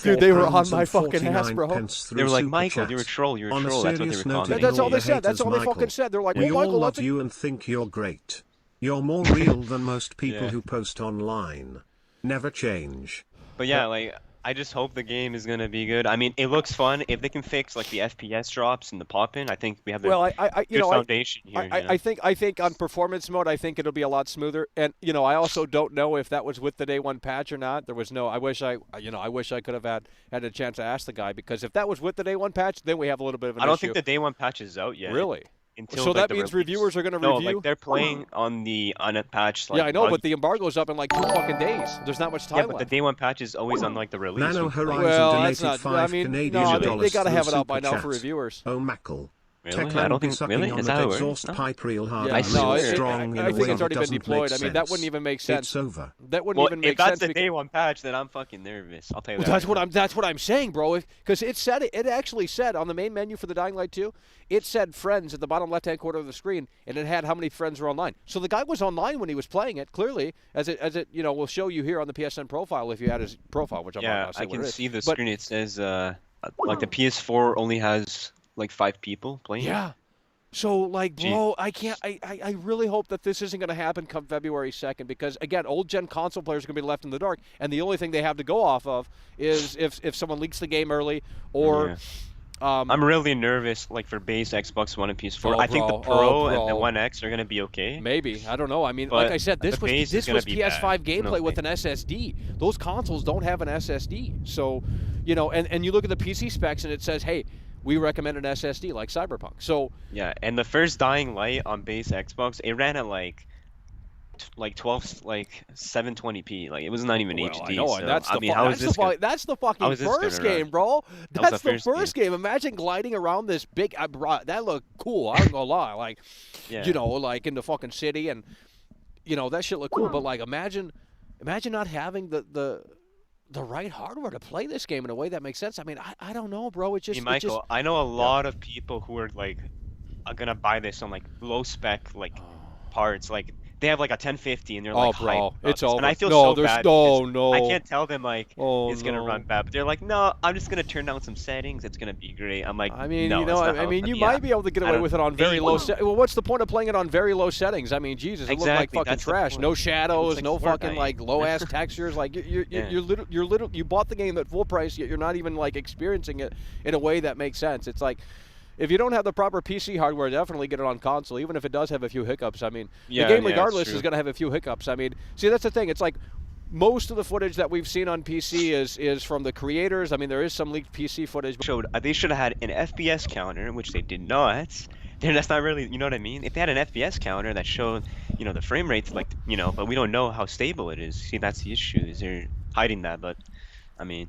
Dude, they were on my fucking ass, bro. They were like, Michael, you're a troll. You're a troll. That's what they were commenting. That's all they said. That's all they fucking said. They're like, we Michael, all love you and think you're great. You're more real than most people who post online. Never change. But yeah, like, I just hope the game is gonna be good. I mean, it looks fun. If they can fix like the FPS drops and the pop-in, I think we have the good foundation here. I think on performance mode, I think it'll be a lot smoother. And you know, I also don't know if that was with the day one patch or not. There was no. I wish I could have had a chance to ask the guy, because if that was with the day one patch, then we have a little bit of an issue. I don't think the day one patch is out yet. Really? Until, so that means reviewers are going to review? No, like they're playing on a patch. Like, yeah, I know, but the embargo's up in like 2 fucking days. There's not much time left. Yeah, but the day one patch is always on like the release. Nano Horizon donated that's not. I mean, they got to have it out by now for reviewers. Oh, Mackle. Really? I don't think really. Is that how it works? Pipe real hard. Yeah, I think it's already been deployed. I mean, that wouldn't even make sense. It's over. That wouldn't even make sense. If that's the day one patch, then I'm fucking nervous. I'll tell you that. That's what I'm saying, bro. Because it actually said on the main menu for the Dying Light 2, it said friends at the bottom left-hand corner of the screen, and it had how many friends were online. So the guy was online when he was playing it. Clearly, as it will show you here on the PSN profile if you had his profile, which I'm not going to say I can see the screen. It says like the PS4 only has like 5 people playing. Yeah. So, like, bro, I can't. I really hope that this isn't going to happen come February 2nd because, again, old gen console players are going to be left in the dark, and the only thing they have to go off of is if someone leaks the game early or. Yeah. I'm really nervous, like for base Xbox One and PS4. Oh, I think the Pro and the One X are gonna be okay. Maybe, I don't know. I mean, like I said, this was PS5 gameplay with an SSD. Those consoles don't have an SSD, so you know. And you look at the PC specs and it says, hey, we recommend an SSD like Cyberpunk. So yeah, and the first Dying Light on base Xbox, it ran at like 720p. Like it was not even HD. I know, so, and that's the fucking first game, bro. That's the first game. Imagine gliding around this big. That looked cool. I'm gonna lie. Like, you know, like in the fucking city, and you know that shit looked cool. But like, imagine not having the right hardware to play this game in a way that makes sense. I mean, I don't know, bro. It's just. Hey, Michael, I know a lot of people who are like, are gonna buy this on like low spec like parts, like. They have like a 1050 and they're like, bro, it's over. And I feel so bad. No. I can't tell them like it's gonna run bad, but they're like, no, I'm just gonna turn down some settings. It's gonna be great. I'm like, I mean, no, you know, I mean, you might be able to get away with it on very low. Well, what's the point of playing it on very low settings? I mean, Jesus, it looked like fucking trash. No shadows, no fucking like low ass textures. Like you bought the game at full price, yet you're not even like experiencing it in a way that makes sense. It's like. If you don't have the proper PC hardware, definitely get it on console, even if it does have a few hiccups. I mean, the game regardless is going to have a few hiccups. I mean, see, that's the thing. It's like most of the footage that we've seen on PC is from the creators. I mean, there is some leaked PC footage. They should have had an FPS counter, which they did not. That's not really, you know what I mean? If they had an FPS counter that showed, you know, the frame rates, like, you know, but we don't know how stable it is. See, that's the issue. Is they're hiding that, but, I mean...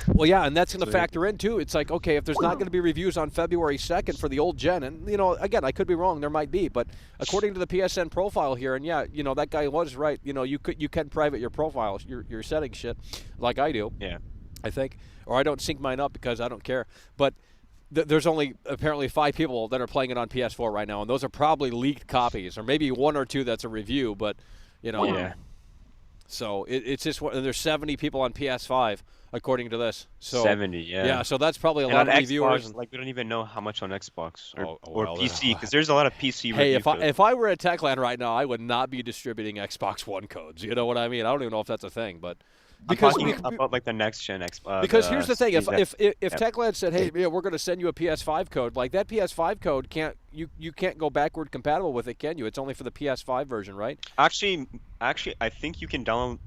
Well, yeah, and that's going to factor in, too. It's like, okay, if there's not going to be reviews on February 2nd for the old gen, and, you know, again, I could be wrong, there might be, but according to the PSN profile here, and yeah, you know, that guy was right, you know, you can private your profile, your settings shit, like I do. Yeah. I think. Or I don't sync mine up because I don't care. But there's only apparently 5 people that are playing it on PS4 right now, and those are probably leaked copies, or maybe 1 or 2 that's a review, but, you know. Yeah. So it's just, there's 70 people on PS5. According to this, so 70, yeah. Yeah, so that's probably a lot of reviewers. Like we don't even know how much on Xbox or PC, because there's a lot of PC. Hey, if I were at Techland right now, I would not be distributing Xbox One codes. You know what I mean? I don't even know if that's a thing, but because about like the next gen Xbox. Because here's the thing: if Techland said, "Hey, yeah, we're going to send you a PS5 code," like that PS5 code you can't go backward compatible with it, can you? It's only for the PS5 version, right? Actually, I think you can download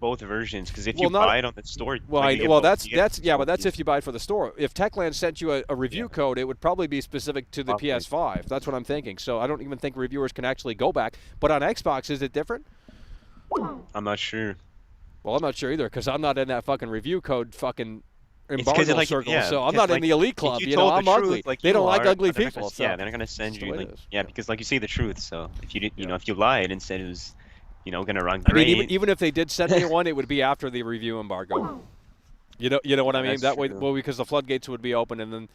both versions, because if you buy it on the store, that's but that's if you buy it for the store. If Techland sent you a review code, it would probably be specific to the PS5. That's what I'm thinking. So I don't even think reviewers can actually go back. But on Xbox, is it different? I'm not sure. Well, I'm not sure either, because I'm not in that fucking review code fucking embargo circle. Yeah, so I'm not in the elite club. You know, I'm ugly. They don't like ugly people. Yeah, they're not gonna send you because like you say the truth. So if you didn't, you know, if you lied and said it was, you know, gonna run great. I mean, even if they did send me one, it would be after the review embargo. You know what I mean? That way, well, because the floodgates would be open, and then,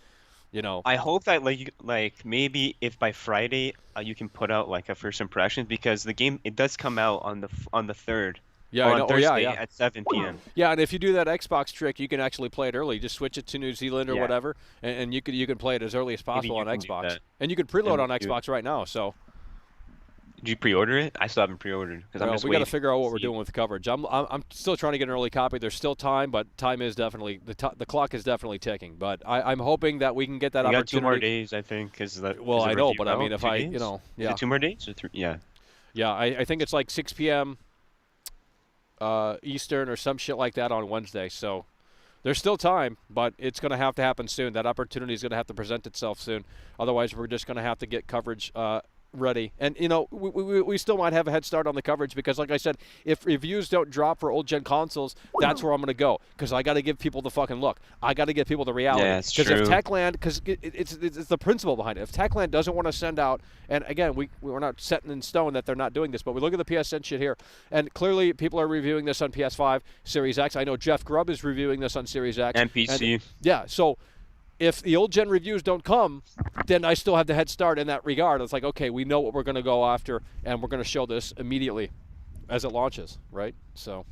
you know. I hope that like maybe if by Friday you can put out like a first impression, because the game, it does come out on the 3rd. Yeah, I know. On Thursday at 7 p.m. Yeah, and if you do that Xbox trick, you can actually play it early. Just switch it to New Zealand or whatever, and you can play it as early as possible on Xbox. And you can preload on Xbox right now. So. Did you pre-order it? I still haven't pre-ordered because I'm just waiting. We got to figure out what we're doing with the coverage. I'm still trying to get an early copy. There's still time, but time is definitely the clock is definitely ticking. But I'm hoping that we can get that opportunity. We got 2 more days, I think. Well, I know, but I mean, if I, you know, Is it 2 more days or 3? Yeah. Yeah, I think it's like 6 p.m. Eastern or some shit like that on Wednesday. So there's still time, but it's going to happen soon. That opportunity is going to have to present itself soon. Otherwise, we're just going to have to get coverage ready. And, you know, we still might have a head start on the coverage because, like I said, if reviews don't drop for old-gen consoles, that's where I'm going to go because I got to give people the fucking look. I got to give people the reality. Yeah, it's true. Because if Techland, because it's the principle behind it. If Techland doesn't want to send out, and again, we're not setting in stone that they're not doing this, but we look at the PSN shit here, and clearly people are reviewing this on PS5, Series X. I know Jeff Grubb is reviewing this on Series X. And PC. And, yeah, so if the old gen reviews don't come, then I still have the head start in that regard. It's like, okay, we know what we're going to go after, and we're going to show this immediately as it launches, right? So,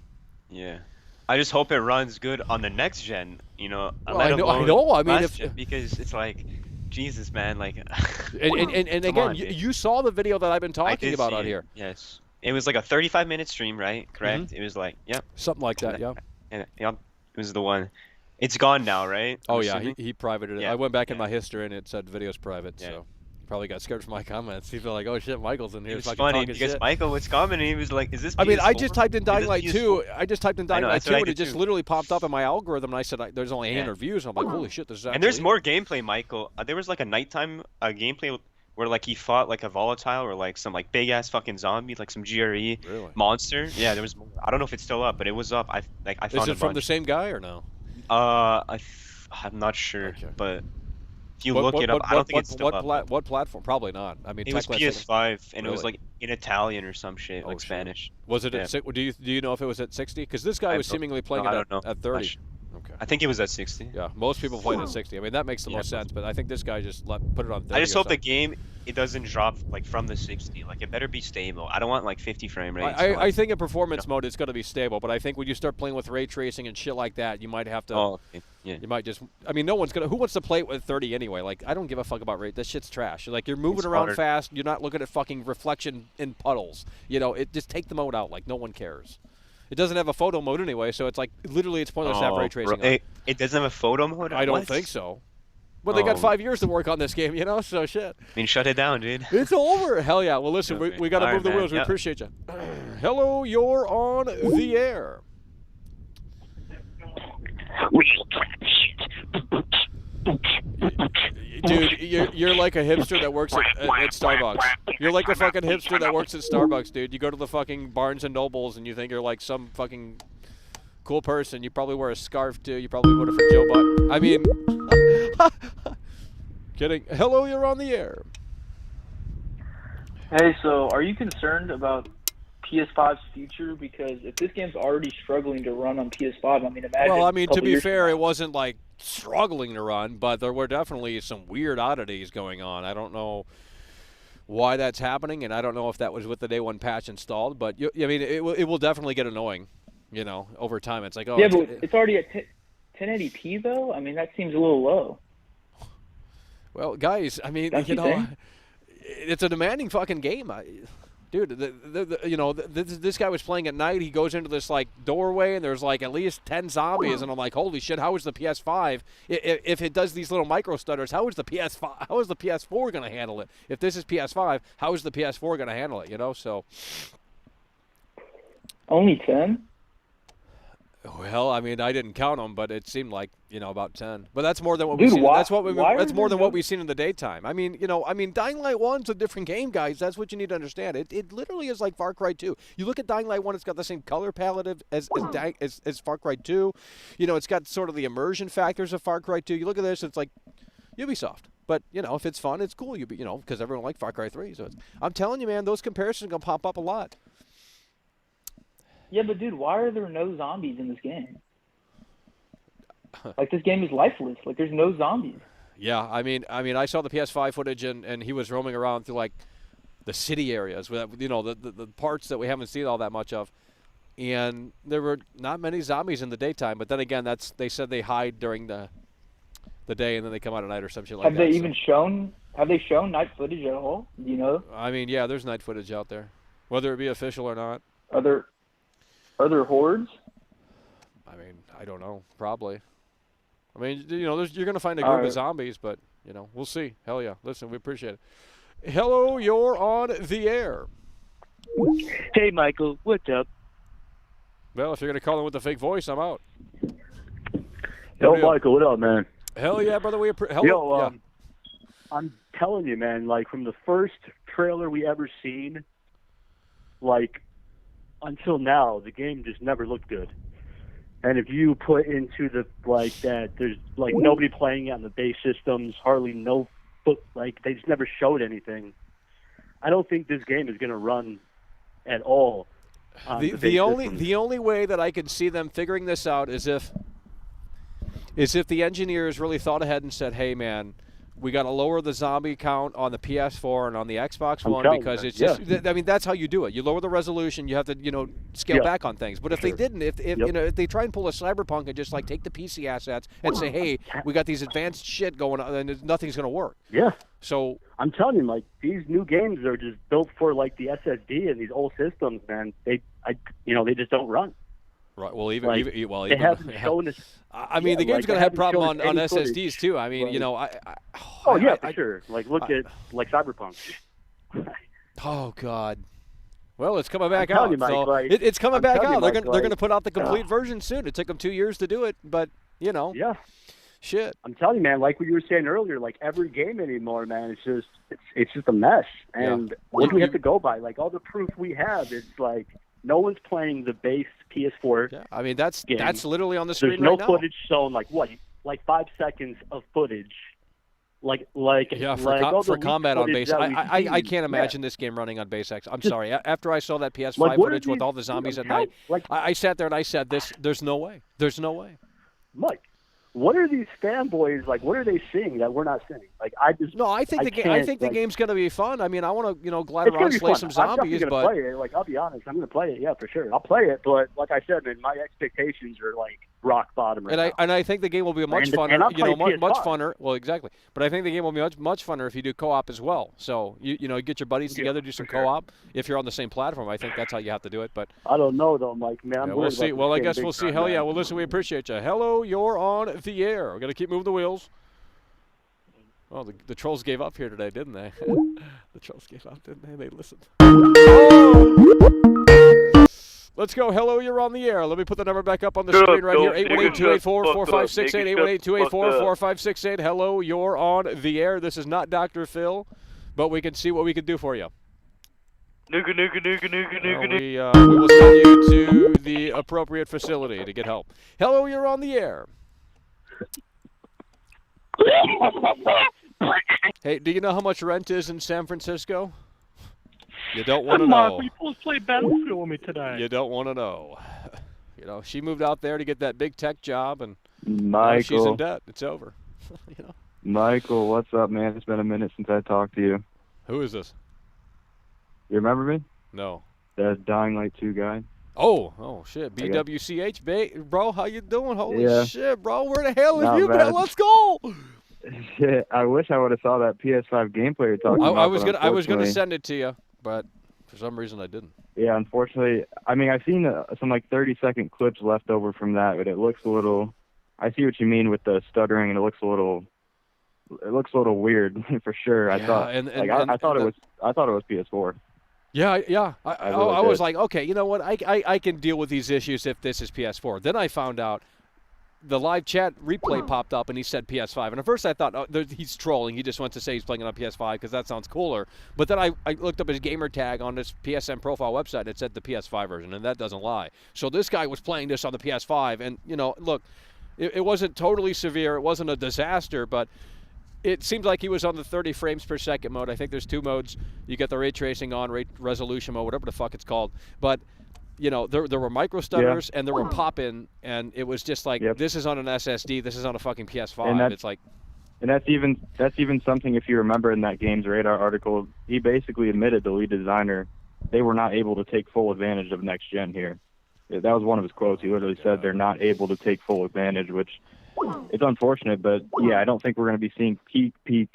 yeah, I just hope it runs good on the next gen. You know, I know. I mean, because it's like Jesus, man, like. and again, you saw the video that I've been talking about out here. Yes. It was like a 35-minute stream, right? Correct. Mm-hmm. It was like, yep. Something like that, yeah. And yep, it was the one. It's gone now, right? Oh yeah, he privated it. Yeah. I went back in my history and it said video's private, so. Probably got scared from my comments. He felt like, oh shit, Michael's in here. It was funny because shit. Michael was commenting. He was like, "Is this?" PS4? I mean, I just typed in Dying Light 2. I just typed in Dying Light 2, and it just too. literally popped up in my algorithm. And I said, "There's only 800 views." And I'm like, "Holy shit, this is." And there's more gameplay, Michael. There was like a nighttime gameplay where like he fought like a volatile or like some like big ass fucking zombie, like some GRE monster. Yeah, there was. I don't know if it's still up, but it was up. I found. Is it from the same guy or no? I'm not sure, but. If you look it up, I don't think it's still up. What platform? Probably not. I mean, it was PS5, and really? it was like in Italian or some shit, like Spanish. Was it at do you know if it was at 60? Because this guy was seemingly playing it at 30. Okay. I think it was at 60. Yeah, most people played at 60. I mean, that makes the most sense, but I think this guy just put it on 30. I just hope the game it doesn't drop like from the 60. Like it better be stable. I don't want like 50 frame rates. I think in performance mode it's going to be stable, but I think when you start playing with ray tracing and shit like that, you might have to. Oh, okay. Yeah. You might just. I mean, no one's gonna. Who wants to play it with 30 anyway? Like, I don't give a fuck about rate. That shit's trash. Like, you're moving around fast. You're not looking at fucking reflection in puddles. You know, it just take the mode out. Like, no one cares. It doesn't have a photo mode anyway, so it's like literally it's pointless to have ray tracing. It doesn't have a photo mode. I don't think so. Well, they got 5 years to work on this game, you know. So shit. I mean, shut it down, dude. It's over. Hell yeah. Well, listen, we got to move the wheels. We appreciate you. Hello, you're on the air. Dude, you're like a hipster that works at Starbucks. You're like a fucking hipster that works at Starbucks, dude. You go to the fucking Barnes and Nobles and you think you're like some fucking cool person. You probably wear a scarf too. You probably voted for Joe Biden. I mean, kidding. Hello, you're on the air. Hey, so are you concerned about PS5's future? Because if this game's already struggling to run on PS5, I mean, imagine. Well, I mean, to be fair, it wasn't like struggling to run, but there were definitely some weird oddities going on. I don't know why that's happening, and I don't know if that was with the day one patch installed. But I mean, it will definitely get annoying, you know, over time. It's like, oh, yeah, but it's already at 1080p though. I mean, that seems a little low. Well, guys, I mean, you know, it's a demanding fucking game. Dude, this guy was playing at night. He goes into this like doorway, and there's like at least 10 zombies, and I'm like, holy shit! How is the PS5? If it does these little micro stutters, how is the PS5? How is the PS4 going to handle it? If this is PS5, how is the PS4 going to handle it? You know, so. Only 10. Well, I mean, I didn't count them, but it seemed like, you know, about 10. But that's more than what we've seen. That's more than what we've seen in the daytime. I mean, you know, Dying Light 1's a different game, guys. That's what you need to understand. It literally is like Far Cry 2. You look at Dying Light 1, it's got the same color palette as Far Cry 2. You know, it's got sort of the immersion factors of Far Cry 2. You look at this, it's like Ubisoft. But, you know, if it's fun, it's cool, you know, because everyone liked Far Cry 3. So I'm telling you, man, those comparisons are going to pop up a lot. Yeah, but dude, why are there no zombies in this game? Like, this game is lifeless. Like, there's no zombies. Yeah, I mean, I saw the PS5 footage, and he was roaming around through like the city areas, with, you know, the parts that we haven't seen all that much of, and there were not many zombies in the daytime. But then again, they said they hide during the day, and then they come out at night or some shit like that. Have they shown night footage at all? Do you know? I mean, yeah, there's night footage out there, whether it be official or not. Are there hordes? I mean, I don't know. Probably. I mean, you know, you're going to find a group of zombies, but, you know, we'll see. Hell yeah. Listen, we appreciate it. Hello, you're on the air. Hey, Michael. What's up? Well, if you're going to call in with a fake voice, I'm out. Yo, Michael, what up, man? Hell yeah, brother. Yo, I'm telling you, man, like, from the first trailer we ever seen, like, until now, the game just never looked good. And if you put into the, like, that there's, like, nobody playing it on the base systems, hardly like, they just never showed anything. I don't think this game is going to run at all. The only way that I could see them figuring this out is if the engineers really thought ahead and said, hey, man, we got to lower the zombie count on the PS4 and on the Xbox One because it's just. I mean, that's how you do it. You lower the resolution. You have to, scale back on things. But if they didn't, if they try and pull a Cyberpunk and just like take the PC assets and say, hey, we got these advanced shit going on, and nothing's going to work. Yeah. So I'm telling you, like these new games are just built for like the SSD and these old systems, man. They just don't run. Right. Well, even they haven't shown us. I mean, the game's going to have problem on SSDs too. I mean, for sure. Like, look at Cyberpunk. Oh God. Well, it's coming back telling out. you, Mike, so it's coming back out. They're going to put out the complete version soon. It took them 2 years to do it, but Yeah. Shit. I'm telling you, man. Like what you were saying earlier, like every game anymore, man. It's just a mess. And what do we have to go by? Like all the proof we have, it's like. No one's playing the base PS4. Yeah, I mean that's literally on the screen right now. There's no footage shown, like 5 seconds of footage, for combat on base. I can't imagine this game running on base X. I'm sorry. After I saw that PS5 footage with all the zombies at night, I sat there and I said, "There's no way. There's no way." Mike, what are these fanboys like? What are they seeing that we're not seeing? Like I think the game's going to be fun. I mean, I want to glide around, slay some zombies, but play it. Like I'll be honest, I'm going to play it. Yeah, for sure, I'll play it. But like I said, man, my expectations are like rock bottom right now. And I think the game will be much funner. Much funner. Well, exactly. But I think the game will be much funner if you do co-op as well. So you get your buddies together, do some co-op. If you're on the same platform, I think that's how you have to do it. But I don't know though, Mike. Man, we'll see. Well, I guess we'll see. Hell yeah. Well, listen, we appreciate you. Hello, you're on the air. We're gonna keep moving the wheels. Well, the trolls gave up here today, didn't they? The trolls gave up, didn't they? They listened. Oh! Let's go. Hello, you're on the air. Let me put the number back up on the screen right here. 818-284-4568. 818-284-4568. Hello, you're on the air. This is not Dr. Phil, but we can see what we can do for you. We will send you to the appropriate facility to get help. Hello, you're on the air. Hey, do you know how much rent is in San Francisco? You don't want to know. Mark, you supposed to play Battlefield with me today. You don't want to know. She moved out there to get that big tech job, and now she's in debt. It's over. Michael, what's up, man? It's been a minute since I talked to you. Who is this? You remember me? No. The Dying Light 2 guy. Oh shit. BWCH, bro, how you doing? Holy shit, bro. Where the hell have you been? Let's go. Shit, I wish I would have saw that PS5 gameplay you're talking about. I was gonna send it to you, but for some reason I didn't. Yeah, unfortunately. I mean, I've seen some 30-second clips left over from that, but it looks a little. I see what you mean with the stuttering, and it looks a little weird for sure. I thought it was PS4. Yeah. I was like, okay, you know what? I can deal with these issues if this is PS4. Then I found out the live chat replay popped up and he said PS5. And at first I thought, he's trolling. He just wants to say he's playing it on PS5 because that sounds cooler. But then I looked up his gamer tag on this PSN profile website and it said the PS5 version, and that doesn't lie. So this guy was playing this on the PS5. And, look, it wasn't totally severe. It wasn't a disaster, but it seems like he was on the 30 frames per second mode. I think there's two modes. You get the ray tracing on, resolution mode, whatever the fuck it's called. But, there were micro stutters and there were pop-in, and it was just like, this is on an SSD, this is on a fucking PS5. It's like... And that's even something, if you remember in that Games Radar article, he basically admitted, the lead designer, they were not able to take full advantage of next gen here. That was one of his quotes. He literally said they're not able to take full advantage, which... It's unfortunate, but I don't think we're going to be seeing peak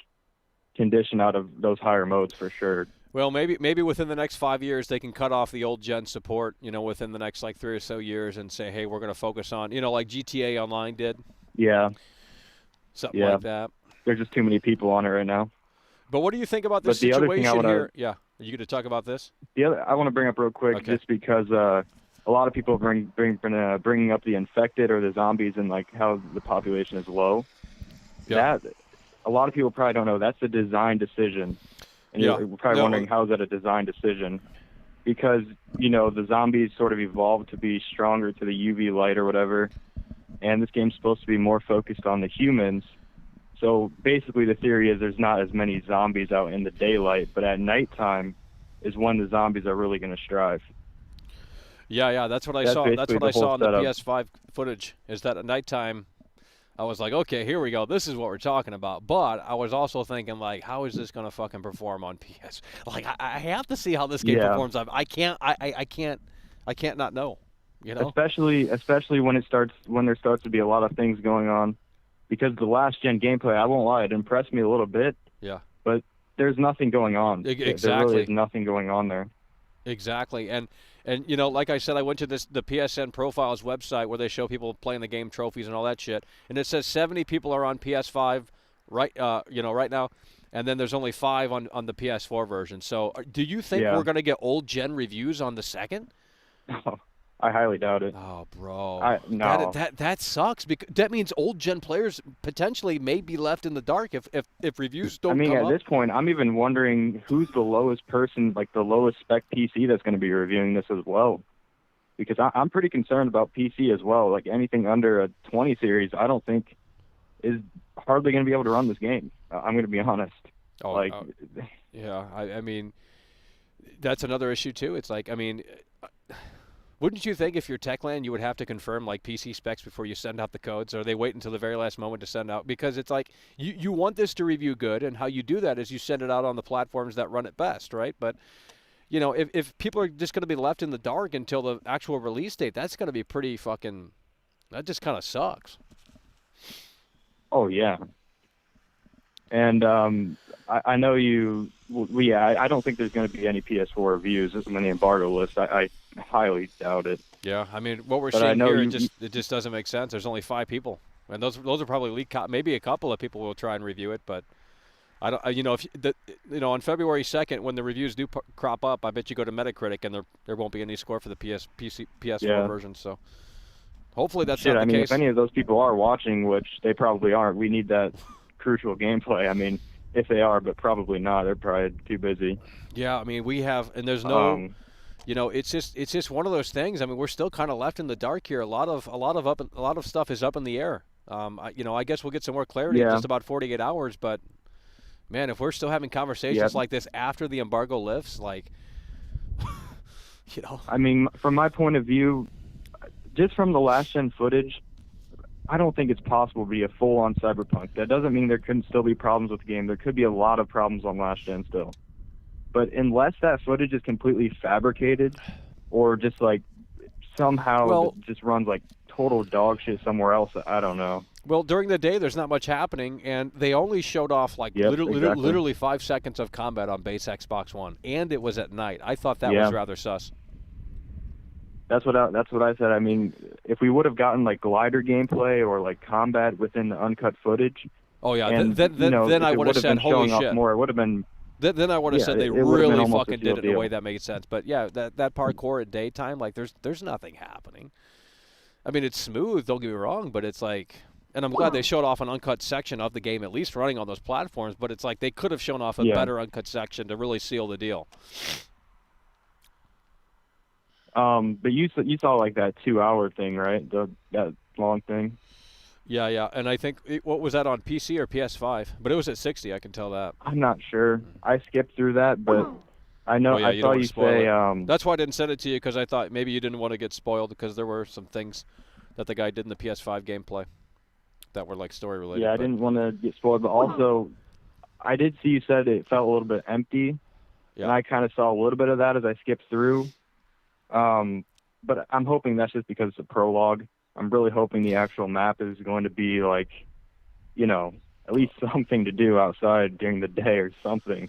condition out of those higher modes for sure. Well, maybe within the next 5 years they can cut off the old gen support, within the next 3 or so years, and say, hey, we're going to focus on, like GTA Online did. Yeah. Something like that. There's just too many people on it right now. But what do you think about this situation here? Yeah. Are you going to talk about this? I want to bring up real quick, just because a lot of people bringing up the infected or the zombies and how the population is low. That a lot of people probably don't know. That's a design decision, and you're probably wondering, how is that a design decision? Because the zombies sort of evolved to be stronger to the UV light or whatever, and this game's supposed to be more focused on the humans. So basically, the theory is there's not as many zombies out in the daylight, but at nighttime is when the zombies are really going to strive. Yeah, that's what I saw. That's what I saw in the PS5 footage. Is that at nighttime, I was like, okay, here we go. This is what we're talking about. But I was also thinking, like, how is this going to fucking perform on PS? Like, I have to see how this game performs. I can't not know. You know, especially when there starts to be a lot of things going on, because the last gen gameplay, I won't lie, it impressed me a little bit. Yeah. But there's nothing going on. Exactly. There really is nothing going on there. Exactly. And you know, like I said, I went to the PSN Profiles website where they show people playing the game, trophies, and all that shit. And it says 70 people are on PS5 right now, and then there's only 5 on the PS4 version. So, do you think we're going to get old gen reviews on the second? I highly doubt it. Oh, bro. No. That sucks, because that means old gen players potentially may be left in the dark if reviews don't come up. I mean, at this point, I'm even wondering who's the lowest person, like the lowest spec PC that's going to be reviewing this as well. Because I'm pretty concerned about PC as well. Like anything under a 20 series, I don't think is hardly going to be able to run this game. I'm going to be honest. Yeah, I mean, that's another issue too. It's like, I mean, wouldn't you think if you're Techland, you would have to confirm like PC specs before you send out the codes, or they wait until the very last moment to send out? Because it's like you want this to review good, and how you do that is you send it out on the platforms that run it best, right? But you know, if people are just going to be left in the dark until the actual release date, that's going to be pretty fucking. That just kind of sucks. Oh yeah. And I know you. I don't think there's going to be any PS4 reviews in the embargo list. I highly doubt it. Yeah, I mean, what we're seeing here, it just doesn't make sense. There's only 5 people, and those are probably leaked. Maybe a couple of people will try and review it, but I don't. You know, on February 2nd, when the reviews do crop up, I bet you go to Metacritic and there won't be any score for the PS4 version. So hopefully that's not the case. I mean, if any of those people are watching, which they probably aren't, we need that crucial gameplay. I mean, if they are, but probably not. They're probably too busy. Yeah, I mean, we have, and there's no. You know, it's just one of those things. I mean, we're still kind of left in the dark here. A lot of stuff is up in the air. I guess we'll get some more clarity in just about 48 hours. But man, if we're still having conversations like this after the embargo lifts, like, you know. I mean, from my point of view, just from the last gen footage, I don't think it's possible to be a full-on Cyberpunk. That doesn't mean there couldn't still be problems with the game. There could be a lot of problems on last gen still. But unless that footage is completely fabricated, or just like somehow just runs like total dog shit somewhere else, I don't know. Well, during the day, there's not much happening, and they only showed off like literally 5 seconds of combat on base Xbox One, and it was at night. I thought that was rather sus. That's what I said. I mean, if we would have gotten like glider gameplay or like combat within the uncut footage, then I would have said, "Holy shit!" More, it would have been. Then I would have said they really fucking did it in a way that made sense. But yeah, that parkour at daytime, like there's nothing happening. I mean, it's smooth. Don't get me wrong, but it's like, and I'm glad they showed off an uncut section of the game, at least running on those platforms. But it's like they could have shown off a better uncut section to really seal the deal. But you saw like that 2-hour thing, right? That long thing. Yeah, and I think what was that on PC or PS5? But it was at 60. I can tell that. I'm not sure. I skipped through that, but I know I saw you say. That's why I didn't send it to you, because I thought maybe you didn't want to get spoiled, because there were some things that the guy did in the PS5 gameplay that were like story related. Yeah, I didn't want to get spoiled, but also I did see you said it felt a little bit empty, and I kind of saw a little bit of that as I skipped through. But I'm hoping that's just because it's a prologue. I'm really hoping the actual map is going to be like, at least something to do outside during the day or something.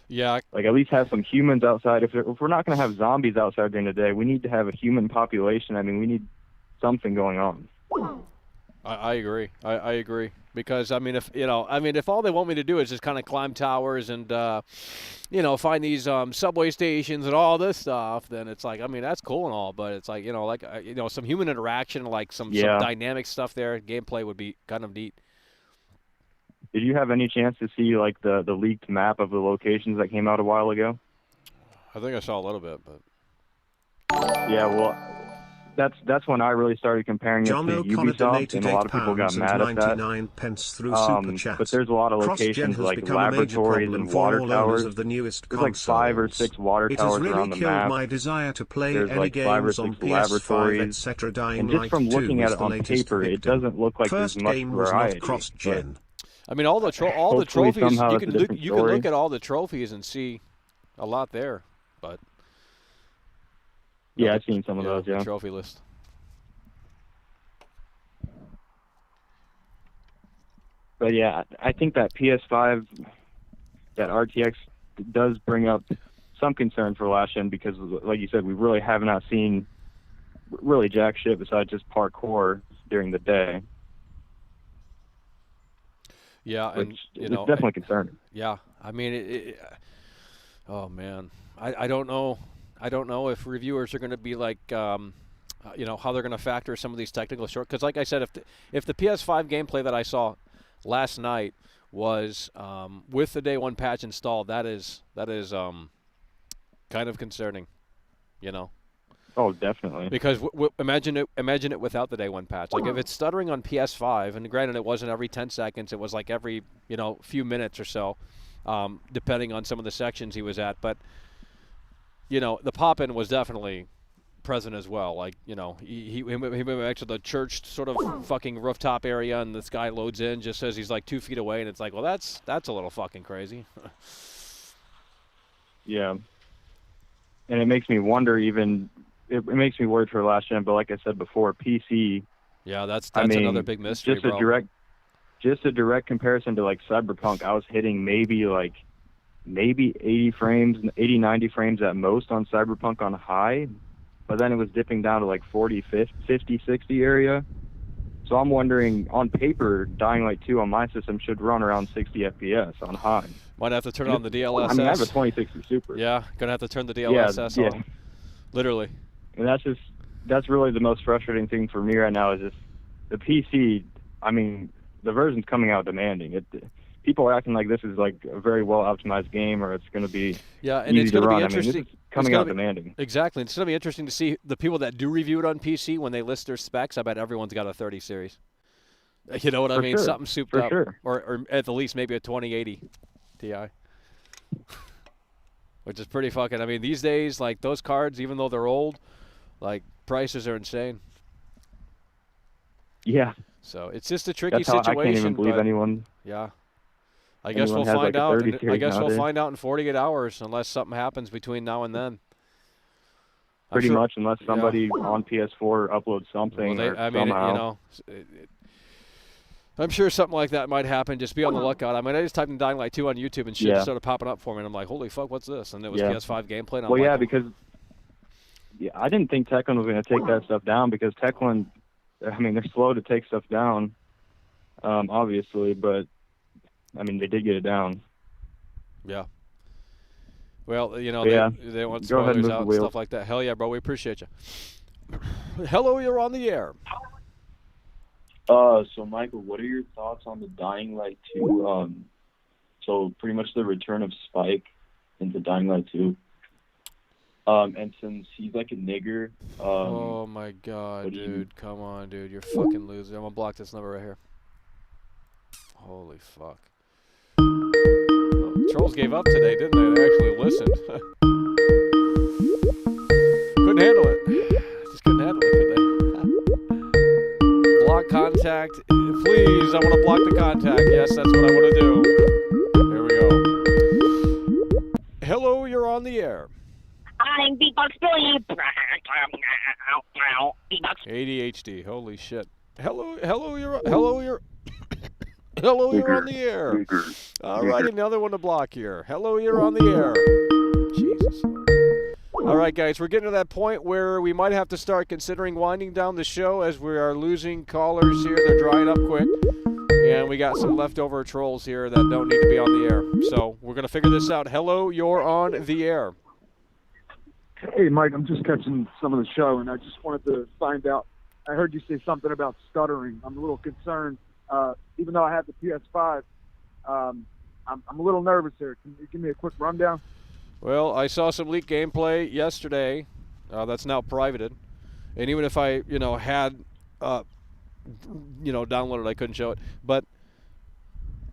Yeah. Like at least have some humans outside. If we're not going to have zombies outside during the day, we need to have a human population. I mean, we need something going on. I agree. I agree, because if all they want me to do is just kind of climb towers and find these subway stations and all this stuff, then it's like, I mean, that's cool and all, but it's like, some human interaction, like some dynamic stuff there, gameplay would be kind of neat. Did you have any chance to see like the leaked map of the locations that came out a while ago? I think I saw a little bit, but yeah, well, that's when I really started comparing it to Ubisoft, and a lot of people got mad at that. Pence through Super Chat. But there's a lot of locations like laboratories and water towers. Of the newest there's like 5 or 6 water towers around the map. It has really killed my desire to play there's any like 5 or games 6 on PS5, laboratories, etc. Dying and just Light from 2 looking at is it the on latest paper, it victim. doesn't look like First there's much game was variety. not cross-gen. I mean, all the Hopefully trophies. somehow You it's a can different you can story. look at all the trophies and see a lot there, but yeah, I've seen some of those. the Yeah, trophy list. but yeah, I think that PS5, that RTX does bring up some concern for last gen because, like you said, we really have not seen really jack shit besides just parkour during the day. Yeah, and it's definitely concerning. Yeah, I mean, oh man, I don't know. I don't know if reviewers are going to be like, how they're going to factor some of these technical short. Because, like I said, if the PS5 gameplay that I saw last night was with the day one patch installed, that is kind of concerning, Oh, definitely. Because imagine it without the day one patch. Like if it's stuttering on PS5, and granted it wasn't every 10 seconds, it was like every few minutes or so, depending on some of the sections he was at. But the pop-in was definitely present as well. Like he went back to the church sort of fucking rooftop area, and this guy loads in, just says he's like 2 feet away, and it's like, well, that's a little fucking crazy. Yeah, and it makes me wonder even. It makes me worried for last gen, but like I said before, PC. Yeah, that's another big mystery, just a direct comparison to like Cyberpunk, I was hitting maybe 80 frames, 80, 90 frames at most on Cyberpunk on high, but then it was dipping down to like 40, 50, 60 area. So I'm wondering, on paper, Dying Light 2 on my system should run around 60 FPS on high. Might have to turn on the DLSS. I mean, I have a 2060 Super. Yeah, gonna have to turn the DLSS on. Literally. And that's really the most frustrating thing for me right now is just the PC. I mean, the version's coming out demanding. People are acting like this is like a very well optimized game, or it's going to be and easy it's going to to run. be interesting. I mean, this is coming out demanding. Exactly. It's going to be interesting to see the people that do review it on PC when they list their specs. I bet everyone's got a 30 series. You know what I mean? Sure. Something souped for up, sure. or at the least maybe a 2080 Ti. Which is pretty fucking. I mean, these days, like those cards, even though they're old, like prices are insane. Yeah. So it's just a tricky situation. I can't even believe but, anyone. Yeah. I guess we'll find out. I guess we'll find out in 48 hours, unless something happens between now and then. Pretty much, unless somebody on PS4 uploads something. Well, I mean, somehow. I'm sure something like that might happen. Just be on the lookout. I mean, I just typed in Dying Light 2 on YouTube and shit started popping up for me, and I'm like, holy fuck, what's this? And it was PS5 gameplay. And I'm like, because I didn't think Techland was going to take that stuff down because Techland, I mean, they're slow to take stuff down, obviously, but I mean, they did get it down. Yeah. Well, they want Go ahead and spoilers move out the and wheel. stuff like that. Hell yeah, bro. We appreciate you. Hello, you're on the air. So Michael, what are your thoughts on the Dying Light 2? So pretty much the return of Spike into Dying Light 2. And since he's like a nigger. Oh my god, dude. Come on, dude. You're fucking losing. I'm gonna block this number right here. Holy fuck. Oh, trolls gave up today, didn't they? They actually listened. Couldn't handle it. Just couldn't handle it, could they? Block contact. Please, I want to block the contact. Yes, that's what I want to do. There we go. Hello, you're on the air. I'm Beatbox Billy. Beatbox. ADHD. Holy shit. Hello, you're on the air. All right, another one to block here. Hello, you're on the air. Jesus. All right, guys, we're getting to that point where we might have to start considering winding down the show as we are losing callers here. They're drying up quick. And we got some leftover trolls here that don't need to be on the air. So we're going to figure this out. Hello, you're on the air. Hey, Mike, I'm just catching some of the show, and I just wanted to find out. I heard you say something about stuttering. I'm a little concerned. Even though I have the PS5, I'm a little nervous here. Can you give me a quick rundown? Well, I saw some leaked gameplay yesterday that's now privated. And even if I, had, downloaded, I couldn't show it. But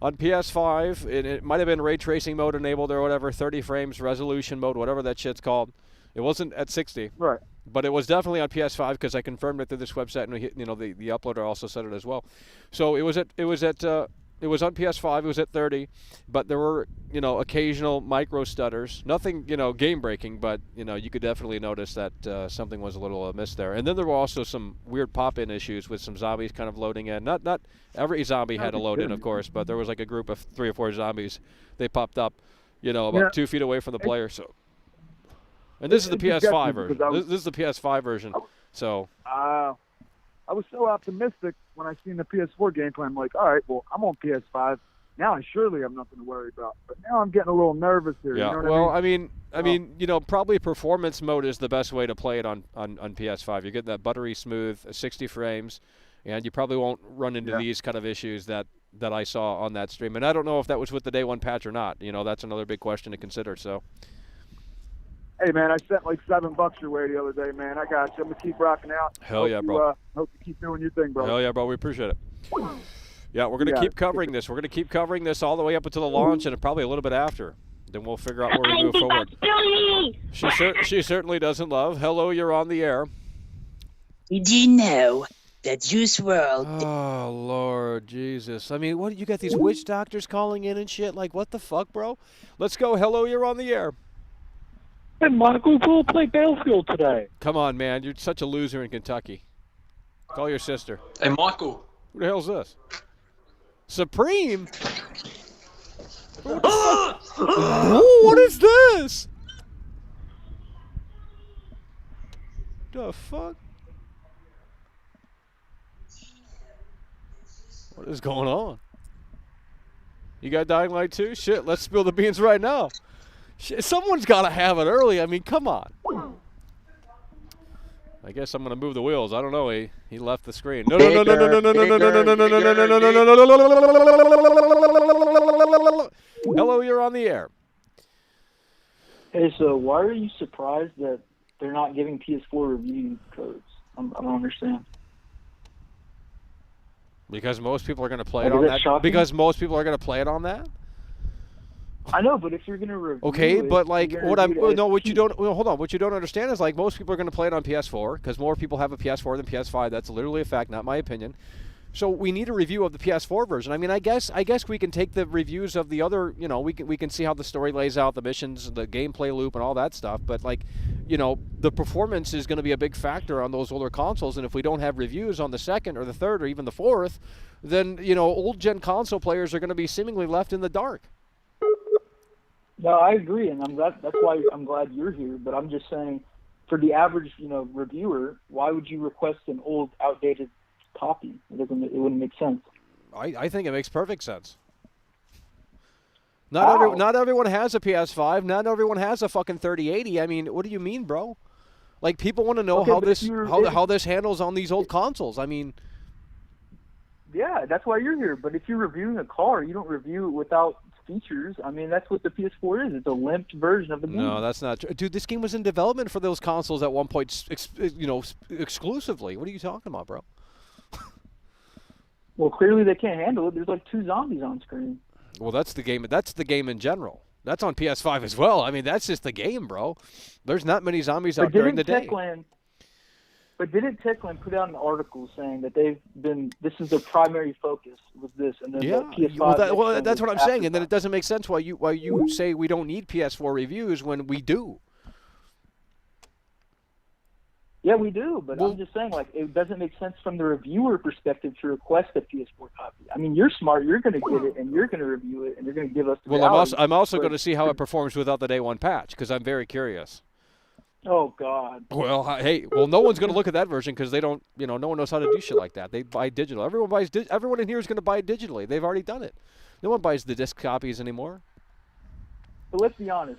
on PS5, it might have been ray tracing mode enabled or whatever, 30 frames, resolution mode, whatever that shit's called. It wasn't at 60. Right. But it was definitely on PS5 because I confirmed it through this website, and the uploader also said it as well. So it was on PS5. It was at 30, but there were occasional micro stutters. Nothing game breaking, but you could definitely notice that something was a little amiss there. And then there were also some weird pop-in issues with some zombies kind of loading in. Not every zombie had to load in, of course, but there was like a group of 3 or 4 zombies. They popped up, about 2 feet away from the player. So. And this is the PS5 version. This is the PS5 version. So. I was so optimistic when I seen the PS4 gameplay. I'm like, all right, well, I'm on PS5 now. I surely have nothing to worry about. But now I'm getting a little nervous here. Yeah. You know what I mean, probably performance mode is the best way to play it on PS5. You're getting that buttery smooth 60 frames, and you probably won't run into these kind of issues that I saw on that stream. And I don't know if that was with the day one patch or not. That's another big question to consider. So. Hey, man, I sent like $7 your way the other day, man. I got you. I'm going to keep rocking out. Hell yeah, bro. Hope you keep doing your thing, bro. Hell yeah, bro. We appreciate it. Yeah, we're going to keep covering this. We're going to keep covering this all the way up until the launch and probably a little bit after. Then we'll figure out where we move forward. She certainly doesn't love. Hello, you're on the air. Did you know that Juice WRLD... Oh, Lord Jesus. I mean, what, you got these witch doctors calling in and shit? Like, what the fuck, bro? Let's go. Hello, you're on the air. Hey, Michael, we'll play Battlefield today. Come on, man. You're such a loser in Kentucky. Call your sister. Hey, Michael. Who the hell's this? Supreme? What is this? The fuck? What is going on? You got Dying Light 2? Shit, let's spill the beans right now. Someone's got to have it early. I mean, come on. I guess I'm going to move the wheels. I don't know. He left the screen. No. Hello, you're on the air. Hey, so why are you surprised that they're not giving PS4 review codes? I don't understand. Because most people are going to play it on that. Because most people are going to play it on that. I know, but if you're going to review it, but like hold on, what you don't understand is like most people are going to play it on PS4 because more people have a PS4 than PS5. That's literally a fact, not my opinion. So we need a review of the PS4 version. I mean, I guess we can take the reviews of the other, we can see how the story lays out, the missions, the gameplay loop, and all that stuff. But like, the performance is going to be a big factor on those older consoles. And if we don't have reviews on the second or the third or even the fourth, then old gen console players are going to be seemingly left in the dark. No, I agree, and that's why I'm glad you're here. But I'm just saying, for the average, reviewer, why would you request an old, outdated copy? It wouldn't make sense. I think it makes perfect sense. Not everyone has a PS5. Not everyone has a fucking 3080. I mean, what do you mean, bro? Like, people want to know how this handles on these old consoles. I mean, yeah, that's why you're here. But if you're reviewing a car, you don't review it without features. I mean, that's what the PS4 is. It's a limped version of the game. No, that's not true. Dude, this game was in development for those consoles at one point, exclusively. What are you talking about, bro? Well, clearly they can't handle it. There's like 2 zombies on screen. Well, that's the game. That's the game in general. That's on PS5 as well. I mean, that's just the game, bro. There's not many zombies out during the day. But didn't Techland put out an article saying that this is their primary focus with this, and then the PS5? Well, that's what I'm saying, and then it doesn't make sense why you say we don't need PS4 reviews when we do. Yeah, we do, but I'm just saying, like, it doesn't make sense from the reviewer perspective to request a PS4 copy. I mean, you're smart. You're going to get it, and you're going to review it, and you're going to give us the reality. I'm also going to see how it performs without the day one patch because I'm very curious. Oh God. Well, no one's going to look at that version because they don't, no one knows how to do shit like that. They buy digital. Everyone in here is going to buy it digitally. They've already done it. No one buys the disc copies anymore. But let's be honest.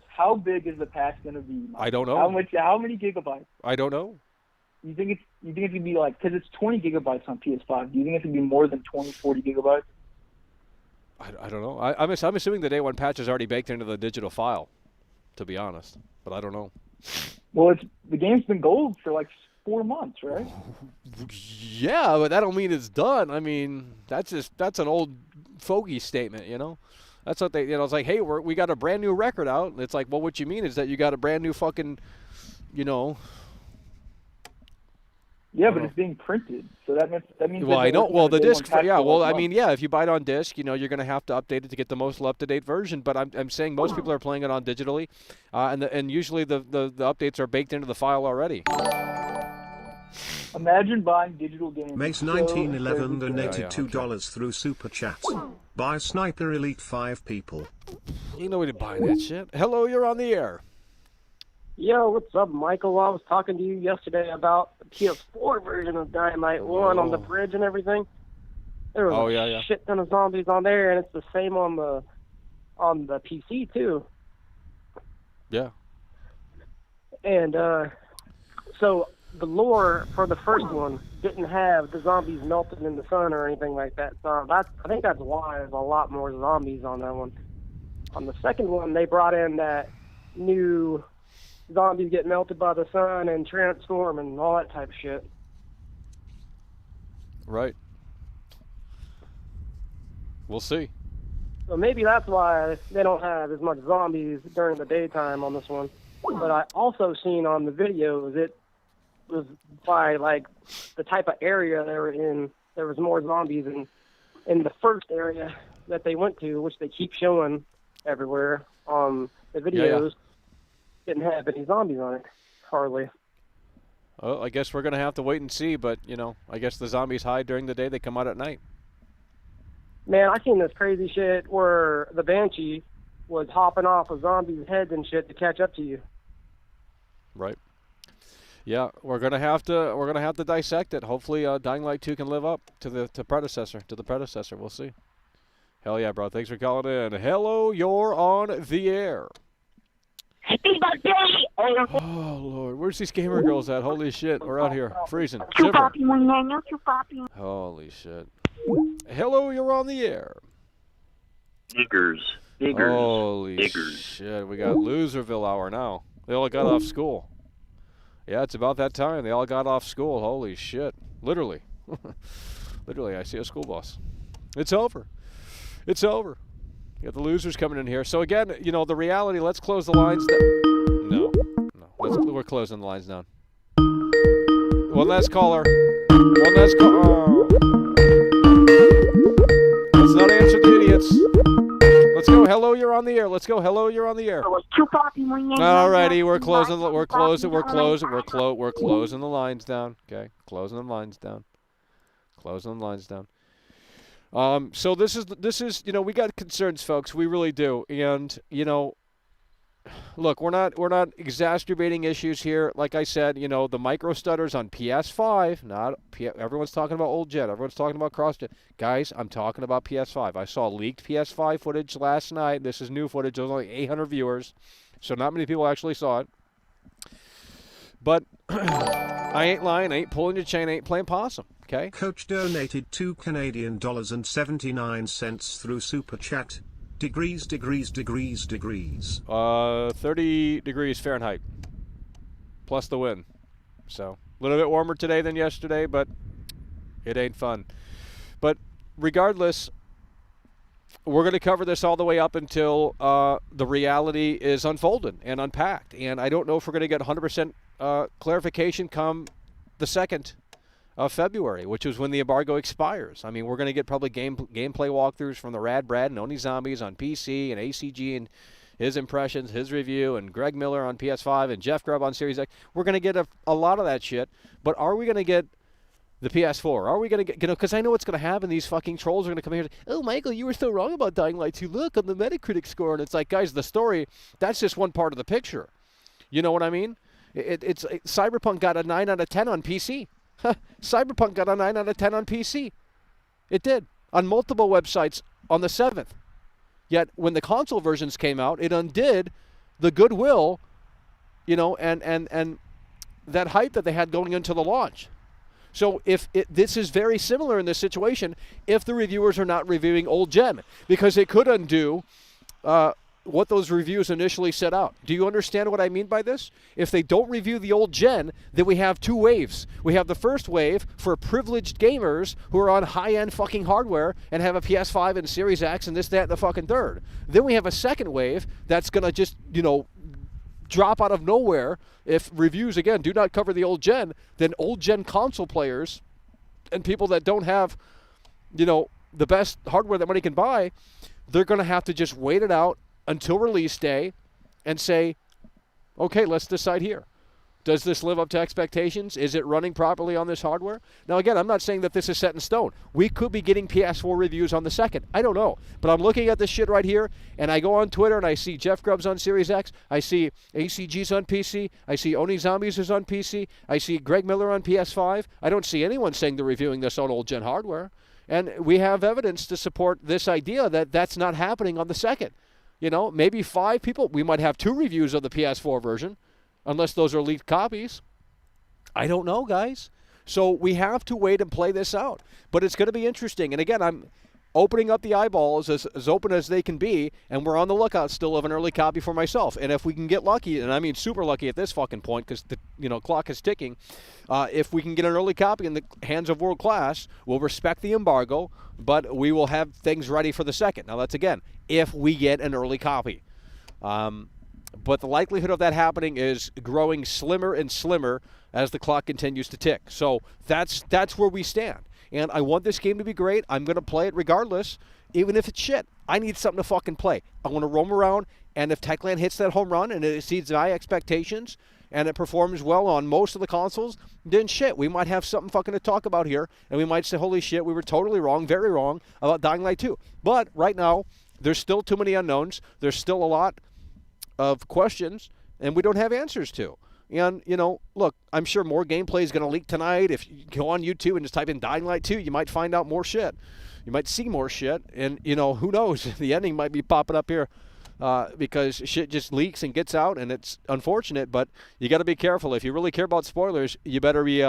How big is the patch going to be, Mike? I don't know. How many gigabytes? I don't know. You think it's going to be like, because it's 20 gigabytes on PS5. Do you think it's going to be more than 20, 40 gigabytes? I don't know. I'm assuming the day one patch is already baked into the digital file, to be honest. But I don't know. Well, the game's been gold for like 4 months, right? Yeah, but that don't mean it's done. I mean, that's an old fogey statement, you know. That's what they, it's like, hey, we got a brand new record out. And it's like, well, what you mean is that you got a brand new fucking, Yeah, but it's being printed, so that means. Well, I know. Well, the disc. Yeah. Well, I mean, yeah. If you buy it on disc, you're going to have to update it to get the most up-to-date version. But I'm saying most people are playing it on digitally, and usually the updates are baked into the file already. Imagine buying digital games. Mace1911 donated $2 through Super Chat. Buy Sniper Elite 5 people. You know we didn't buy that shit. Hello, you're on the air. Yo, what's up, Michael? I was talking to you yesterday about the PS4 version of Dynamite 1 on the bridge and everything. There was a shit ton of zombies on there, and it's the same on the PC too. Yeah. And so the lore for the first one didn't have the zombies melting in the sun or anything like that. So I think that's why there's a lot more zombies on that one. On the second one, they brought in that new zombies get melted by the sun and transform and all that type of shit. Right. We'll see. So maybe that's why they don't have as much zombies during the daytime on this one. But I also seen on the videos it was by like the type of area they were in. There was more zombies in the first area that they went to, which they keep showing everywhere on the videos. Didn't have any zombies on it, hardly. Well, I guess we're going to have to wait and see, but, I guess the zombies hide during the day, they come out at night. Man, I seen this crazy shit where the Banshee was hopping off of zombies' heads and shit to catch up to you. Right. Yeah, we're going to have to dissect it. Hopefully Dying Light 2 can live up to the predecessor. We'll see. Hell yeah, bro. Thanks for calling in. Hello, you're on the air. Happy birthday! Oh, Lord. Where's these gamer girls at? Holy shit. We're out here. Freezing. Holy shit. Hello, you're on the air. Diggers. Holy shit. We got Loserville hour now. They all got off school. Yeah, it's about that time. They all got off school. Holy shit. Literally. Literally, I see a school bus. It's over. It's over. You got the losers coming in here. So again, the reality, let's close the lines down. No. We're closing the lines down. One last caller. Let's not answer the idiots. Let's go. Hello, you're on the air. Let's go. Hello, you're on the air. Alrighty, we're closing the lines down. Okay, closing the lines down. So this is we got concerns, folks. We really do. And look, we're not exacerbating issues here. Like I said, the micro stutters on PS5. Everyone's talking about old gen. Everyone's talking about cross gen. Guys, I'm talking about PS5. I saw leaked PS5 footage last night. This is new footage. There was only 800 viewers, so not many people actually saw it. But I ain't lying. I ain't pulling your chain. I ain't playing possum. Okay. Coach donated $2 Canadian and 79 cents through Super Chat. Degrees. 30 degrees Fahrenheit. Plus the wind. So a little bit warmer today than yesterday, but it ain't fun. But regardless, we're going to cover this all the way up until the reality is unfolded and unpacked. And I don't know if we're going to get 100% clarification come the 2nd of February, which is when the embargo expires. I mean, we're going to get probably gameplay walkthroughs from the Rad Brad and Oni Zombies on PC and ACG and his impressions, his review, and Greg Miller on PS5 and Jeff Grubb on Series X. We're going to get a lot of that shit. But are we going to get the PS4? Are we going to get, because I know what's going to happen. These fucking trolls are going to come here and say, oh, Michael, you were so wrong about Dying Light 2. Look on the Metacritic score. And it's like, guys, the story, that's just one part of the picture. You know what I mean? It's Cyberpunk got a 9 out of 10 on PC. Cyberpunk got a 9 out of 10 on PC. It did. On multiple websites on the 7th. Yet when the console versions came out, it undid the goodwill, and that hype that they had going into the launch. So this is very similar in this situation if the reviewers are not reviewing old gen, because it could undo what those reviews initially set out. Do you understand what I mean by this? If they don't review the old gen, then we have two waves. We have the first wave for privileged gamers who are on high-end fucking hardware and have a PS5 and Series X and this, that, and the fucking third. Then we have a second wave that's going to just, drop out of nowhere. If reviews, again, do not cover the old gen, then old gen console players and people that don't have, the best hardware that money can buy, they're going to have to just wait it out until release day and say, okay, let's decide here. Does this live up to expectations? Is it running properly on this hardware? Now, again, I'm not saying that this is set in stone. We could be getting PS4 reviews on the 2nd. I don't know. But I'm looking at this shit right here, and I go on Twitter, and I see Jeff Grubbs on Series X. I see ACG's on PC. I see Oni Zombies is on PC. I see Greg Miller on PS5. I don't see anyone saying they're reviewing this on old-gen hardware. And we have evidence to support this idea that that's not happening on the 2nd. Maybe 5 people. We might have 2 reviews of the PS4 version, unless those are leaked copies. I don't know, guys. So we have to wait and play this out. But it's going to be interesting. And again, I'm opening up the eyeballs as open as they can be, and we're on the lookout still of an early copy for myself. And if we can get lucky, and I mean super lucky at this fucking point because the clock is ticking, if we can get an early copy in the hands of World Class, we'll respect the embargo, but we will have things ready for the 2nd. Now that's, again, if we get an early copy. But the likelihood of that happening is growing slimmer and slimmer as the clock continues to tick. So that's where we stand. And I want this game to be great. I'm going to play it regardless, even if it's shit. I need something to fucking play. I want to roam around, and if Techland hits that home run and it exceeds my expectations and it performs well on most of the consoles, then shit, we might have something fucking to talk about here, and we might say, holy shit, we were totally wrong, very wrong about Dying Light 2. But right now, there's still too many unknowns. There's still a lot of questions, and we don't have answers to. And, look, I'm sure more gameplay is going to leak tonight. If you go on YouTube and just type in Dying Light 2, you might find out more shit. You might see more shit, and, who knows? The ending might be popping up here because shit just leaks and gets out, and it's unfortunate, but you got to be careful. If you really care about spoilers, you better be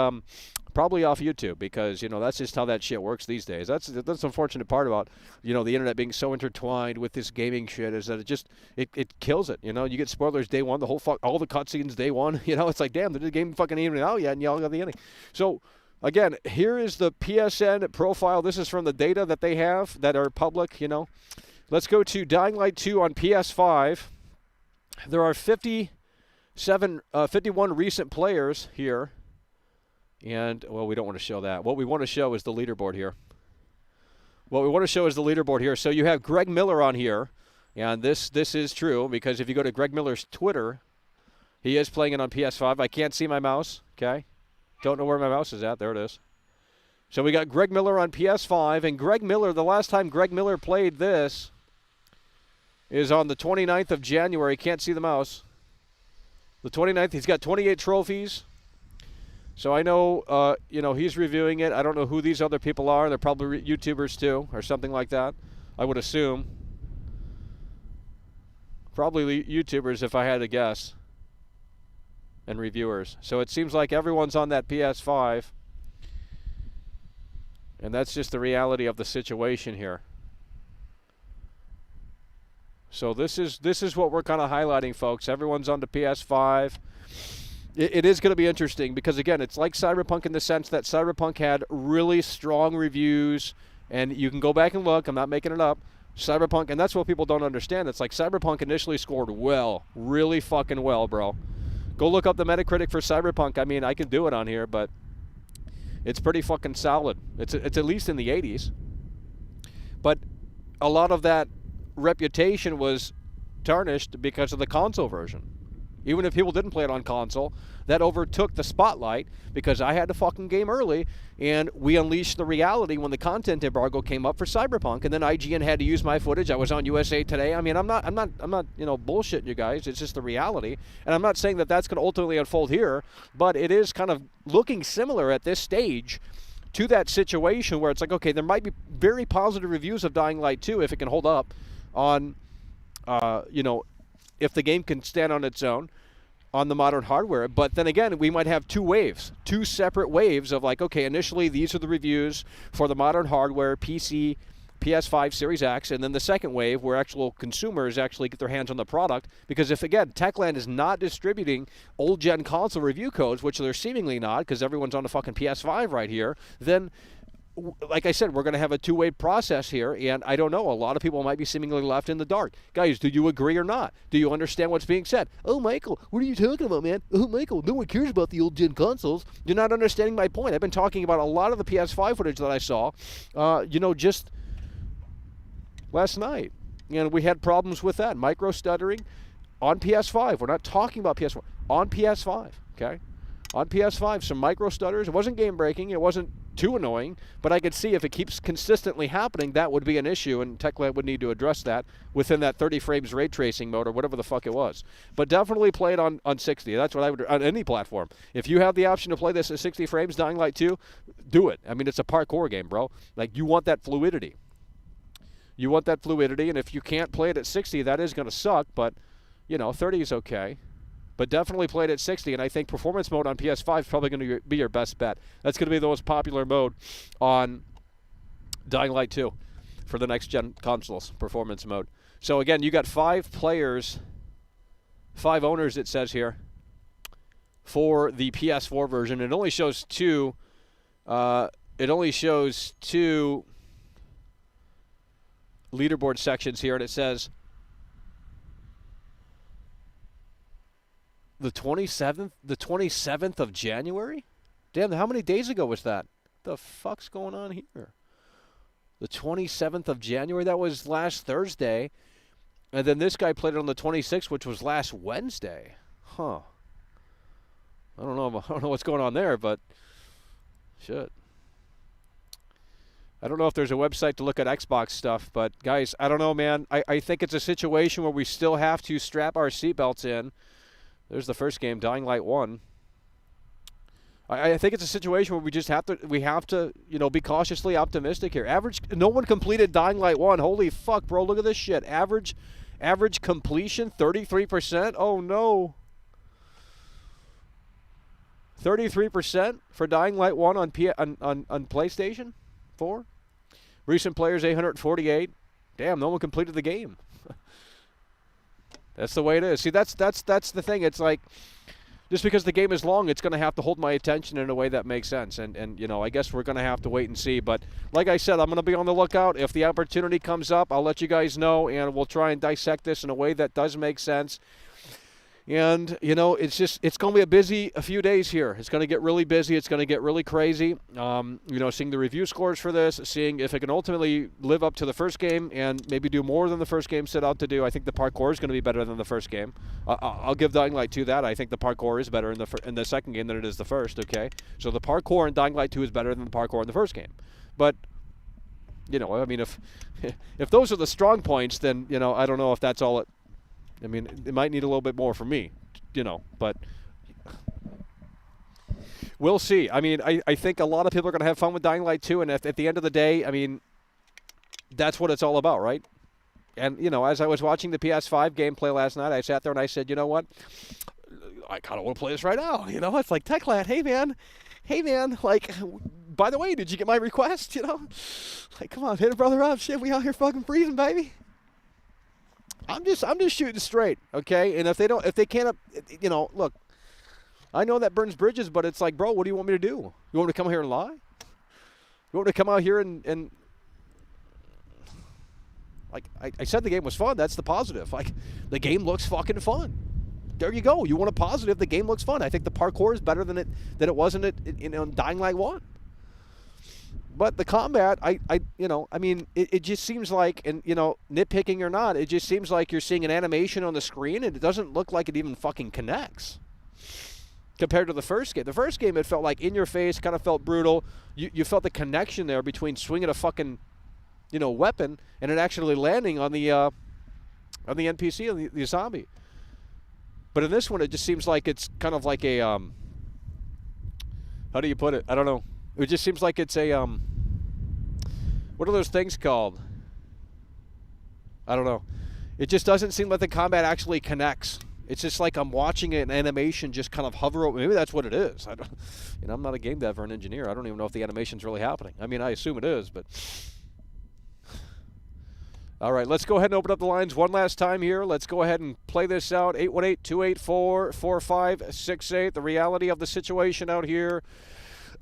probably off YouTube because, that's just how that shit works these days. That's the unfortunate part about, the internet being so intertwined with this gaming shit is that it kills it. You get spoilers day one, all the cutscenes day one. It's like, damn, the game fucking even out yet, and y'all got the ending. So, again, here is the PSN profile. This is from the data that they have that are public, Let's go to Dying Light 2 on PS5. There are 51 recent players here. And, well, we don't want to show that. What we want to show is the leaderboard here. So you have Greg Miller on here. And this is true because if you go to Greg Miller's Twitter, he is playing it on PS5. I can't see my mouse, okay? Don't know where my mouse is at. There it is. So we got Greg Miller on PS5. And Greg Miller, the last time Greg Miller played this is on the 29th of January. Can't see the mouse. The 29th, he's got 28 trophies. So I know, he's reviewing it. I don't know who these other people are. They're probably YouTubers too, or something like that, I would assume. Probably YouTubers if I had to guess. And reviewers. So it seems like everyone's on that PS5. And that's just the reality of the situation here. So this is what we're kind of highlighting, folks. Everyone's on the PS5. It is going to be interesting because, again, it's like Cyberpunk in the sense that Cyberpunk had really strong reviews, and you can go back and look. I'm not making it up. Cyberpunk, and that's what people don't understand. It's like Cyberpunk initially scored well, really fucking well, bro. Go look up the Metacritic for Cyberpunk. I mean, I can do it on here, but it's pretty fucking solid. It's at least in the 80s. But a lot of that reputation was tarnished because of the console version. Even if people didn't play it on console, that overtook the spotlight because I had the fucking game early, and we unleashed the reality when the content embargo came up for Cyberpunk, and then IGN had to use my footage. I was on USA Today. I mean, I'm not bullshitting you guys. It's just the reality, and I'm not saying that that's going to ultimately unfold here, but it is kind of looking similar at this stage to that situation where it's like, okay, there might be very positive reviews of Dying Light 2 if it can hold up on, if the game can stand on its own on the modern hardware. But then again, we might have two separate waves of like, okay, initially these are the reviews for the modern hardware, PC, PS5 Series X, and then the second wave where actual consumers actually get their hands on the product. Because if, again, Techland is not distributing old-gen console review codes, which they're seemingly not because everyone's on the fucking PS5 right here, then, like I said, we're going to have a two-way process here, and I don't know. A lot of people might be seemingly left in the dark. Guys, do you agree or not? Do you understand what's being said? Oh, Michael, what are you talking about, man? Oh, Michael, no one cares about the old-gen consoles. You're not understanding my point. I've been talking about a lot of the PS5 footage that I saw, just last night. And we had problems with that. Micro stuttering on PS5. We're not talking about PS4. On PS5, okay? On PS5, some micro stutters. It wasn't game-breaking. It wasn't too annoying, but I could see if it keeps consistently happening, that would be an issue, and Techland would need to address that within that 30 frames ray tracing mode or whatever the fuck it was. But definitely play it on 60. That's what I would do on any platform. If you have the option to play this at 60 frames, Dying Light 2, do it. I mean, it's a parkour game, bro. Like, you want that fluidity. You want that fluidity, and if you can't play it at 60, that is going to suck, but, 30 is okay. But definitely play it at 60, and I think performance mode on PS5 is probably going to be your best bet. That's going to be the most popular mode on Dying Light 2 for the next-gen consoles, performance mode. So, again, you got 5 players, 5 owners, it says here, for the PS4 version. It only shows 2. Leaderboard sections here, and it says the 27th of January? Damn, how many days ago was that? The fuck's going on here? The 27th of January, that was last Thursday. And then this guy played it on the 26th, which was last Wednesday. Huh. I don't know what's going on there, but shit. I don't know if there's a website to look at Xbox stuff, but guys, I don't know, man. I think it's a situation where we still have to strap our seatbelts in. There's the first game, Dying Light 1. I think it's a situation where we just have to, be cautiously optimistic here. No one completed Dying Light 1. Holy fuck, bro, look at this shit. Average completion, 33%. Oh no. 33% for Dying Light 1 on PlayStation 4. Recent players 848. Damn, no one completed the game. That's the way it is. See, that's the thing. It's like, just because the game is long, it's going to have to hold my attention in a way that makes sense. And I guess we're going to have to wait and see. But like I said, I'm going to be on the lookout. If the opportunity comes up, I'll let you guys know, and we'll try and dissect this in a way that does make sense. And, it's going to be a few days here. It's going to get really busy. It's going to get really crazy. Seeing the review scores for this, seeing if it can ultimately live up to the first game and maybe do more than the first game set out to do. I think the parkour is going to be better than the first game. I'll give Dying Light 2 that. I think the parkour is better in the second game than it is the first, okay? So the parkour in Dying Light 2 is better than the parkour in the first game. But, if those are the strong points, then, I don't know if that's all it... it might need a little bit more from me, but we'll see. I think a lot of people are going to have fun with Dying Light 2, and at the end of the day, that's what it's all about, right? And, as I was watching the PS5 gameplay last night, I sat there and I said, you know what? I kind of want to play this right now. It's like, Techland, hey, man, like, by the way, did you get my request, Like, come on, hit a brother up. Shit, we out here fucking freezing, baby. I'm just shooting straight, okay? And if they can't, look, I know that burns bridges, but it's like, bro, what do you want me to do? You want me to come here and lie? You want me to come out here and like, I said the game was fun. That's the positive. Like, the game looks fucking fun. There you go. You want a positive, the game looks fun. I think the parkour is better than it was in Dying Light 1. But the combat, it just seems like, and, nitpicking or not, it just seems like you're seeing an animation on the screen, and it doesn't look like it even fucking connects compared to the first game. The first game, it felt like in your face, kind of felt brutal. You felt the connection there between swinging a fucking, weapon and it actually landing on the NPC, on the zombie. But in this one, it just seems like it's kind of like a, how do you put it? I don't know. It just seems like it's a, what are those things called? I don't know. It just doesn't seem like the combat actually connects. It's just like I'm watching an animation just kind of hover over. Maybe that's what it is. I'm not a game dev or an engineer. I don't even know if the animation's really happening. I assume it is, but All right, let's go ahead and open up the lines one last time here. Let's go ahead and play this out. 818-284-4568. The reality of the situation out here.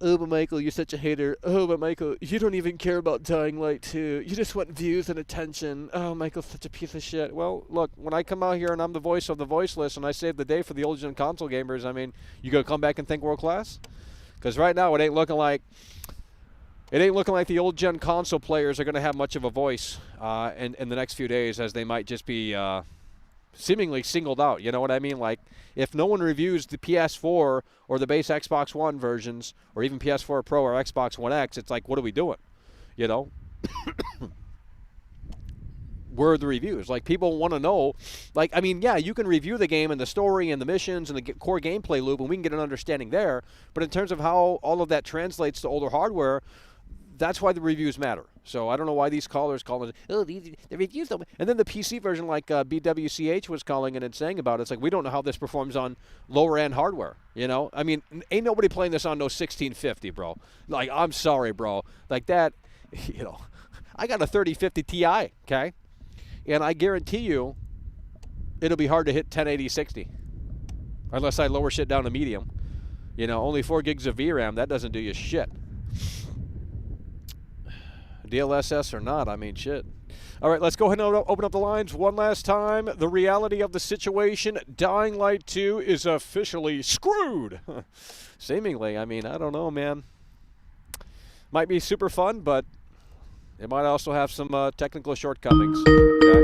Oh, but Michael, you're such a hater. Oh, but Michael, you don't even care about Dying Light 2. You just want views and attention. Oh, Michael's such a piece of shit. Well, look, when I come out here and I'm the voice of the voiceless and I save the day for the old-gen console gamers, I mean, you going to come back and think world class? Because right now it ain't looking like the old-gen console players are going to have much of a voice in the next few days, as they might just be seemingly singled out. You know what I mean? Like, if no one reviews the PS4 or the base Xbox One versions, or even PS4 Pro or Xbox One X, it's like, what are we doing? You know? Where are the reviews? Like, people want to know. Like, I mean, yeah, you can review the game and the story and the missions and the core gameplay loop, and we can get an understanding there. But in terms of how all of that translates to older hardware, that's why the reviews matter. So I don't know why these callers call it, oh, the reviews don't. And then the PC version, like BWCH was calling in and saying about it, it's like, we don't know how this performs on lower-end hardware, you know? I mean, ain't nobody playing this on no 1650, bro. Like, I'm sorry, bro. Like that, you know, I got a 3050 Ti, okay? And I guarantee you it'll be hard to hit 1080-60 unless I lower shit down to medium. You know, only 4 gigs of VRAM, that doesn't do you shit. DLSS or not, I mean, shit. All right, let's go ahead and open up the lines one last time. The reality of the situation, Dying Light 2 is officially screwed. Seemingly, I mean, I don't know, man. Might be super fun, but it might also have some technical shortcomings. Okay?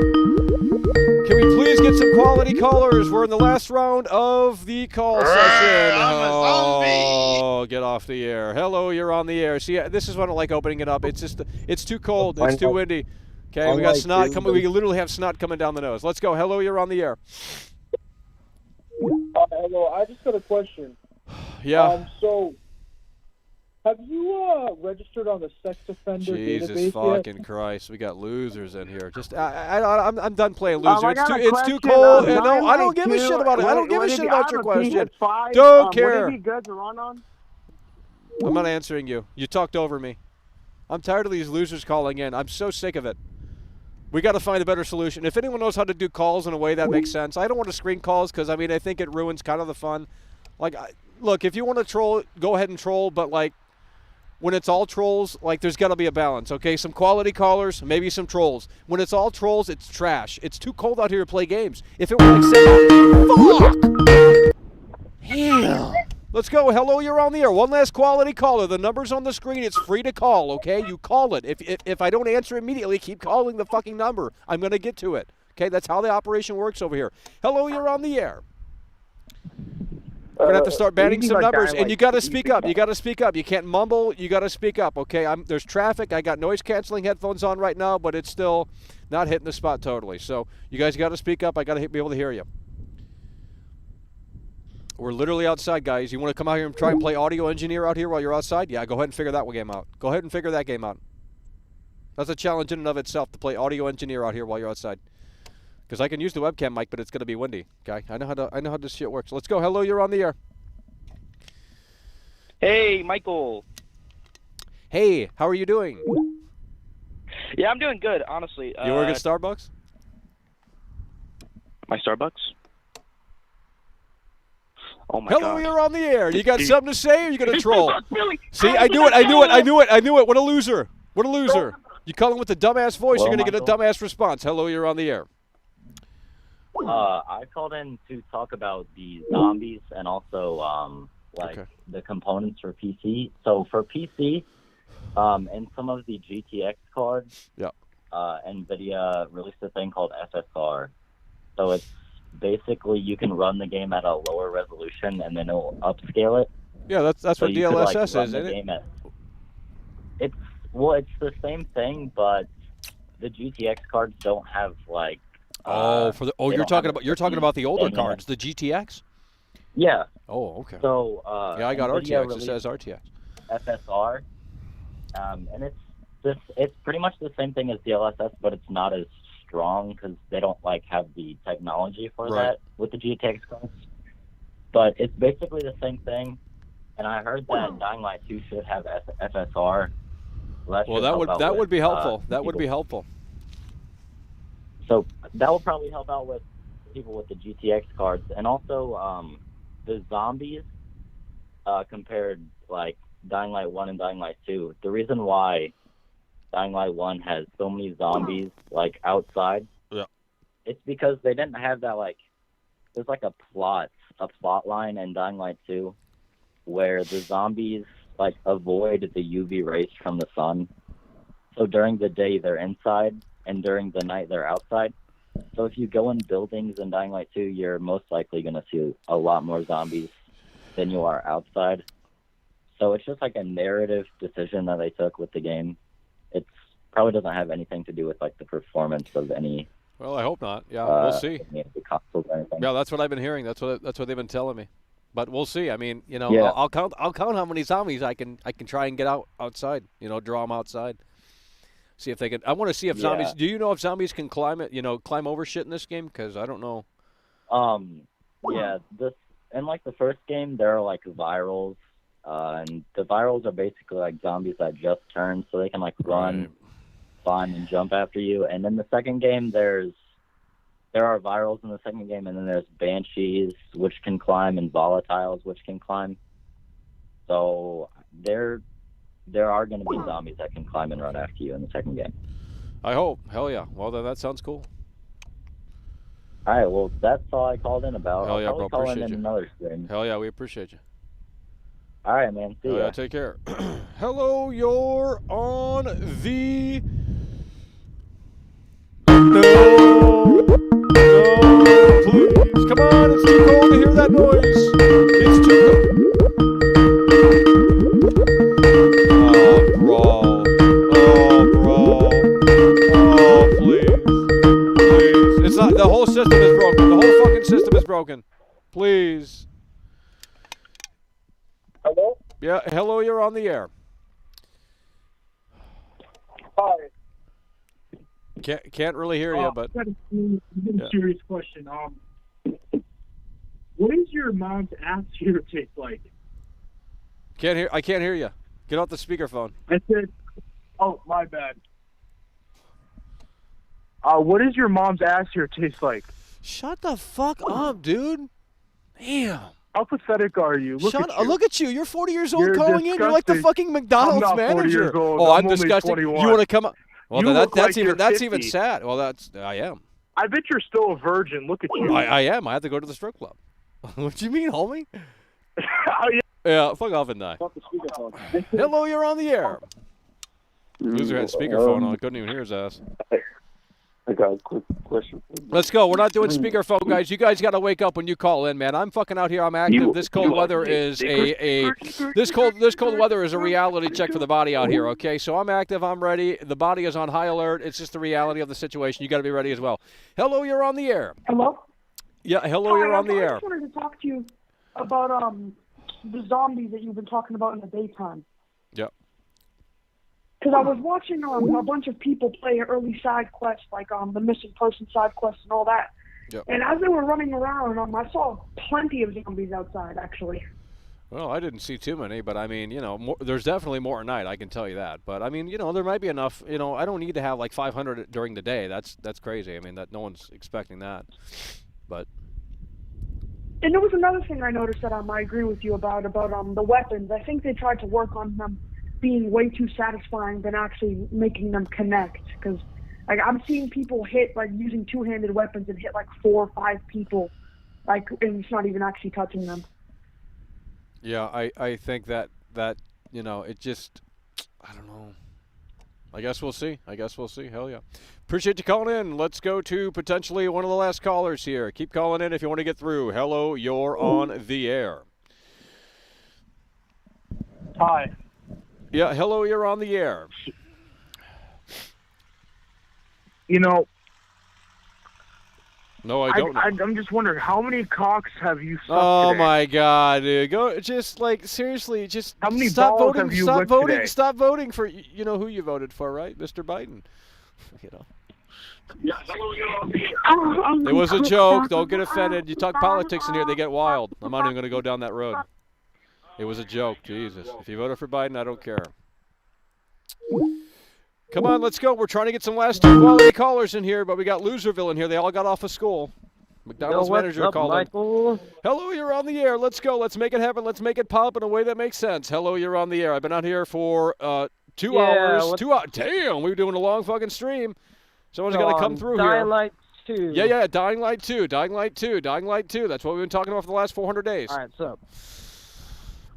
Can we please get some quality callers? We're in the last round of the call session. Oh, get off the air. Hello, you're on the air. See, this is why I don't like opening it up. It's just, it's too cold. It's too windy. Okay, we got snot coming. We literally have snot coming down the nose. Let's go. Hello, you're on the air. Hello, I just got a question. Yeah. So, have you registered on the sex offender database Jesus fucking Christ, we got losers in here. Just I'm done playing loser. It's too cold. No, I don't give a shit about it. I don't give a shit about your question. Don't care. Would it be good to run on? I'm not answering you. You talked over me. I'm tired of these losers calling in. I'm so sick of it. We got to find a better solution. If anyone knows how to do calls in a way that makes sense, I don't want to screen calls because I mean I think it ruins kind of the fun. Like, look, if you want to troll, go ahead and troll, but like, when it's all trolls, like, there's got to be a balance, okay? Some quality callers, maybe some trolls. When it's all trolls, it's trash. It's too cold out here to play games. If it were like, fuck! Hell. Let's go. Hello, you're on the air. One last quality caller. The number's on the screen. It's free to call, okay? You call it. If I don't answer immediately, keep calling the fucking number. I'm going to get to it, okay? That's how the operation works over here. Hello, you're on the air. We're going to have to start banning some numbers, and you got to speak up. You got to speak up. You can't mumble. You got to speak up, okay? There's traffic. I got noise-canceling headphones on right now, but it's still not hitting the spot totally. So you guys got to speak up. I got to be able to hear you. We're literally outside, guys. You want to come out here and try and play audio engineer out here while you're outside? Yeah, go ahead and figure that game out. Go ahead and figure that game out. That's a challenge in and of itself to play audio engineer out here while you're outside. Because I can use the webcam mic, but it's going to be windy. Okay, I know how this shit works. Let's go. Hello, you're on the air. Hey, Michael. Hey, how are you doing? Yeah, I'm doing good, honestly. You work at Starbucks? My Starbucks? Oh my Hello, God. you're on the air. You got something to say, or are you going to troll? See, I knew it. What a loser. What a loser. You call him with the dumbass voice, you're going to get a dumbass response. Hello, you're on the air. I called in to talk about the zombies and also the components for PC. So for PC, and some of the GTX cards, NVIDIA released a thing called SSR. So it's basically you can run the game at a lower resolution and then it'll upscale it. Yeah, that's so what DLSS is, isn't it? It's the same thing, but the GTX cards don't have like. You're talking about the older cards, the GTX. Yeah. Oh, okay. So yeah, I got RTX. It says RTX. FSR, and it's pretty much the same thing as DLSS, but it's not as strong because they don't have the technology for that with the GTX cards. But it's basically the same thing, and I heard that Dying Light 2 should have FSR. Well, that would be helpful. That would be helpful. So that will probably help out with people with the GTX cards, and also the zombies compared like Dying Light 1 and Dying Light 2. The reason why Dying Light 1 has so many zombies like outside, it's because they didn't have that like there's like a plot line in Dying Light 2 where the zombies like avoid the UV rays from the sun. So during the day they're inside, and during the night they're outside. So if you go in buildings in Dying Light 2, you're most likely going to see a lot more zombies than you are outside. So it's just like a narrative decision that they took with the game. It probably doesn't have anything to do with like the performance of any. Well, I hope not. Yeah, we'll see. Any of the consoles or anything. Yeah, that's what I've been hearing. That's what they've been telling me. But we'll see. I mean, you know, Yeah. I'll count how many zombies I can try and get outside. You know, draw them outside. See if they can. I want to see if zombies. Do you know if zombies can climb over shit in this game? Because I don't know. Yeah. In like the first game, there are like virals, and the virals are basically like zombies that just turned, so they can like run, spawn, and jump after you. And in the second game, there are virals in the second game, and then there's banshees which can climb, and volatiles which can climb. So there are going to be zombies that can climb and run after you in the second game. I hope. Hell yeah. Well, then that sounds cool. All right. Well, that's all I called in about. Hell yeah, I'll bro. probably call Appreciate in you. another stream. Hell yeah, we appreciate you. All right, man. See Hell ya. yeah, take care. Hello, you're on the. No, please. Come on, it's too cold to hear that noise. It's too cold. Oh, please. It's not. The whole system is broken. The whole fucking system is broken. Please. Hello? Yeah, hello, you're on the air. Hi. Can't really hear you, but I've got a serious question. What is your mom's ass here taste like? I can't hear you. Get off the speakerphone. I said, oh, my bad. What does your mom's ass here taste like? Shut the fuck up, dude. Damn. How pathetic are you? Look at you. You're 40 years old You're calling in. You're like the disgusting. fucking McDonald's I'm not 40 manager. years old. Oh, I'm only disgusting. 21. You want to come up? Well, You then look that's like you're even 50. sad. Well, I am. I bet you're still a virgin. Look at you. I am. I have to go to the strip club. What do you mean, homie? Yeah, fuck off and die. Hello, you're on the air. Loser had speakerphone on. I couldn't even hear his ass. I got a quick question. Let's go. We're not doing speakerphone, guys. You guys got to wake up when you call in, man. I'm fucking out here. I'm active. This cold weather is this cold weather is a reality check for the body out here. Okay, so I'm active. I'm ready. The body is on high alert. It's just the reality of the situation. You got to be ready as well. Hello, you're on the air. Hello? Yeah, hello, you're on the I air. just wanted to talk to you about the zombies that you've been talking about in the daytime. Yep. Because I was watching a bunch of people play early side quests, like the missing person side quests and all that. Yep. And as they were running around, I saw plenty of zombies outside, actually. Well, I didn't see too many, but I mean, there's definitely more at night. I can tell you that. But I mean, there might be enough. I don't need to have like 500 during the day. That's crazy. I mean, that no one's expecting that. But. And there was another thing I noticed that I agree with you about the weapons. I think they tried to work on them being way too satisfying than actually making them connect. Because like I'm seeing people hit like using two-handed weapons and hit like 4 or 5 people, and it's not even actually touching them. Yeah, I think that it just I don't know. I guess we'll see. Hell yeah. Appreciate you calling in. Let's go to potentially one of the last callers here. Keep calling in if you want to get through. Hello, you're on the air. Hi. Yeah, hello, you're on the air. No, I don't know. I'm just wondering, how many cocks have you sucked Oh today? my God, dude! Go, just like seriously, just How many stop balls voting. have you Stop licked voting. today? Stop voting for who you voted for, right, Mr. Biden? It was a joke. Don't get offended. You talk politics in here, they get wild. I'm not even going to go down that road. It was a joke. Jesus. If you voted for Biden, I don't care. Come on, let's go. We're trying to get some last two quality callers in here, but we got Loserville in here. They all got off of school. McDonald's manager called Michael? in. Hello, you're on the air. Let's go. Let's make it happen. Let's make it pop in a way that makes sense. Hello, you're on the air. I've been out here for 2 hours. 2 hours. Damn, we were doing a long fucking stream. Someone's got to come through here. Dying Light 2. Yeah, Dying Light 2, Dying Light 2, Dying Light 2. That's what we've been talking about for the last 400 days. All right, so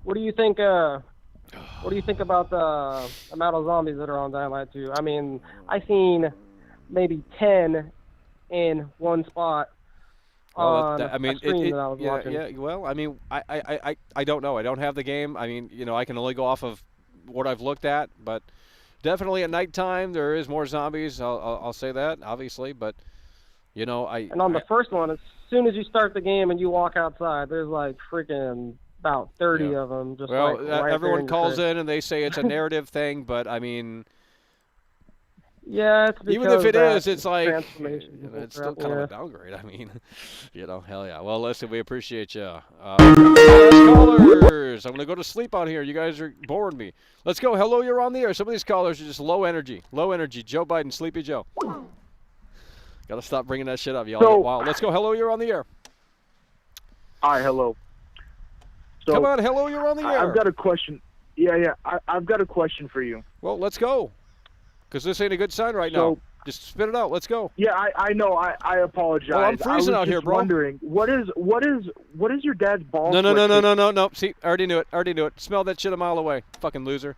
what do you think? What do you think about the amount of zombies that are on Dying Light 2? I mean, I seen maybe 10 in one spot on a stream that I was watching. Yeah, well, I mean, I don't know. I don't have the game. I mean, you know, I can only go off of what I've looked at, but definitely at nighttime there is more zombies. I'll say that, obviously, but you know, And on the first one, as soon as you start the game and you walk outside, there's like freaking about 30 of them. Just well, like right everyone calls in in and they say it's a narrative thing, but I mean, yeah, it's because even if it is, it's like transformation it's still kind of a downgrade. I mean, you know, hell yeah. Well, listen, we appreciate you. Callers, I'm gonna go to sleep on here. You guys are boring me. Let's go. Hello, you're on the air. Some of these callers are just low energy. Low energy. Joe Biden, Sleepy Joe. Got to stop bringing that shit up, y'all. So- Wow. Let's go. Hello, you're on the air. Hi, hello. So, Come on, hello, you're on the air. I've got a question. Yeah, I've got a question for you. Well, let's go. Because this ain't a good sign right now. Just spit it out. Let's go. Yeah, I know. I apologize. Well, I'm freezing out here, bro. Wondering what is your dad's ball? No. See, I already knew it. Smell that shit a mile away. Fucking loser.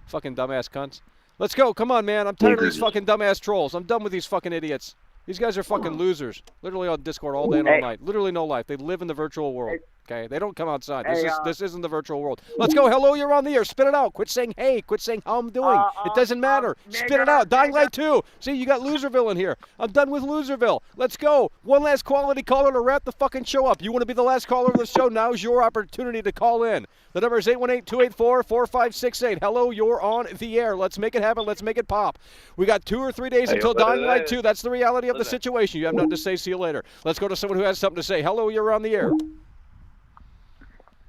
Fucking dumbass cunts. Let's go. Come on, man. I'm tired of these fucking dumbass trolls. I'm done with these fucking idiots. These guys are fucking losers. Literally on Discord all day and all night. Literally no life. They live in the virtual world. Okay, they don't come outside. This isn't the virtual world. Let's go. Hello, you're on the air. Spit it out. Quit saying hey. Quit saying how I'm doing. It doesn't matter. Spit it out. Dying Light 2. See, you got Loserville in here. I'm done with Loserville. Let's go. One last quality caller to wrap the fucking show up. You want to be the last caller of the show? Now's your opportunity to call in. The number is 818-284-4568. Hello, you're on the air. Let's make it happen. Let's make it pop. We got 2 or 3 days until Dying Light 2. That's the reality of the situation. You have nothing to say. See you later. Let's go to someone who has something to say. Hello, you're on the air.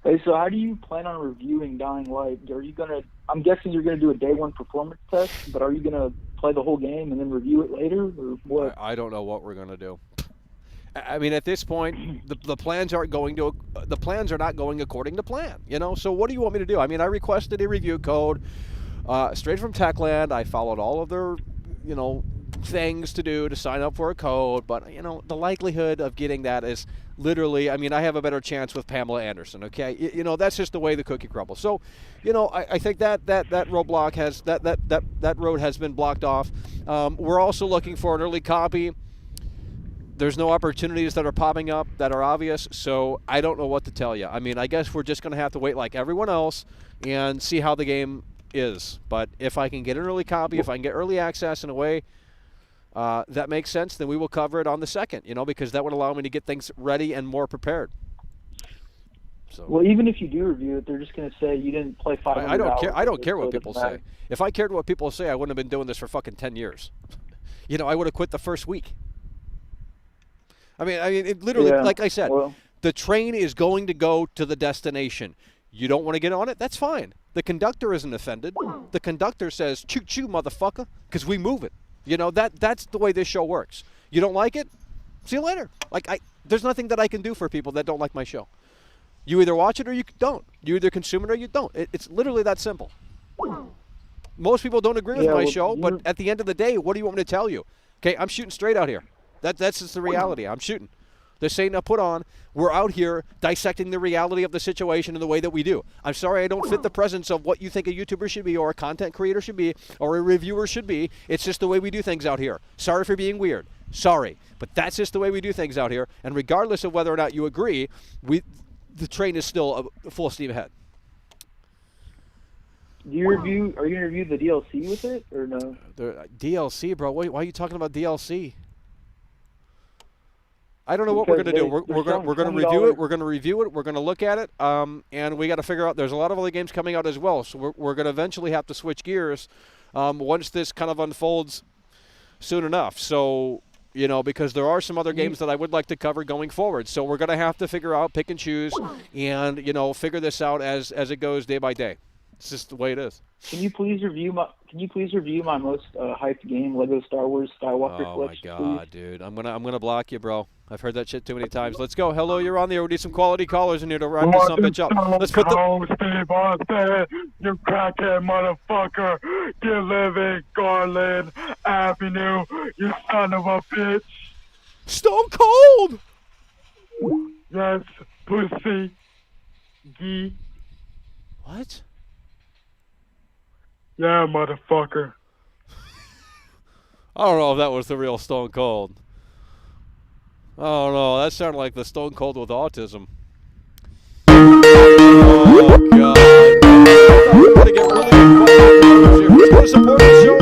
Hey, so how do you plan on reviewing Dying Light? Are you gonna? I'm guessing you're gonna do a day one performance test, but are you gonna play the whole game and then review it later, or what? I don't know what we're gonna do. I mean, at this point, the plans aren't going to. The plans are not going according to plan. You know. So what do you want me to do? I mean, I requested a review code straight from Techland. I followed all of their, things to do to sign up for a code, but the likelihood of getting that is literally, I mean, I have a better chance with Pamela Anderson. Okay, that's just the way the cookie crumbles. So, I think that roadblock has that road has been blocked off. We're also looking for an early copy. There's no opportunities that are popping up that are obvious, so I don't know what to tell you. I mean, I guess we're just going to have to wait like everyone else and see how the game is. But if I can get an early copy, if I can get early access in a way that makes sense, then we will cover it on the 2nd, because that would allow me to get things ready and more prepared. So. Well, even if you do review it, they're just going to say you didn't play 500 I don't care. I don't hours, care so what it people doesn't say. matter. If I cared what people say, I wouldn't have been doing this for fucking 10 years. I would have quit the first week. I mean, it literally, like I said, the train is going to go to the destination. You don't want to get on it? That's fine. The conductor isn't offended. The conductor says, "Choo choo, motherfucker," because we move it. That's the way this show works. You don't like it? See you later. There's nothing that I can do for people that don't like my show. You either watch it or you don't. You either consume it or you don't. It's literally that simple. Most people don't agree with my show, but at the end of the day, what do you want me to tell you? Okay, I'm shooting straight out here. That's just the reality. I'm shooting. This ain't a put on. We're out here dissecting the reality of the situation in the way that we do. I'm sorry I don't fit the presence of what you think a YouTuber should be or a content creator should be or a reviewer should be. It's just the way we do things out here. Sorry for being weird. Sorry. But that's just the way we do things out here. And regardless of whether or not you agree, the train is still full steam ahead. Are you going to review the DLC with it or no? The DLC, bro. Why are you talking about DLC? I don't know what we're going to do. We're going to review it. We're going to review it. We're going to look at it. And we got to figure out. There's a lot of other games coming out as well. So we're going to eventually have to switch gears once this kind of unfolds soon enough. So because there are some other games that I would like to cover going forward. So we're going to have to figure out, pick and choose, and figure this out as it goes day by day. It's just the way it is. Can you please review my most hyped game, Lego Star Wars Skywalker Collection? Oh my God, dude! I'm gonna block you, bro. I've heard that shit too many times. Let's go. Hello, you're on the air. We need some quality callers in here to wrap this some bitch up. Let's put the. Steve Austin, you crackhead motherfucker. You live in Garland Avenue, you son of a bitch. Stone Cold. Yes, pussy. Gee. What? Yeah, motherfucker. I don't know if that was the real Stone Cold. Oh no, that sounded like the Stone Cold with autism. Oh God! We're gonna get really Who's gonna support the show?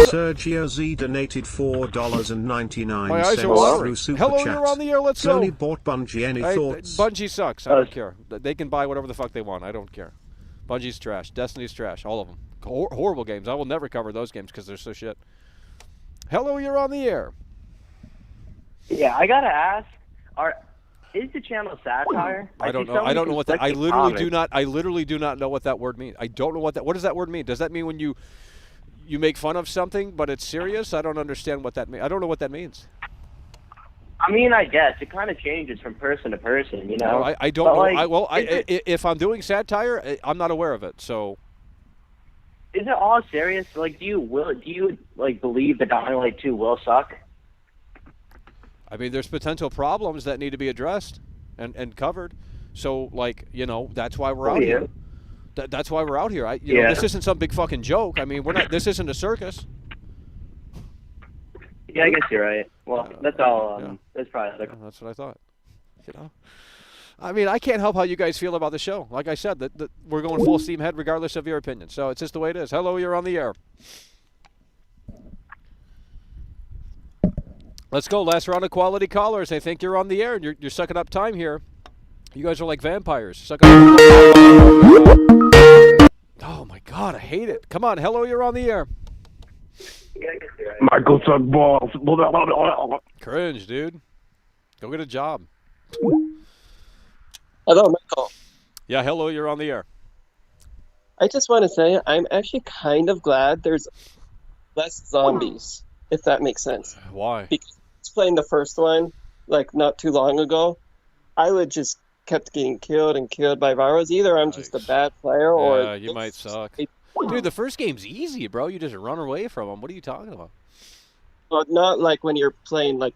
Sergio Z donated $4.99 My eyes are watering. through Super Hello, Chat. you're on the air. Let's Tony go. bought Bungie. Any thoughts? Bungie sucks. I don't care. They can buy whatever the fuck they want. I don't care. Bungie's trash. Destiny's trash. All of them. Horrible games. I will never cover those games because they're so shit. Hello, you're on the air. Yeah, I gotta ask, is the channel satire? I don't know. I don't know what that. I literally do not know what that word means. I don't know what that. What does that word mean? Does that mean when you make fun of something but it's serious? I don't understand what that means. I don't know what that means. I mean, I guess it kind of changes from person to person, you know. I don't know. If I'm doing satire, I'm not aware of it. So. Is it all serious? Like, do you believe that Dying Light 2 will suck? I mean, there's potential problems that need to be addressed and covered. So, like, you know, that's why we're out here. That's why we're out here. You know, this isn't some big fucking joke. I mean, we're not. This isn't a circus. Yeah, I guess you're right. Well, that's all. That's probably. That's what I thought. You know. I mean, I can't help how you guys feel about the show. Like I said, that we're going full steam ahead regardless of your opinion. So it's just the way it is. Hello, you're on the air. Let's go. Last round of quality callers. I think you're on the air, and you're sucking up time here. You guys are like vampires. Sucking up. Oh, my God. I hate it. Come on. Hello, you're on the air. Michael suck balls. Cringe, dude. Go get a job. Hello, Michael. Yeah, hello, you're on the air. I just want to say I'm actually kind of glad there's less zombies, if that makes sense. Why? Because I was playing the first one, like, not too long ago. I would just kept getting killed and killed by virus. Either I'm just a bad player or... Yeah, you might suck. Dude, the first game's easy, bro. You just run away from them. What are you talking about? But not like when you're playing, like,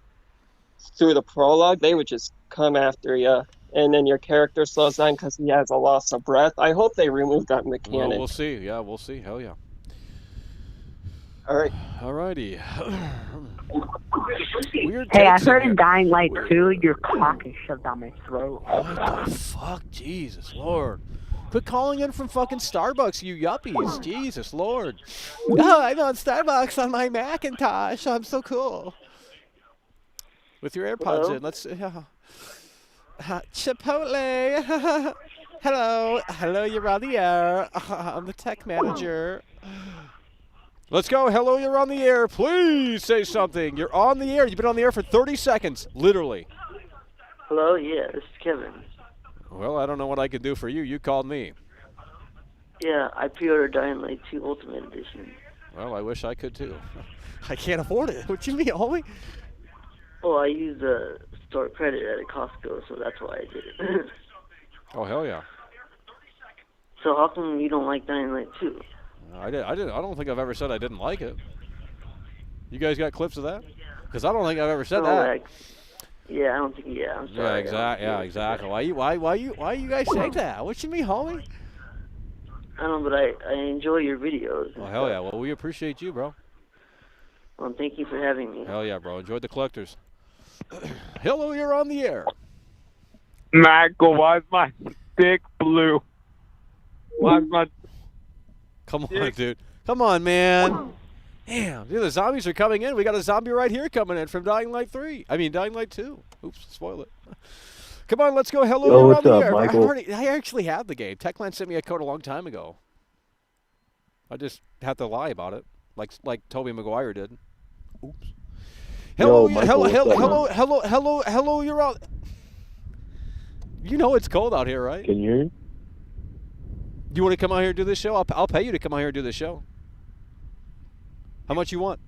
through the prologue. They would just come after you. And then your character slows down because he has a loss of breath. I hope they remove that mechanic. Well, we'll see. Yeah, we'll see. Hell yeah. All right. All righty. Hey, I heard in Dying Light 2, your cock is shoved down my throat. What the fuck? Jesus Lord. Quit calling in from fucking Starbucks, you yuppies. Jesus Lord. Oh, I'm on Starbucks on my Macintosh. I'm so cool. With your AirPods in. Let's... Chipotle. Hello. Hello, you're on the air. I'm the tech manager. Let's go. Hello, you're on the air. Please say something. You're on the air. You've been on the air for 30 seconds, literally. Hello, yeah, this is Kevin. Well, I don't know what I can do for you. You called me. Yeah, I pre-ordered Dying Light 2 Ultimate Edition. Well, I wish I could too. I can't afford it. What you mean, homie? Well, I used a store credit at a Costco, so that's why I did it. Oh, hell yeah. So how come you don't like Dying Light 2? I don't think I've ever said I didn't like it. You guys got clips of that? Because I don't think I've ever said that. Yeah, I don't think. Yeah, I'm sorry. Yeah, exactly. Why you guys say that? What you mean, homie? I don't know, but I enjoy your videos. Oh, hell yeah. Well, we appreciate you, bro. Well, thank you for having me. Hell yeah, bro. Enjoyed the collectors. Hello, you're on the air. Michael, why is my dick blue? Why is my... Come on, dude. Come on, man. Damn, dude, the zombies are coming in. We got a zombie right here coming in from Dying Light 3. I mean, Dying Light 2. Oops, spoil it. Come on, let's go. Hello, Yo, you're what's on the up, air. Michael? I actually have the game. Techland sent me a code a long time ago. I just have to lie about it, like Tobey Maguire did. Oops. Hello, Yo, Michael, hello, you're on. You know it's cold out here, right? Can you hear me? Do you want to come out here and do this show? I'll pay you to come out here and do this show. How much you want?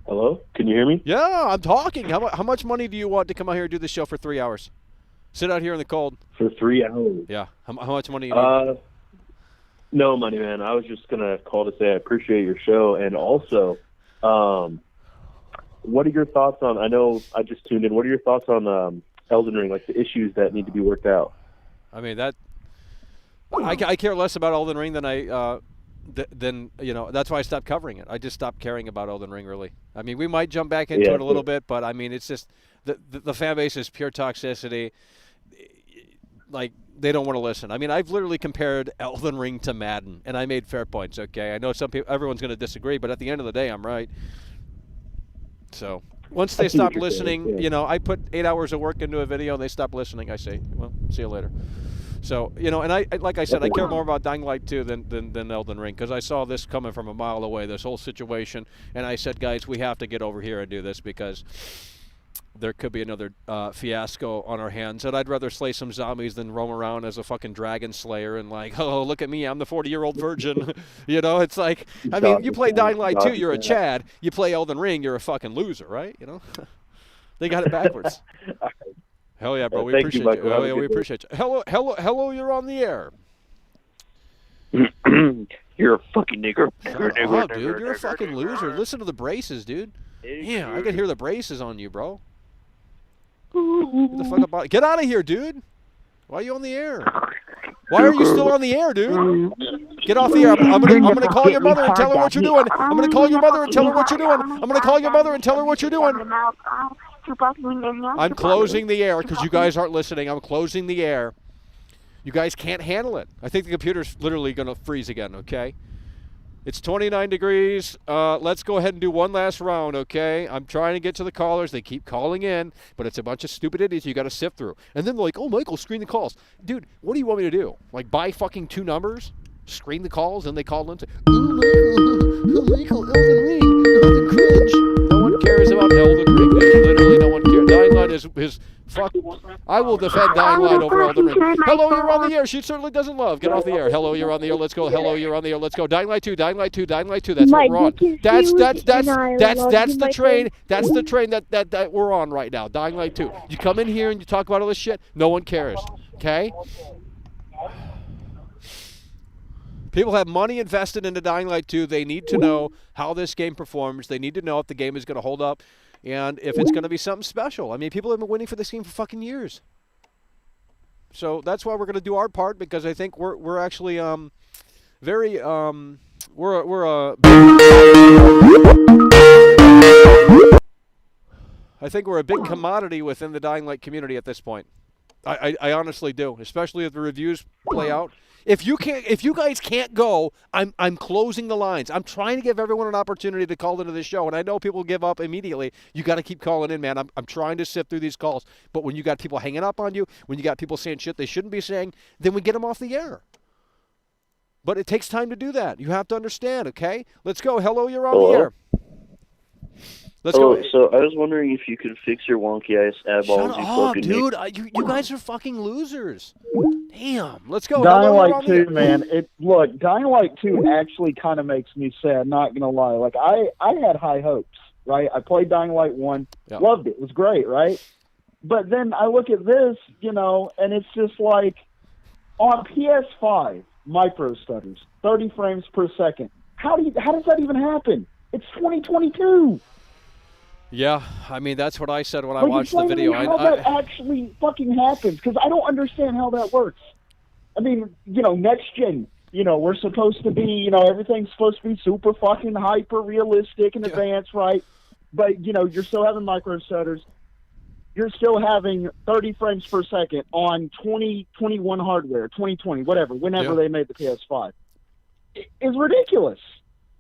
Hello? Can you hear me? Yeah, I'm talking. How much money do you want to come out here and do this show for 3 hours? Sit out here in the cold. For 3 hours? Yeah. How much money you need? No money, man. I was just going to call to say I appreciate your show. And also, what are your thoughts on, I know I just tuned in, what are your thoughts on Elden Ring, like the issues that need to be worked out? I mean, I care less about Elden Ring than that's why I stopped covering it. I just stopped caring about Elden Ring, really. I mean, we might jump back into it a little bit, but I mean, it's just the fan base is pure toxicity. Like, they don't want to listen. I mean, I've literally compared Elden Ring to Madden, and I made fair points. Okay, I know everyone's going to disagree, but at the end of the day, I'm right. So once they stop listening, I put 8 hours of work into a video, and they stop listening. I say, well, see you later. So, and I like I said, I care more about Dying Light 2 than Elden Ring, because I saw this coming from a mile away, this whole situation, and I said, guys, we have to get over here and do this, because there could be another fiasco on our hands, and I'd rather slay some zombies than roam around as a fucking dragon slayer and like, oh, look at me, I'm the 40-year-old virgin. It's like, I mean, you play Dying Light 2, you're a Chad. You play Elden Ring, you're a fucking loser, right? They got it backwards. Hell yeah, bro. We appreciate you. Hell yeah, we appreciate you. Hello, you're on the air. You're a fucking nigger. Nigger, dude. You're a fucking loser. Listen to the braces, dude. Yeah, I can hear the braces on you, bro. Get the fuck up. Get out of here, dude. Why are you on the air? Why are you still on the air, dude? Get off the air. I'm gonna call your mother and tell her what you're doing. I'm gonna call your mother and tell her what you're doing. I'm gonna call your mother and tell her what you're doing. I'm closing the air because you guys aren't listening. I'm closing the air. You guys can't handle it. I think the computer's literally gonna freeze again, okay? It's 29 degrees. Let's go ahead and do one last round, okay? I'm trying to get to the callers. They keep calling in, but it's a bunch of stupid idiots you got to sift through. And then they're like, oh, Michael, screen the calls. Dude, what do you want me to do? Like, buy fucking 2 numbers? Screen the calls? And they call in and say, oh, Michael, Elden Ring, Elden Cringe. No one cares about Elden Ring. Literally no one cares. Dying Light is fuck. I will defend Dying Light over Elden Ring. Hello, you're on the air. She certainly doesn't love. Get off the air. Hello, you're on the air. Let's go. Hello, you're on the air. Let's go. Dying Light 2, Dying Light 2, Dying Light 2. That's what we're on. That's the train. That's the train that we're on right now. Dying Light 2. You come in here and you talk about all this shit. No one cares. Okay? People have money invested into Dying Light 2. They need to know how this game performs. They need to know if the game is going to hold up and if it's going to be something special. I mean, people have been waiting for this game for fucking years. So that's why we're going to do our part, because I think we're actually very I think we're a big commodity within the Dying Light community at this point. I honestly do, especially if the reviews play out. If you guys can't go, I'm closing the lines. I'm trying to give everyone an opportunity to call into this show, and I know people give up immediately. You got to keep calling in, man. I'm trying to sift through these calls, but when you got people hanging up on you, when you got people saying shit they shouldn't be saying, then we get them off the air. But it takes time to do that. You have to understand, okay? Let's go. Hello, you're on the air. Let's go. So I was wondering if you could fix your wonky ass ad balls. Shut up, dude. You guys are fucking losers. Damn. Let's go. Dying Light 2, man. Look, Dying Light 2 actually kind of makes me sad, not going to lie. Like, I had high hopes, right? I played Dying Light 1, loved it. It was great, right? But then I look at this, and it's just like, on PS5, micro stutters, 30 frames per second. How does that even happen? It's 2022. Yeah, I mean, that's what I said when I watched the video. How that actually fucking happens, because I don't understand how that works. I mean, next gen, we're supposed to be, everything's supposed to be super fucking hyper realistic and advanced, right? But, you're still having micro stutters. You're still having 30 frames per second on 2021 hardware, 2020, whatever, whenever they made the PS5. It's ridiculous.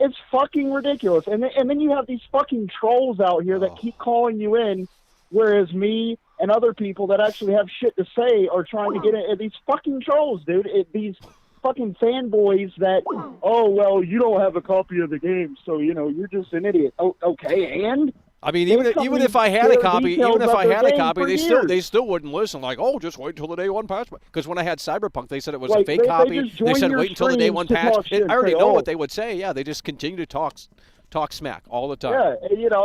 It's fucking ridiculous. And then you have these fucking trolls out here that keep calling you in, whereas me and other people that actually have shit to say are trying to get in. These fucking trolls, dude. These fucking fanboys that, oh, well, you don't have a copy of the game, so, you're just an idiot. Oh, okay, and? I mean, even if I had a copy, they still wouldn't listen. Like, oh, just wait until the day one patch. Because when I had Cyberpunk, they said it was a fake copy. They said wait until the day one patch. I already know what they would say. Yeah, they just continue to talk smack all the time. Yeah,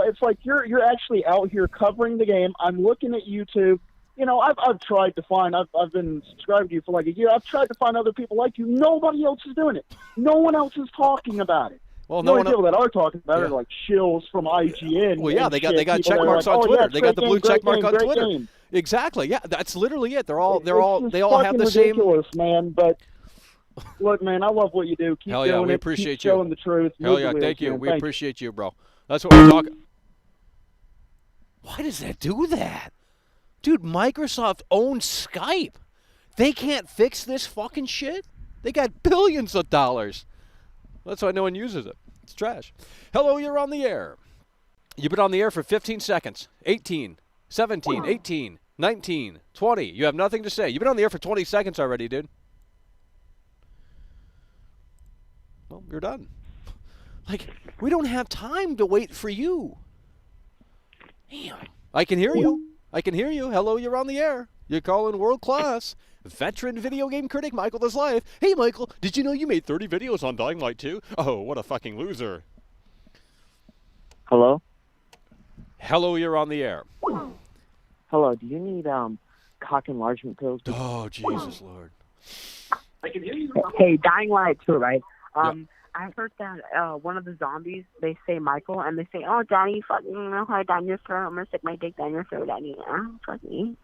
it's like you're actually out here covering the game. I'm looking at YouTube. I've tried to find. I've been subscribed to you for like a year. I've tried to find other people like you. Nobody else is doing it. No one else is talking about it. Well, the only people that are talking about it are like shills from IGN. Well, yeah, they got check marks on Twitter. They got the blue check mark on Twitter. Exactly. Yeah, that's literally it. They all have the same. Ridiculous, man. But look, man, I love what you do. Keep Hell yeah, doing we it. appreciate Keep you. showing the truth. Hell yeah, Live thank you. man. We Thanks. appreciate you, bro. That's what we're talking. Why does that do that? Dude, Microsoft owns Skype. They can't fix this fucking shit? They got billions of dollars. That's why no one uses it. It's trash. Hello, you're on the air. You've been on the air for 15 seconds. 18, 17, 18, 19, 20. You have nothing to say. You've been on the air for 20 seconds already, dude. Well, you're done. Like, we don't have time to wait for you. Damn. I can hear you. I can hear you. Hello, you're on the air. You're calling world class. Veteran video game critic Michael does live. Hey, Michael, did you know you made 30 videos on Dying Light 2? Oh, what a fucking loser. Hello? Hello, you're on the air. Hello, do you need cock enlargement pills? Oh, Jesus, Lord. I can hear you. Hey, Dying Light 2, right? I heard that one of the zombies, they say Michael, and they say, oh, Daddy, fucking, how down your throat. I'm going to stick my dick down your throat, Daddy. Fuck me.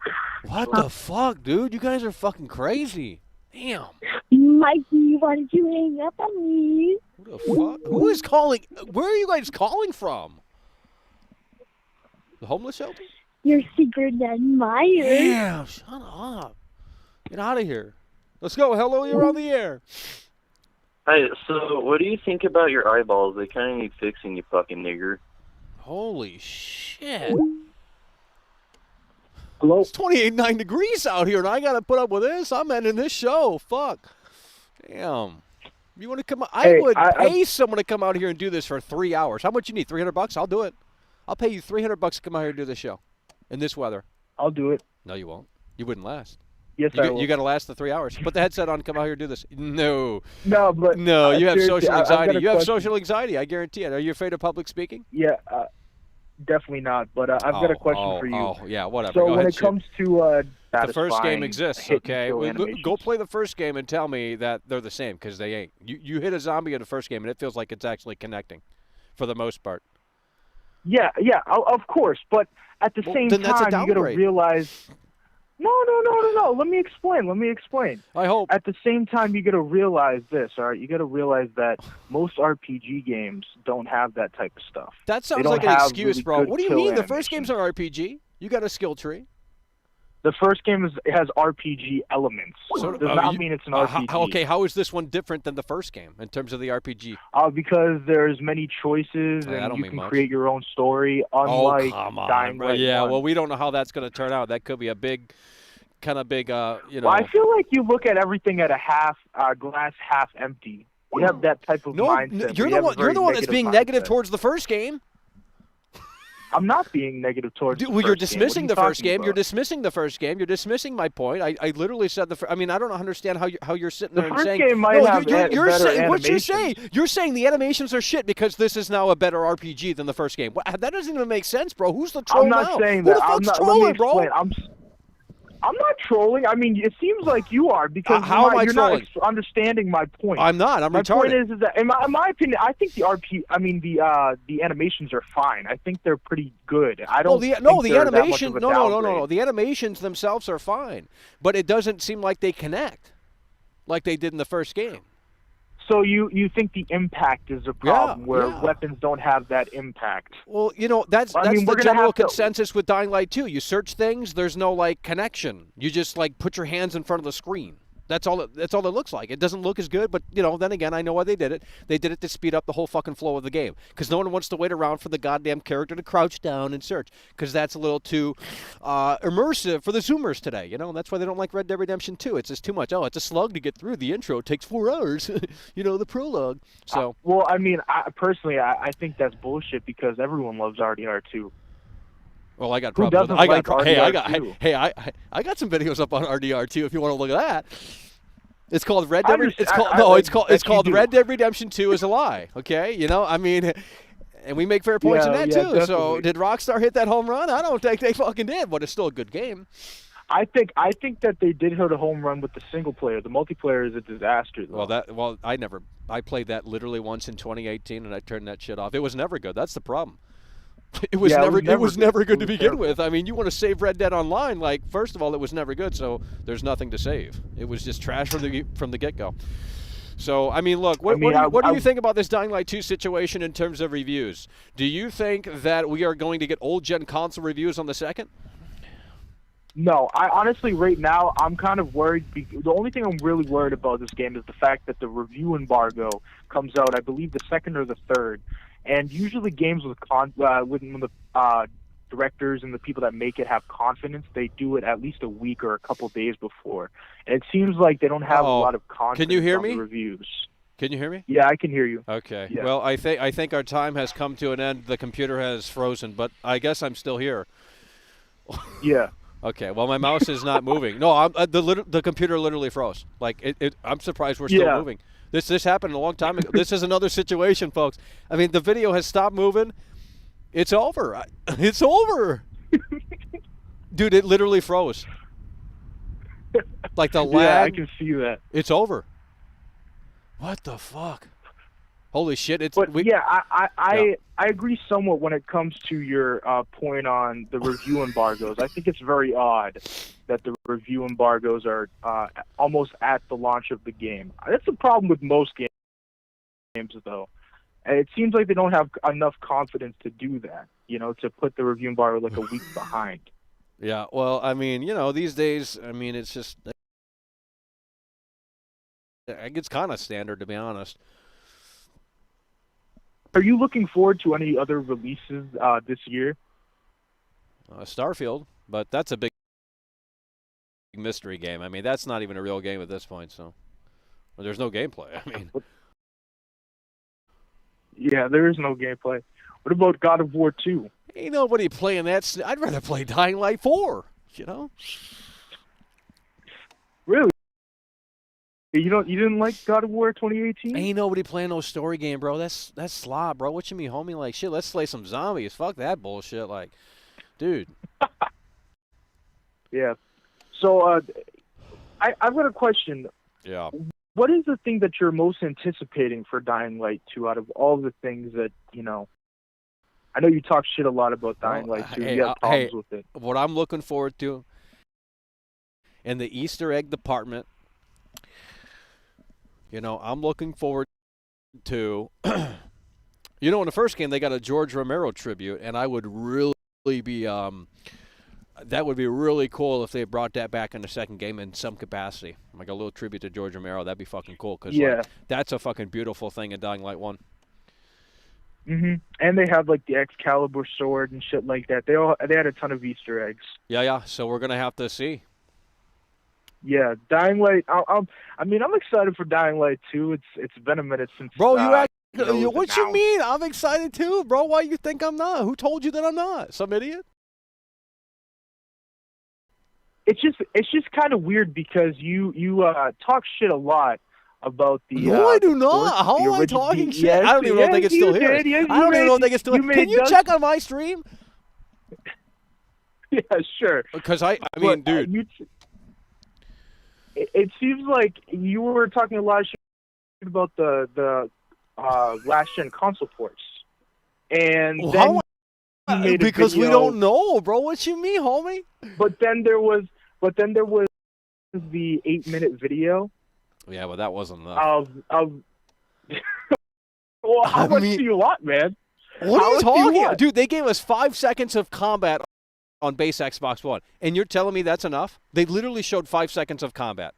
What the fuck, dude? You guys are fucking crazy. Damn. Mikey, why did you hang up on me? What the fuck? Who is calling? Where are you guys calling from? The homeless shelter? Your secret admirer. Damn, shut up. Get out of here. Let's go. Hello, you're on the air. Hey, so what do you think about your eyeballs? They kind of need fixing, you fucking nigger. Holy shit. Hello? It's 28.9 degrees out here, and I got to put up with this. I'm ending this show. Fuck. Damn. You want to come? I would pay someone to come out here and do this for 3 hours. How much you need? $300? I'll do it. I'll pay you $300 to come out here and do this show in this weather. I'll do it. No, you won't. You wouldn't last. Yes, I will. You got to last the 3 hours. Put the headset on. Come out here and do this. No. No, but no, you have social anxiety. You have question. social anxiety. I guarantee it. Are you afraid of public speaking? Yeah, definitely not. But I've got a question for you. Oh, yeah, whatever. So Go when ahead, it comes to the first game exists, okay? animations. Go play the first game and tell me that they're the same, because they ain't. You hit a zombie in the first game, and it feels like it's actually connecting, for the most part. Yeah, of course. But at the same time, you got to realize. No. Let me explain. I hope. At the same time, you got to realize this, all right? You got to realize that most RPG games don't have that type of stuff. That sounds like an excuse, bro. What do you mean? The first game's are RPG. You got a skill tree. The first game has RPG elements. So it does not mean it's an RPG. Okay, how is this one different than the first game in terms of the RPG? Because there's many choices and you can create your own story, unlike Dying Light 1. Well, we don't know how that's going to turn out. That could be a big, you know. Well, I feel like you look at everything at a glass half empty. You have that type of mindset. You're the one that's being negative towards the first game. I'm not being negative towards the first game. You're dismissing the first game. You're dismissing the first game. You're dismissing my point. I literally said I mean, I don't understand how you're sitting there and saying. The first game might have you're better saying what you're animations. saying. You're saying the animations are shit because this is now a better RPG than the first game. That doesn't even make sense, bro. Who's the troll now? I'm not saying Who that. the fuck's trolling, bro? I'm not trolling. I mean, it seems like you are because you're not understanding my point. I'm not. I'm retarded. My point is that, in my opinion, I think the animations are fine. I think they're pretty good. I don't. The animation. No. The animations themselves are fine, but it doesn't seem like they connect, like they did in the first game. So you think the impact is a problem where weapons don't have that impact? Well, that's the general consensus with Dying Light 2. You search things, there's no connection. You just put your hands in front of the screen. That's all it looks like. It doesn't look as good, but then again, I know why they did it. They did it to speed up the whole fucking flow of the game because no one wants to wait around for the goddamn character to crouch down and search because that's a little too immersive for the Zoomers today. That's why they don't like Red Dead Redemption 2. It's just too much. Oh, it's a slug to get through. The intro takes 4 hours. The prologue. So well, I mean, I think that's bullshit because everyone loves RDR2. Well, I got Who problems. doesn't I got like RDR2? I got some videos up on RDR2 if you want to look at that. It's called Red I Dead. just- It's I- called I no. like It's called that it's you called do. Red Dead Redemption 2 is a lie. Okay, I mean, and we make fair points in Yeah, that yeah, too. So definitely. did Rockstar hit that home run? I don't think they fucking did, but it's still a good game. I think that they did hit a home run with the single player. The multiplayer is a disaster, though. I played that literally once in 2018, and I turned that shit off. It was never good. That's the problem. It was never good to begin with. I mean, you want to save Red Dead Online? Like, first of all, it was never good, so there's nothing to save. It was just trash from the get-go. So, I mean, look, what do you think about this Dying Light 2 situation in terms of reviews? Do you think that we are going to get old-gen console reviews on the second? No, I honestly, right now, I'm kind of worried. The only thing I'm really worried about this game is the fact that the review embargo comes out, I believe, the 2nd or the 3rd. And usually games when the directors and the people that make it have confidence, they do it at least a week or a couple days before. And it seems like they don't have a lot of confidence Can you hear on me? the reviews. Can you hear me? Yeah, I can hear you. Okay. Yeah. Well, I think our time has come to an end. The computer has frozen, but I guess I'm still here. Yeah. Okay. Well, my mouse is not moving. No, the computer literally froze. Like I'm surprised we're still moving. This happened a long time ago. This is another situation, folks. I mean, the video has stopped moving. It's over. It's over. Dude, it literally froze. Like the lag. Yeah, I can see that. It's over. What the fuck? Holy shit! I agree somewhat when it comes to your point on the review embargoes. I think it's very odd that the review embargoes are almost at the launch of the game. That's a problem with most games, though. And it seems like they don't have enough confidence to do that. To put the review embargo like a week behind. Yeah. Well, I mean, these days, I mean, it's just it's kind of standard, to be honest. Are you looking forward to any other releases this year? Starfield, but that's a big mystery game. I mean, that's not even a real game at this point, so there's no gameplay. I mean, yeah, there is no gameplay. What about God of War 2? Ain't nobody playing that. I'd rather play Dying Light 4. Really? You didn't like God of War 2018? Ain't nobody playing no story game, bro. That's slob, bro. What you mean, homie? Like, shit, let's slay some zombies. Fuck that bullshit. Like, dude. Yeah. So, I've got a question. Yeah. What is the thing that you're most anticipating for Dying Light 2 out of all the things that, I know you talk shit a lot about Dying Light 2. You have problems with it. What I'm looking forward to in the Easter egg department, I'm looking forward to, in the first game they got a George Romero tribute, and I would really be, that would be really cool if they brought that back in the second game in some capacity, like a little tribute to George Romero. That'd be fucking cool, because that's a fucking beautiful thing in Dying Light 1. And they have like the Excalibur sword and shit like that. They had a ton of Easter eggs. Yeah. So we're gonna have to see. Yeah, Dying Light. I'm excited for Dying Light 2. It's been a minute since. Bro, what you mean? I'm excited too, bro. Why you think I'm not? Who told you that I'm not? Some idiot? It's just kind of weird because you talk shit a lot about the. No, I do not. How am I talking shit? Yes, I don't even know if they can still hear it. I don't even know if they can still hear it. Can you check on my stream? Yeah, sure. Because I mean, dude. It seems like you were talking a lot of shit about the last gen console ports, and then you made because a video, we don't know, bro. What you mean, homie? But then there was the 8-minute video. Yeah, but that wasn't enough. Well, how much do you want, man? What are you talking about? Dude, they gave us 5 seconds of combat on base Xbox One, and you're telling me that's enough? They literally showed 5 seconds of combat.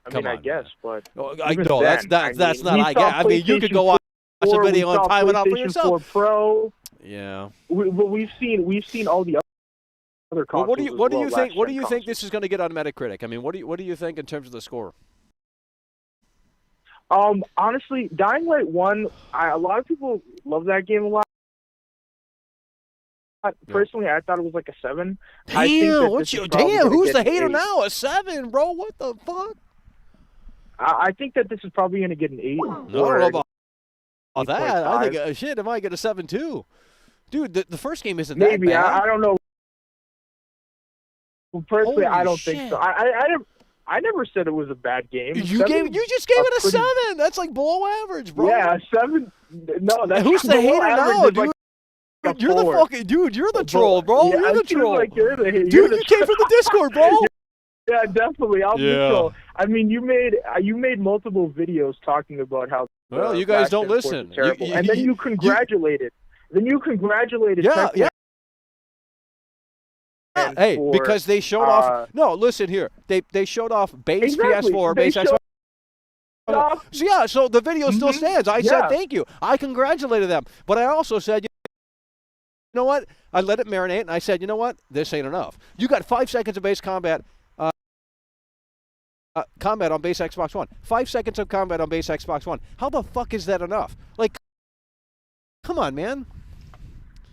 I guess, but that's not. I guess. I mean, you could go watch a video and time it out for yourself. 4 Pro. Yeah. We've seen all the other consoles. What do you think? What do you think this is going to get on Metacritic? I mean, what do you think in terms of the score? Honestly, Dying Light 1, a lot of people love that game a lot. personally, I thought it was like a 7. Damn, who's the hater now? A 7, bro? What the fuck? I think that this is probably going to get an 8. No, I don't know about that. I think, shit, it might get a 7 too. Dude, the first game isn't that Maybe, bad. I don't know. Well, personally, Holy I don't shit. think so. I never said it was a bad game. You just gave it a 7. That's like below average, bro. Yeah, 7. No, that's who's the hater now, dude? Like you're the fucking dude. You're the troll, bro. Yeah, you're the troll. Like you're the hater. Dude, you came from the Discord, bro. Yeah, definitely. I'm the troll. I mean, you made multiple videos talking about how. Well, you guys don't listen. And then you congratulated. Yeah, yeah. Hey, because they showed off. No, listen here. They showed off base PS4, base Xbox. So yeah, so the video still stands. I said thank you. I congratulated them, but I also said, you know what? I let it marinate, and I said, you know what? This ain't enough. You got 5 seconds of base combat. Combat on base Xbox One. 5 seconds of combat on base Xbox One. How the fuck is that enough? Like, come on, man.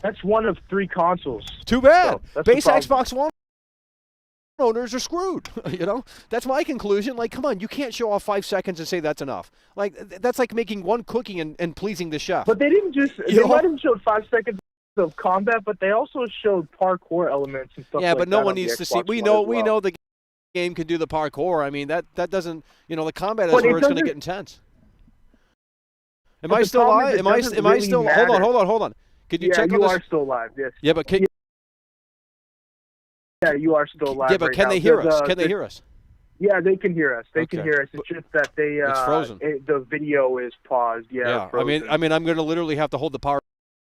That's one of 3 consoles. Too bad. So base Xbox One owners are screwed. You know, that's my conclusion. Like, come on, you can't show off 5 seconds and say that's enough. Like, that's like making one cookie and pleasing the chef. But they didn't just. They might have showed 5 seconds of combat, but they also showed parkour elements and stuff. Yeah, like but no that one needs to see. We know the game can do the parkour. I mean, that doesn't. You know, the combat is where it's going to get intense. Am I still live? Am I still? Hold on. Could you check on this? You are still live. Yes. Yeah, but can. Yeah, you are still live. Yeah, but can they hear us? Can they hear us? Yeah, they can hear us. They can hear us. It's just that it's frozen. The video is paused. Yeah. Frozen. I mean, I'm going to literally have to hold the power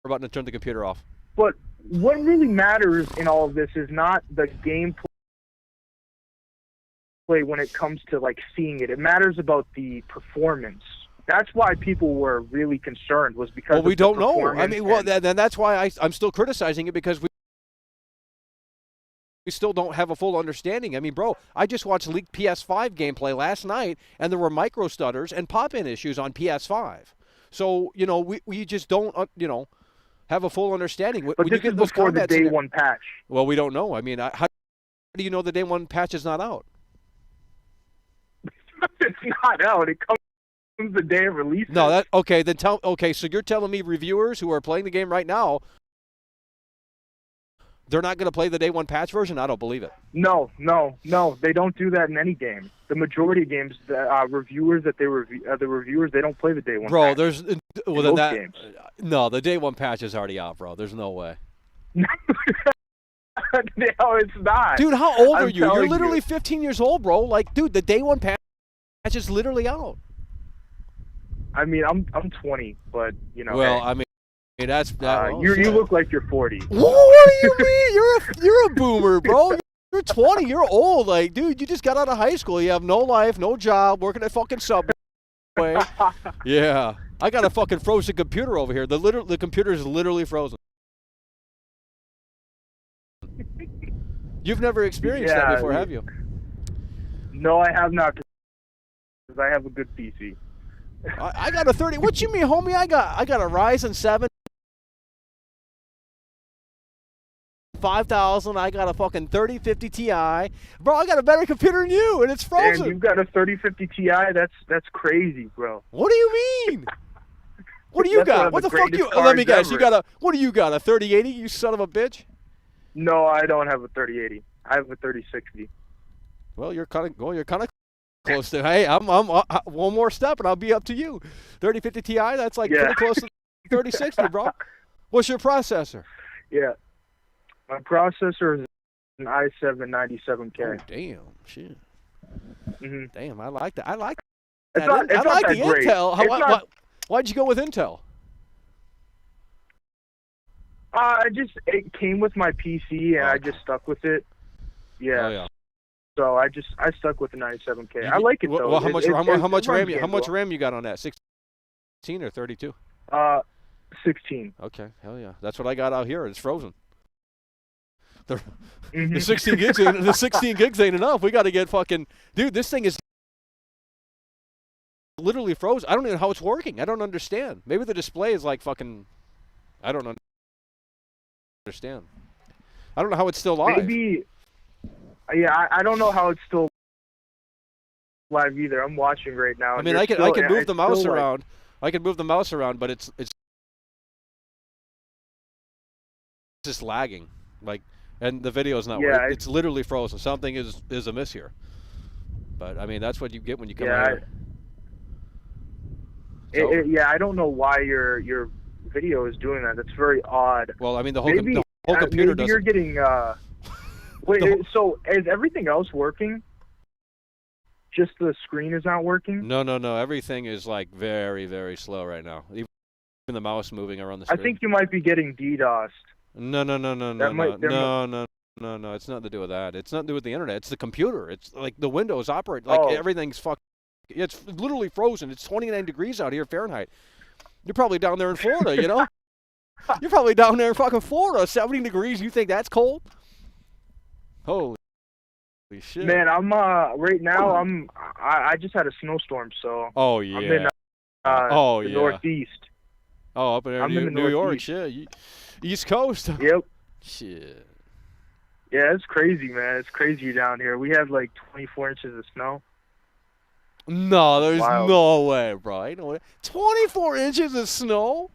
button and turn the computer off. But what really matters in all of this is not the gameplay when it comes to like seeing it. It matters about the performance. That's why people were really concerned, was because we don't know. I mean, then that's why I'm still criticizing it, because we still don't have a full understanding. I mean, bro, I just watched leaked PS5 gameplay last night, and there were micro stutters and pop-in issues on PS5. So, you know, we just don't, have a full understanding. But this is before the day one patch. Well, we don't know. I mean, how do you know the day one patch is not out? It's not out. It comes the day of release. No, so you're telling me reviewers who are playing the game right now, they're not going to play the day one patch version? I don't believe it. No. They don't do that in any game. The majority of games, the reviewers they don't play the day one. Bro, patch. there's games. No, the day one patch is already out, bro. There's no way. No, it's not. Dude, how old are you? You're literally 15 years old, bro. Like, dude, the day one patch is literally out. I mean, I'm 20, but you know. Well, hey. I mean, that's that. You look like you're 40. What do you mean? You're a boomer, bro. You're 20. You're old. Like, dude, you just got out of high school. You have no life, no job, working at fucking Subway. Yeah, I got a fucking frozen computer over here. The computer is literally frozen. You've never experienced that before, have you? No, I have not. Because I have a good PC. I got a 30. What you mean, homie? I got a Ryzen 7 5000. I got a fucking 3050 Ti. Bro, I got a better computer than you, and it's frozen. And you've got a 3050 Ti? That's crazy, bro. What do you mean? What do you got? What the fuck you? Let me guess. Ever. What do you got? A 3080? You son of a bitch. No, I don't have a 3080. I have a 3060. Well, you're kind of close to. Hey, I'm one more step and I'll be up to you. 3050 Ti, that's like pretty close to 3060, bro. What's your processor? Yeah, my processor is an i7 97K. Oh, damn, shit. Mm-hmm. Damn, I like that. I like that. I like the Intel. Why'd you go with Intel? It came with my PC and I just stuck with it. Yeah. Oh, yeah. So I stuck with the 97K. I like it though. Well, how much RAM you got on that? 16 or 32? 16. Okay, hell yeah. That's what I got out here. It's frozen. The 16 gigs ain't enough. We got to get fucking dude. This thing is literally frozen. I don't even know how it's working. I don't understand. Maybe the display is like fucking. I don't understand. I don't know how it's still live. Maybe. Yeah, I don't know how it's still live either. I'm watching right now. I and mean, I can move the mouse around. I can move the mouse around, but it's just lagging. Like, and the video is not. Yeah, it's literally frozen. Something is amiss here. But I mean, that's what you get when you come yeah, here. Yeah, I don't know why your video is doing that. That's very odd. Well, I mean, the whole maybe, computer maybe doesn't. you're getting. Wait, so is everything else working? Just the screen is not working? No. Everything is like very, very slow right now. Even the mouse moving around the screen. I think you might be getting DDoSed. No. It's nothing to do with that. It's nothing to do with the internet. It's the computer. It's like the Windows operate. Like everything's fucking. It's literally frozen. It's 29 degrees out here Fahrenheit. You're probably down there in Florida, you know? You're probably down there in fucking Florida, 70 degrees. You think that's cold? Holy shit. Man, I'm right now I just had a snowstorm, so Oh yeah. I'm in the Northeast. Oh, up in there, New York, shit. East Coast. Yep. Shit. Yeah, it's crazy, man. It's crazy down here. We had like 24 inches of snow. No, there's no way, bro. You know, 24 inches of snow?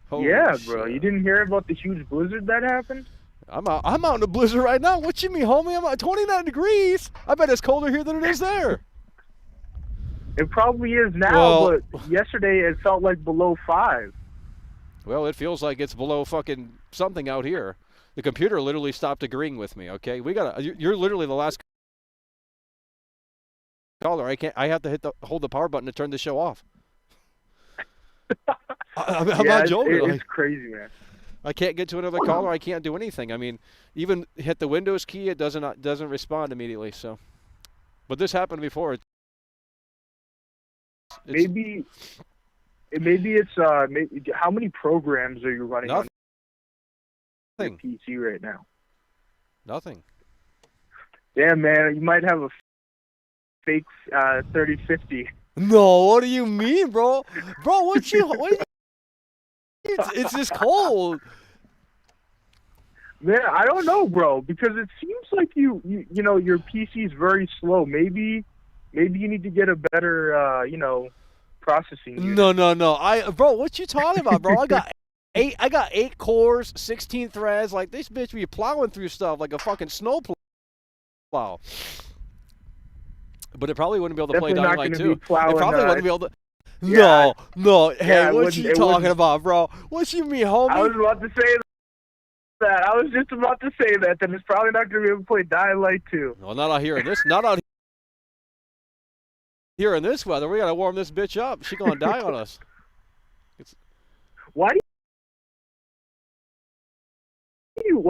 Holy yeah, shit. bro. You didn't hear about the huge blizzard that happened? I'm out in the blizzard right now. What you mean, homie? I'm at 29 degrees. I bet it's colder here than it is there. It probably is now, but yesterday it felt like below 5. Well, it feels like it's below fucking something out here. The computer literally stopped agreeing with me, okay? You're literally the last caller. I have to hold the power button to turn the show off. I'm not joking. It's crazy, man. I can't get to another caller. I can't do anything. I mean, even hit the Windows key, it doesn't respond immediately. So, but this happened before. Maybe it's how many programs are you running on your PC right now? Nothing. Damn, man, you might have a fake 3050. No, what do you mean, bro? Bro, what it's just cold. Man, I don't know, bro, because it seems like you know your PC is very slow. Maybe you need to get a better processing unit. No. Bro, what you talking about, bro? I got 8 cores, 16 threads. Like this bitch be plowing through stuff like a fucking snow plow. But it probably wouldn't be able to play Dying Light 2. It probably wouldn't be able to. Yeah. No. Hey, Yeah, what you talking about, bro? What you mean, homie? I was about to say that. I was just about to say that. Then it's probably not going to be able to play Dying Light 2. No, not out here in this. Not out here in this weather. We got to warm this bitch up. She going to die on us. Why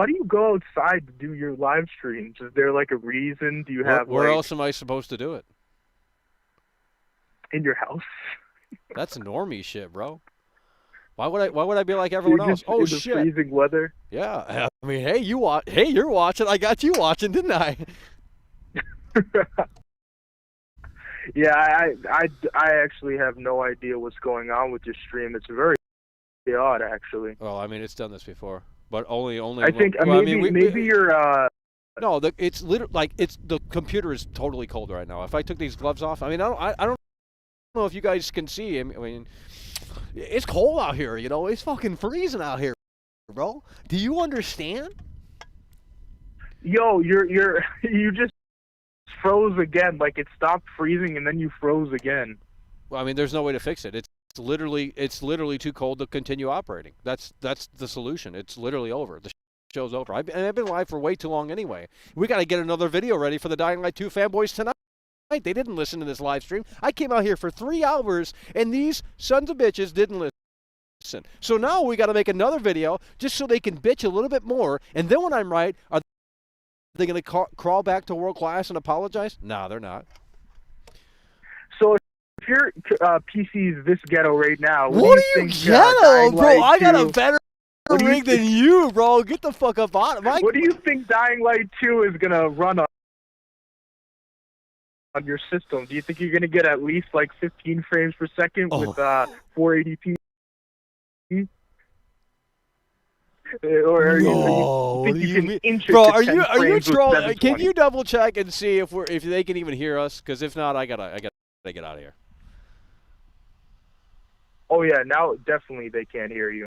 do you go outside to do your live streams? Is there like a reason? Do you have where else am I supposed to do it? In your house? That's normie shit, bro. Why would I be like everyone else? Oh in the shit! Freezing weather. Yeah, I mean, hey, you're watching. I got you watching, didn't I? Yeah, I actually have no idea what's going on with your stream. It's very odd, actually. Well, I mean, it's done this before, but only. I think maybe you're. No, it's literally like the computer is totally cold right now. If I took these gloves off, I mean, I don't know if you guys can see. I mean, it's cold out here. You know, it's fucking freezing out here, bro. Do you understand? Yo, you just froze again. Like it stopped freezing and then you froze again. Well, I mean, there's no way to fix it. It's literally too cold to continue operating. That's the solution. It's literally over. The show's over. I've been live for way too long anyway. We got to get another video ready for the Dying Light 2 fanboys tonight. They didn't listen to this live stream. I came out here for 3 hours, and these sons of bitches didn't listen. So now we got to make another video just so they can bitch a little bit more. And then when I'm right, are they going to crawl back to world class and apologize? No, they're not. So if your PC is this ghetto right now, what are you ghetto, bro? I got a better rig than you, bro. Get the fuck up on it, Mike. What do you think Dying Light 2 is going to run on your system? Do you think you're going to get at least like 15 frames per second with 480p? Or No, you think you can inch it bro? to Are 10 you frames with trolling? Can 720? you double check and see if they can even hear us? Because if not, I gotta get out of here. Oh yeah, now definitely they can't hear you.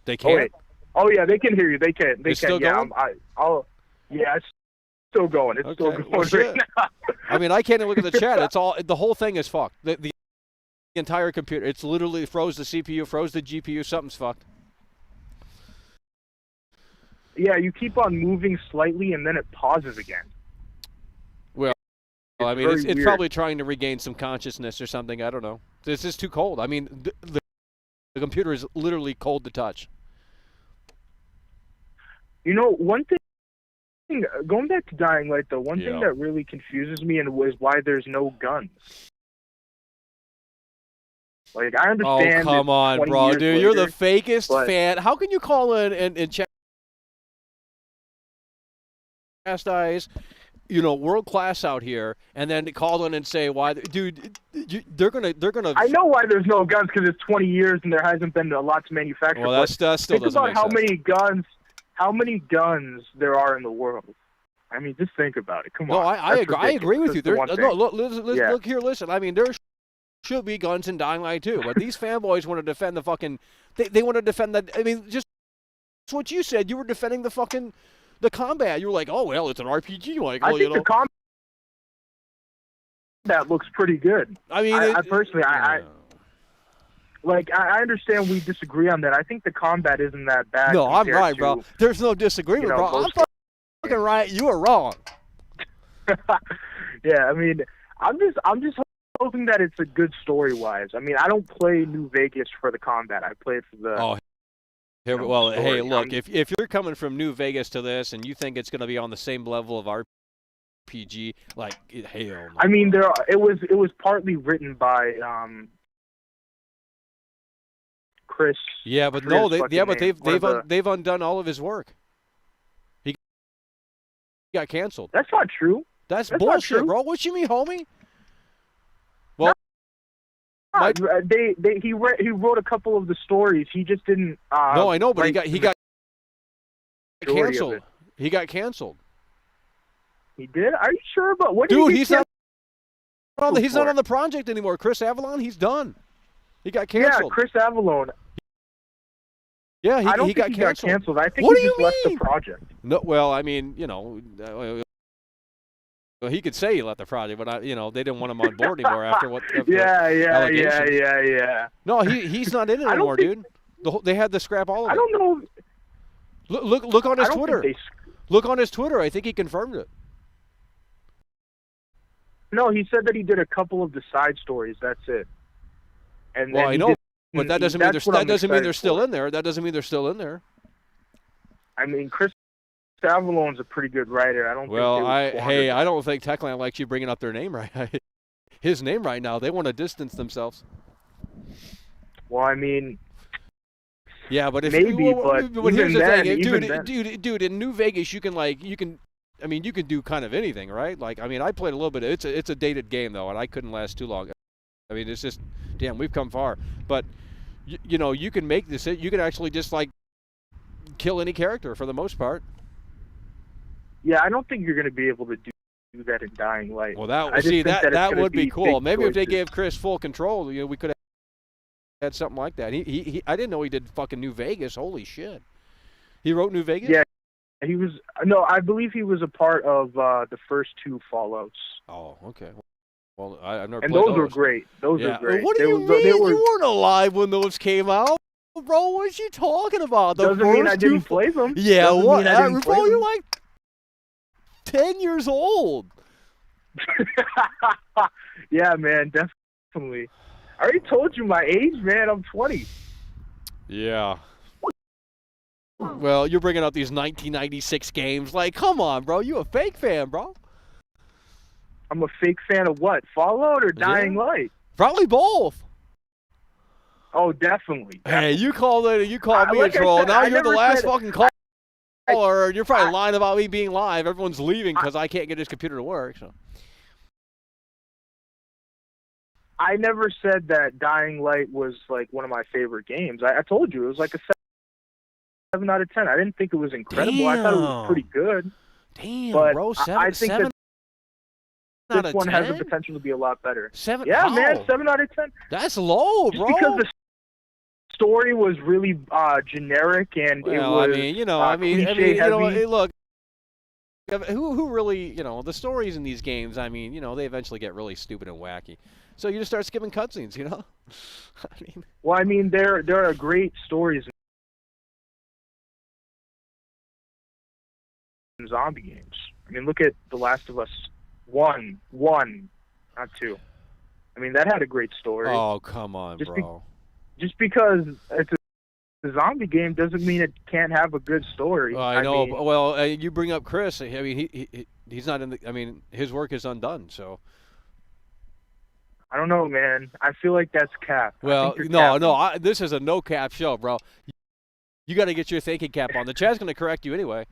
They Oh, can't. wait. Oh yeah, they can hear you. They can. They It's can. still Yeah, going? I'll. Yeah, it's still going. It's still Okay, going well, right shit. now. I mean, I can't even look at the chat. It's all the whole thing is fucked. The entire computer. It's literally froze the CPU, froze the GPU. Something's fucked. Yeah, you keep on moving slightly and then it pauses again. Well, I mean, very it's weird. probably trying to regain some consciousness or something. I don't know. It's just too cold. I mean, the computer is literally cold to touch. You know, one thing, going back to Dying Light, though, one Yeah. thing that really confuses me and is why there's no guns. Like, I Oh, understand. come it's on, 20 bro, years dude. You're the later, fakest but- fan. How can you call in and check eyes, world class out here, and then call in and say why, dude? They're gonna. I know why there's no guns, because it's 20 years and there hasn't been a lot to manufacture. Well, that still think doesn't about make how sense. many guns there are in the world. I mean, just think about it. Come No, on. I That's agree with you. ridiculous. That's the one No, thing. Yeah. look here. Listen, I mean, there should be guns in Dying Light too, but these fanboys want to defend the fucking. They want to defend that. I mean, just what you said. You were defending the combat. You were like, oh well, it's an RPG. Like, I well, think the combat looks pretty good. I mean, I personally, I understand we disagree on that. I think the combat isn't that bad. No, I'm compared right, to, bro. There's no disagreement, bro. I'm fucking right. You are wrong. Yeah, I mean, I'm just hoping that it's a good story-wise. I mean, I don't play New Vegas for the combat. I play it for the. Oh, here, well, story. hey, look, if you're coming from New Vegas to this and you think it's going to be on the same level of RPG, like, hell no. I mean, it was partly written by Chris. Yeah, but they've undone all of his work. He got canceled. That's not true. That's not bullshit, true. bro. What you mean, homie? Well, he wrote a couple of the stories. He just didn't. no, I know, but write he the got majority of canceled. it. He got canceled. He did? Are you sure? But what? Dude, did he he's get not on the project anymore. Chris Avalon, he's done. He got canceled. Yeah, Chris Avalon. Yeah, I don't he think got he canceled. got canceled. I think What he do just you left the mean? project. No, well, I mean, well, he could say he left the project, but they didn't want him on board anymore after what. After Yeah. No, he's not in it I don't anymore, think- dude. They had to scrap all of it. I don't know. Look on his I don't Twitter. think Look on his Twitter. I think he confirmed it. No, he said that he did a couple of the side stories. That's it. And Well, and I he know, didn't- but that doesn't mean that's what I'm they're excited still for. in there. That doesn't mean they're still in there. I mean, Chris Avalon's a pretty good writer. I don't. Well, think they would I don't think Techland likes you bringing up their name right. His name right now. They want to distance themselves. Well, I mean, yeah, but if maybe, but even here's the then, thing, even then. dude, in New Vegas, you can do kind of anything, right? Like, I mean, I played a little bit. It's a dated game though, and I couldn't last too long. I mean, it's just, damn, we've come far. But you can make this. You can actually just like kill any character for the most part. Yeah, I don't think you're going to be able to do that in Dying Light. Well, I just think it's that gonna would be cool. big Maybe if they choices. gave Chris full control, we could have had something like that. He I didn't know he did fucking New Vegas. Holy shit. He wrote New Vegas? Yeah, he was. No, I believe he was a part of the first two Fallouts. Oh, okay. Well, I've never And played those were great. Those yeah. are great. What do They you were- mean? they were- You weren't alive when those came out, bro. What are you talking about? The Doesn't mean I first didn't two- play them. Yeah, Doesn't what? mean I didn't play Bro, you're them. like 10 years old. Yeah, man, definitely. I already told you my age, man. I'm 20. Yeah. Well, you're bringing up these 1996 games. Like, come on, bro. You a fake fan, bro. I'm a fake fan of what? Fallout or Dying Light? Probably both. Oh, definitely. Hey, you called me like a I troll. said, Now I you're the never last said- fucking caller. You're probably lying about me being live. Everyone's leaving because I can't get his computer to work. So. I never said that Dying Light was like one of my favorite games. I told you it was like a out of 10. I didn't think it was incredible. I thought it was pretty good. Damn, but bro, I think seven that out this of one has the 10? potential to be a lot better. Yeah, how? Man, 7 out of 10. That's low, Just bro. because the story was really generic and it was cliche-heavy. Look, who really, the stories in these games, they eventually get really stupid and wacky. So you just start skipping cutscenes, Well, there are great stories in zombie games. Look at The Last of Us 1, not 2. That had a great story. Oh, come on, bro. Just because it's a zombie game doesn't mean it can't have a good story. I know. Well, you bring up Chris. He's not in the. His work is undone. So. I don't know, man. I feel like that's cap. Well, this is a no cap show, bro. You got to get your thinking cap on. The chat's going to correct you anyway.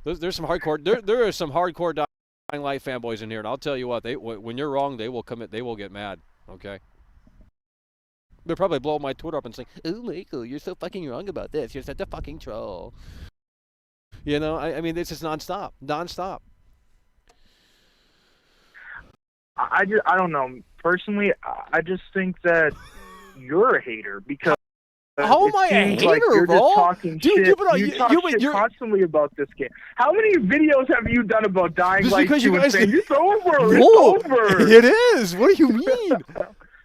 There's some hardcore. There are some hardcore Dying Light fanboys in here, and I'll tell you what. When you're wrong, they will commit. They will get mad. Okay. They'll probably blow my Twitter up and say, "Oh, Michael, you're so fucking wrong about this. You're such a fucking troll." This is nonstop. I don't know. Personally, I just think that you're a hater because how am I a hater, like you're bro? just talking Dude, shit. You talk shit constantly about this game. How many videos have you done about Dying Light 2 and saying it's over? No, it's over. It is. What do you mean,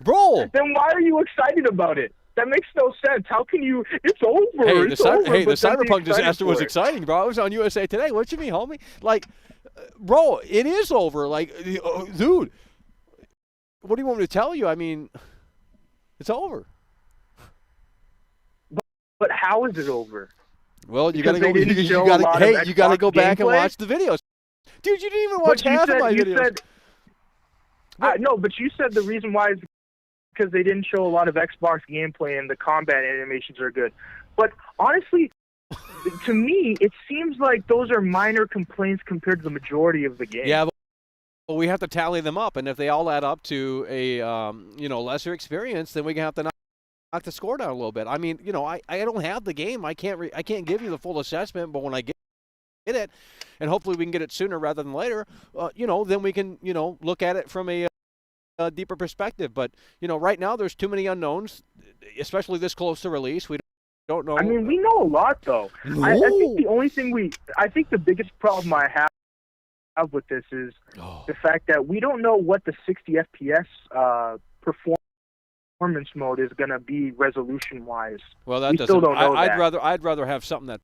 bro? Then why are you excited about it? That makes no sense. How can you? It's over. Hey, it's over. The Cyberpunk disaster was it. exciting, bro. I was on USA Today. What you mean, homie? Bro, it is over. Dude, what do you want me to tell you? It's over. But how is it over? Well, you gotta go. You gotta go back and watch the videos, dude. You didn't even watch half of my videos. No, but you said the reason why is because they didn't show a lot of Xbox gameplay and the combat animations are good. But honestly, to me, it seems like those are minor complaints compared to the majority of the game. Yeah, but we have to tally them up, and if they all add up to a lesser experience, then we have to knock the score down a little bit. I don't have the game. I can't give you the full assessment, but when I get it, and hopefully we can get it sooner rather than later, then we can look at it from a deeper perspective. But right now there's too many unknowns, especially this close to release. We don't know. We know a lot though. No. I think the only thing I think the biggest problem I have with this is the fact that we don't know what the 60 FPS performance mode is going to be resolution wise. Well, that we doesn't. Still don't know that. I'd rather have something that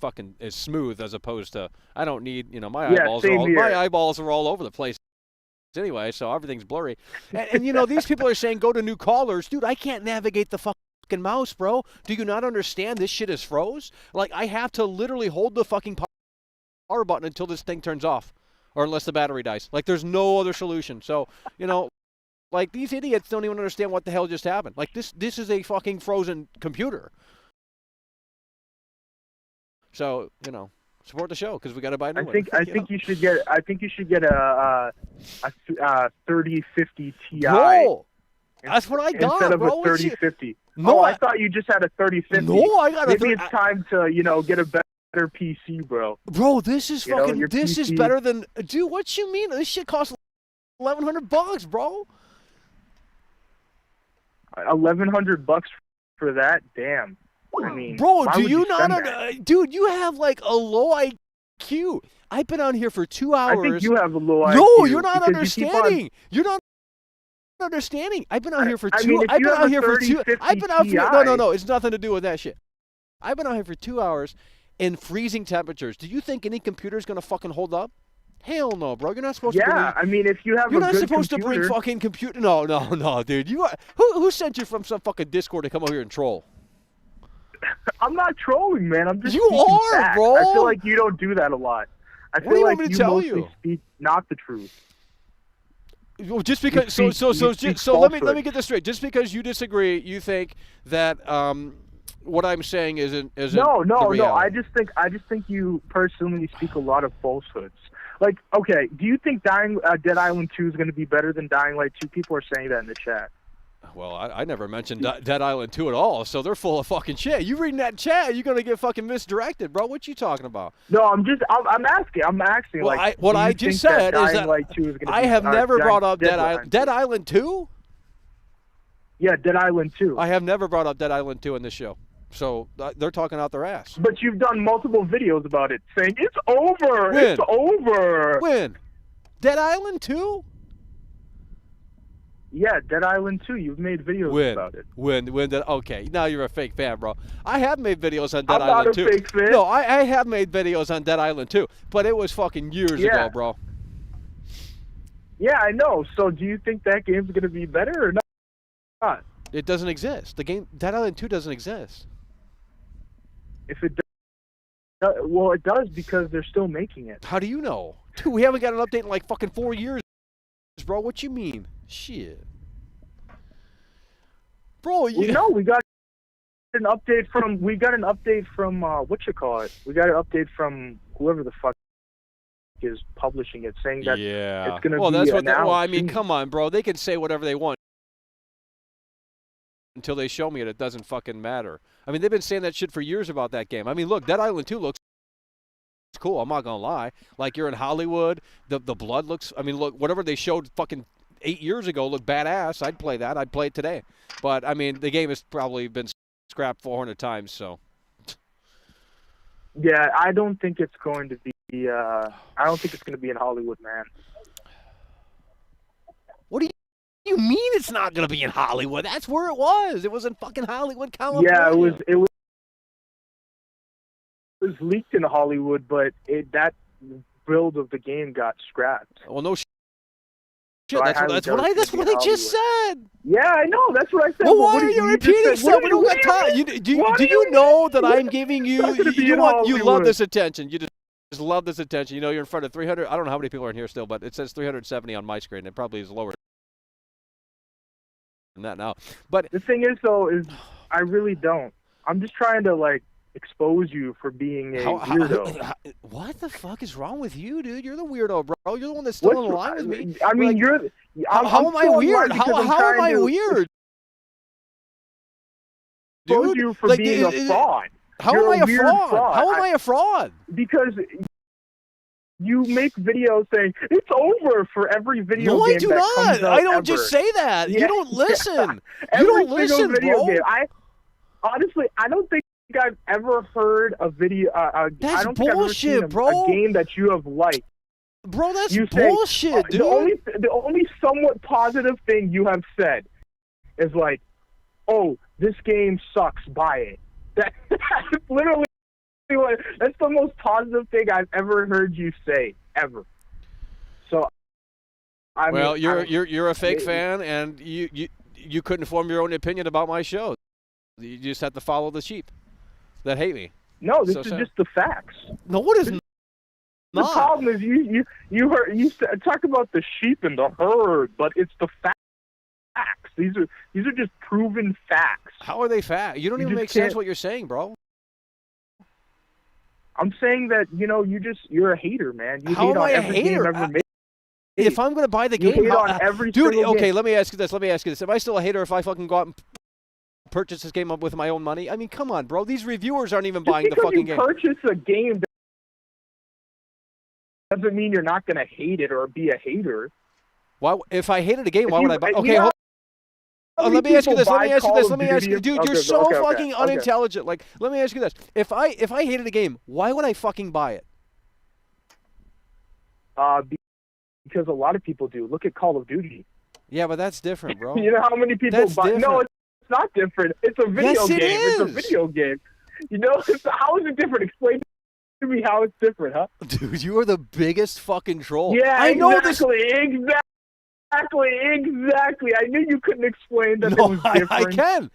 fucking is smooth as opposed to I don't need my eyeballs are all over the place anyway, so everything's blurry. And these people are saying go to new callers, dude. I can't navigate the fucking mouse, bro. Do you not understand? This shit is froze. I have to literally hold the fucking power button until this thing turns off, or unless the battery dies. There's no other solution. So these idiots don't even understand what the hell just happened. This is a fucking frozen computer. So support the show because we got to buy a new one. I think you should get a 3050 Ti. Bro, that's what I got, instead of bro. a 3050. No, I thought you just had a 3050. No, I got Maybe it's time to get a better PC, bro. Bro, this is fucking. This PC is better than. Dude, what you mean? This shit costs $1,100, bro. $1,100 for that? Damn. Bro, do you not? Dude, you have a low IQ. I've been on here for 2 hours. I think you have a low IQ. No, you're not understanding. You're not understanding. I've been on here for two. I've been out here for two. I've been out for no. It's nothing to do with that shit. I've been out here for 2 hours in freezing temperatures. Do you think any computer is gonna fucking hold up? Hell no, bro. You're not supposed to. Yeah, if you have you're a not good supposed computer... to bring fucking computer. No, dude. You are. Who sent you from some fucking Discord to come over here and troll? I'm not trolling, man. I'm just. You are, back. bro. I feel like you don't do that a lot. I feel what do you like want me to tell mostly speak not the truth. Well, just because. So let me get this straight. Just because you disagree, you think that what I'm saying isn't No. the reality. I just think you personally speak a lot of falsehoods. Okay, do you think Dead Island 2 is going to be better than Dying Light 2? People are saying that in the chat. Oh Well, I never mentioned Dead Island 2 at all, so they're full of fucking shit. You reading that chat, you're gonna get fucking misdirected, bro. What you talking about? No, I'm asking. Well, like, what I just said is that Light 2 is gonna I be, have never brought up Dead Dead Island 2. Yeah, Dead Island 2. I have never brought up Dead Island 2 in this show, so they're talking out their ass. But you've done multiple videos about it, saying it's over. When? It's over. When? Dead Island 2? Yeah, Dead Island 2. You've made videos about it. When did? Okay, now you're a fake fan, bro. I have made videos on Dead I'm Island not 2. a fake fan. No, I have made videos on Dead Island 2, but it was fucking years ago, bro. Yeah, I know. So do you think that game's going to be better or not? It doesn't exist. The game Dead Island 2 doesn't exist. If it does, well, it does because they're still making it. How do you know? Dude, we haven't got an update in like fucking 4 years, bro. What you mean? Shit. Bro, No, we got an update from what you call it? We got an update from whoever the fuck is publishing it, saying that it's going to be that's what. announced. Well, I mean, come on, bro. They can say whatever they want until they show me it. It doesn't fucking matter. I mean, they've been saying that shit for years about that game. I mean, look, Dead Island 2 looks cool. I'm not gonna lie. Like, you're in Hollywood. The blood looks. I mean, look, whatever they showed fucking 8 years ago looked badass. I'd play that. I'd play it today. But I mean, the game has probably been scrapped 400 times. So. Yeah, I don't think it's going to be. I don't think it's going to be in Hollywood, man. What do you mean it's not going to be in Hollywood? That's where it was. It was in fucking Hollywood, California. Yeah, it was leaked in Hollywood, but that build of the game got scrapped. Well, no shit. So That's what I just said. Yeah, I know. That's what I said. Well, why are you repeating stuff? We don't got time. Do you know that I'm giving you? You love this attention. You just love this attention. You know, you're in front of 300. I don't know how many people are in here still, but it says 370 on my screen. It probably is lower than that now. But the thing is, though, I really don't. I'm just trying to like expose you for being a weirdo. What the fuck is wrong with you, dude? You're the weirdo, bro. You're the one that's still in line with me. I mean, like, how am I weird? How am I weird? Dude, you for being a fraud. How am I a fraud? How am I a fraud? Because you make videos saying it's over for every video game. No, I do not. I don't just say that. You don't listen. You don't listen, bro. Honestly, I don't think I've ever heard a video. That's I don't think bullshit, I've ever seen bro. A game that you have liked. Bro, that's you bullshit, say, dude. The only somewhat positive thing you have said is like, "Oh, this game sucks. Buy it." That's literally that's the most positive thing I've ever heard you say ever. So, well, you're a fake fan, and you couldn't form your own opinion about my show. You just have to follow the sheep that hate me. No, this is just the facts. No, it is not. The problem is you talk about the sheep and the herd, but it's the facts. These are just proven facts. How are they facts? You don't even make sense what you're saying, bro. I'm saying that you're a hater, man. You How hate am on I a every hater? game ever made. If I'm going to buy the game, hate on every dude. single Okay, game. let me ask you this. Am I still a hater if I fucking go out and purchase this game up with my own money? I mean, come on, bro. These reviewers aren't even buying the fucking game. Just because you purchase a game doesn't mean you're not going to hate it or be a hater. Why? If I hated a game, why would I buy? Okay, let me ask you this. Dude, you're so fucking unintelligent. Like, let me ask you this. If I hated a game, why would I fucking buy it? Because a lot of people do. Look at Call of Duty. Yeah, but that's different, bro. You know how many people buy? No, it's not different. It's a video game. It's a video game. You know, how is it different? Explain to me how it's different, huh? Dude, you are the biggest fucking troll. Yeah, I know exactly. I knew you couldn't explain that it was different. I can.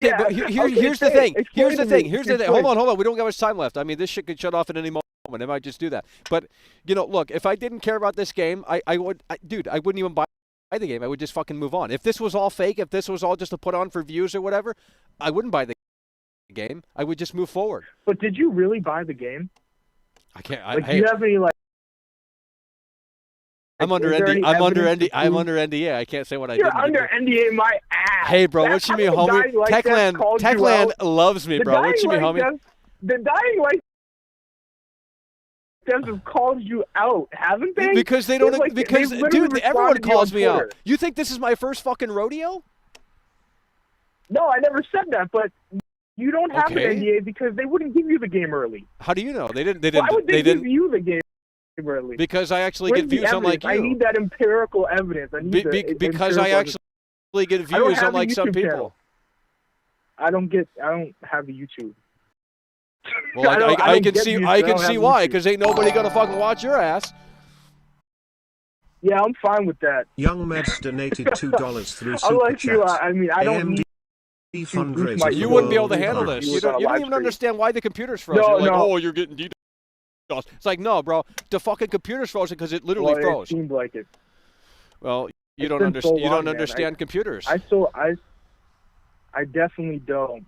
Okay, but here's the thing. Here's the thing. Hold on. We don't got much time left. I mean, this shit could shut off at any moment. It might just do that. But, look, if I didn't care about this game, I wouldn't even buy the game. I would just fucking move on. If this was all fake, if this was all just to put on for views or whatever, I wouldn't buy the game. I would just move forward. But did you really buy the game? I can't. Do you have any, I'm under NDA. I'm under NDA. I can't say what I did. You're under NDA, my ass. Hey, bro, what you mean, homie? Techland loves me, bro. What you mean, homie? The Dying Light devs have called you out, haven't they? Because they don't. Dude, everyone calls me out. You think this is my first fucking rodeo? No, I never said that, but you don't have an NDA because they wouldn't give you the game early. How do you know? They didn't. Why would they give you the game early? Because I actually get views unlike you. I need that empirical evidence. Because I actually get views unlike some people. Channel. I don't have a YouTube. Well, I can see why, because ain't nobody gonna fucking watch your ass. Yeah, I'm fine with that. Young Meds donated $2 through Super Unlike Chat. you, I mean, I don't need fundraiser. You wouldn't be able to handle this. You don't even understand why the computer's frozen. You're like, oh, you're getting DDoS. It's like, no, bro, the fucking computer's frozen because it literally froze. It seemed like it. Well, you don't understand computers. I definitely don't.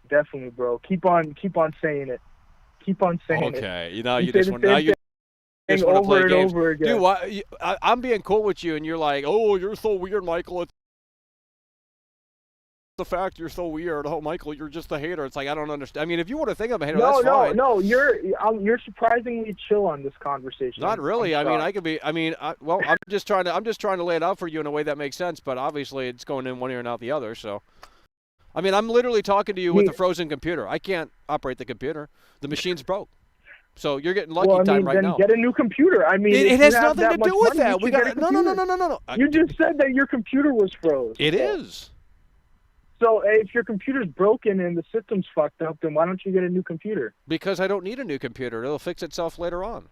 Definitely, bro. Keep on saying it. Keep on saying it. Okay, you just want to play games. Over again. Dude, I'm being cool with you, and you're like, oh, you're so weird, Michael. It's the fact you're so weird. Oh, Michael, you're just a hater. It's like, I don't understand. I mean, if you want to think I'm a hater, that's fine. No, you're surprisingly chill on this conversation. Not really. I mean, I could be. I mean, well, I'm just trying to lay it out for you in a way that makes sense. But obviously, it's going in one ear and out the other. So. I mean, I'm literally talking to you with a frozen computer. I can't operate the computer. The machine's broke. So you're getting lucky time right now. Get a new computer. I mean, it has nothing to do with that. We got no. You just said that your computer was froze. It is. So if your computer's broken and the system's fucked up, then why don't you get a new computer? Because I don't need a new computer. It'll fix itself later on.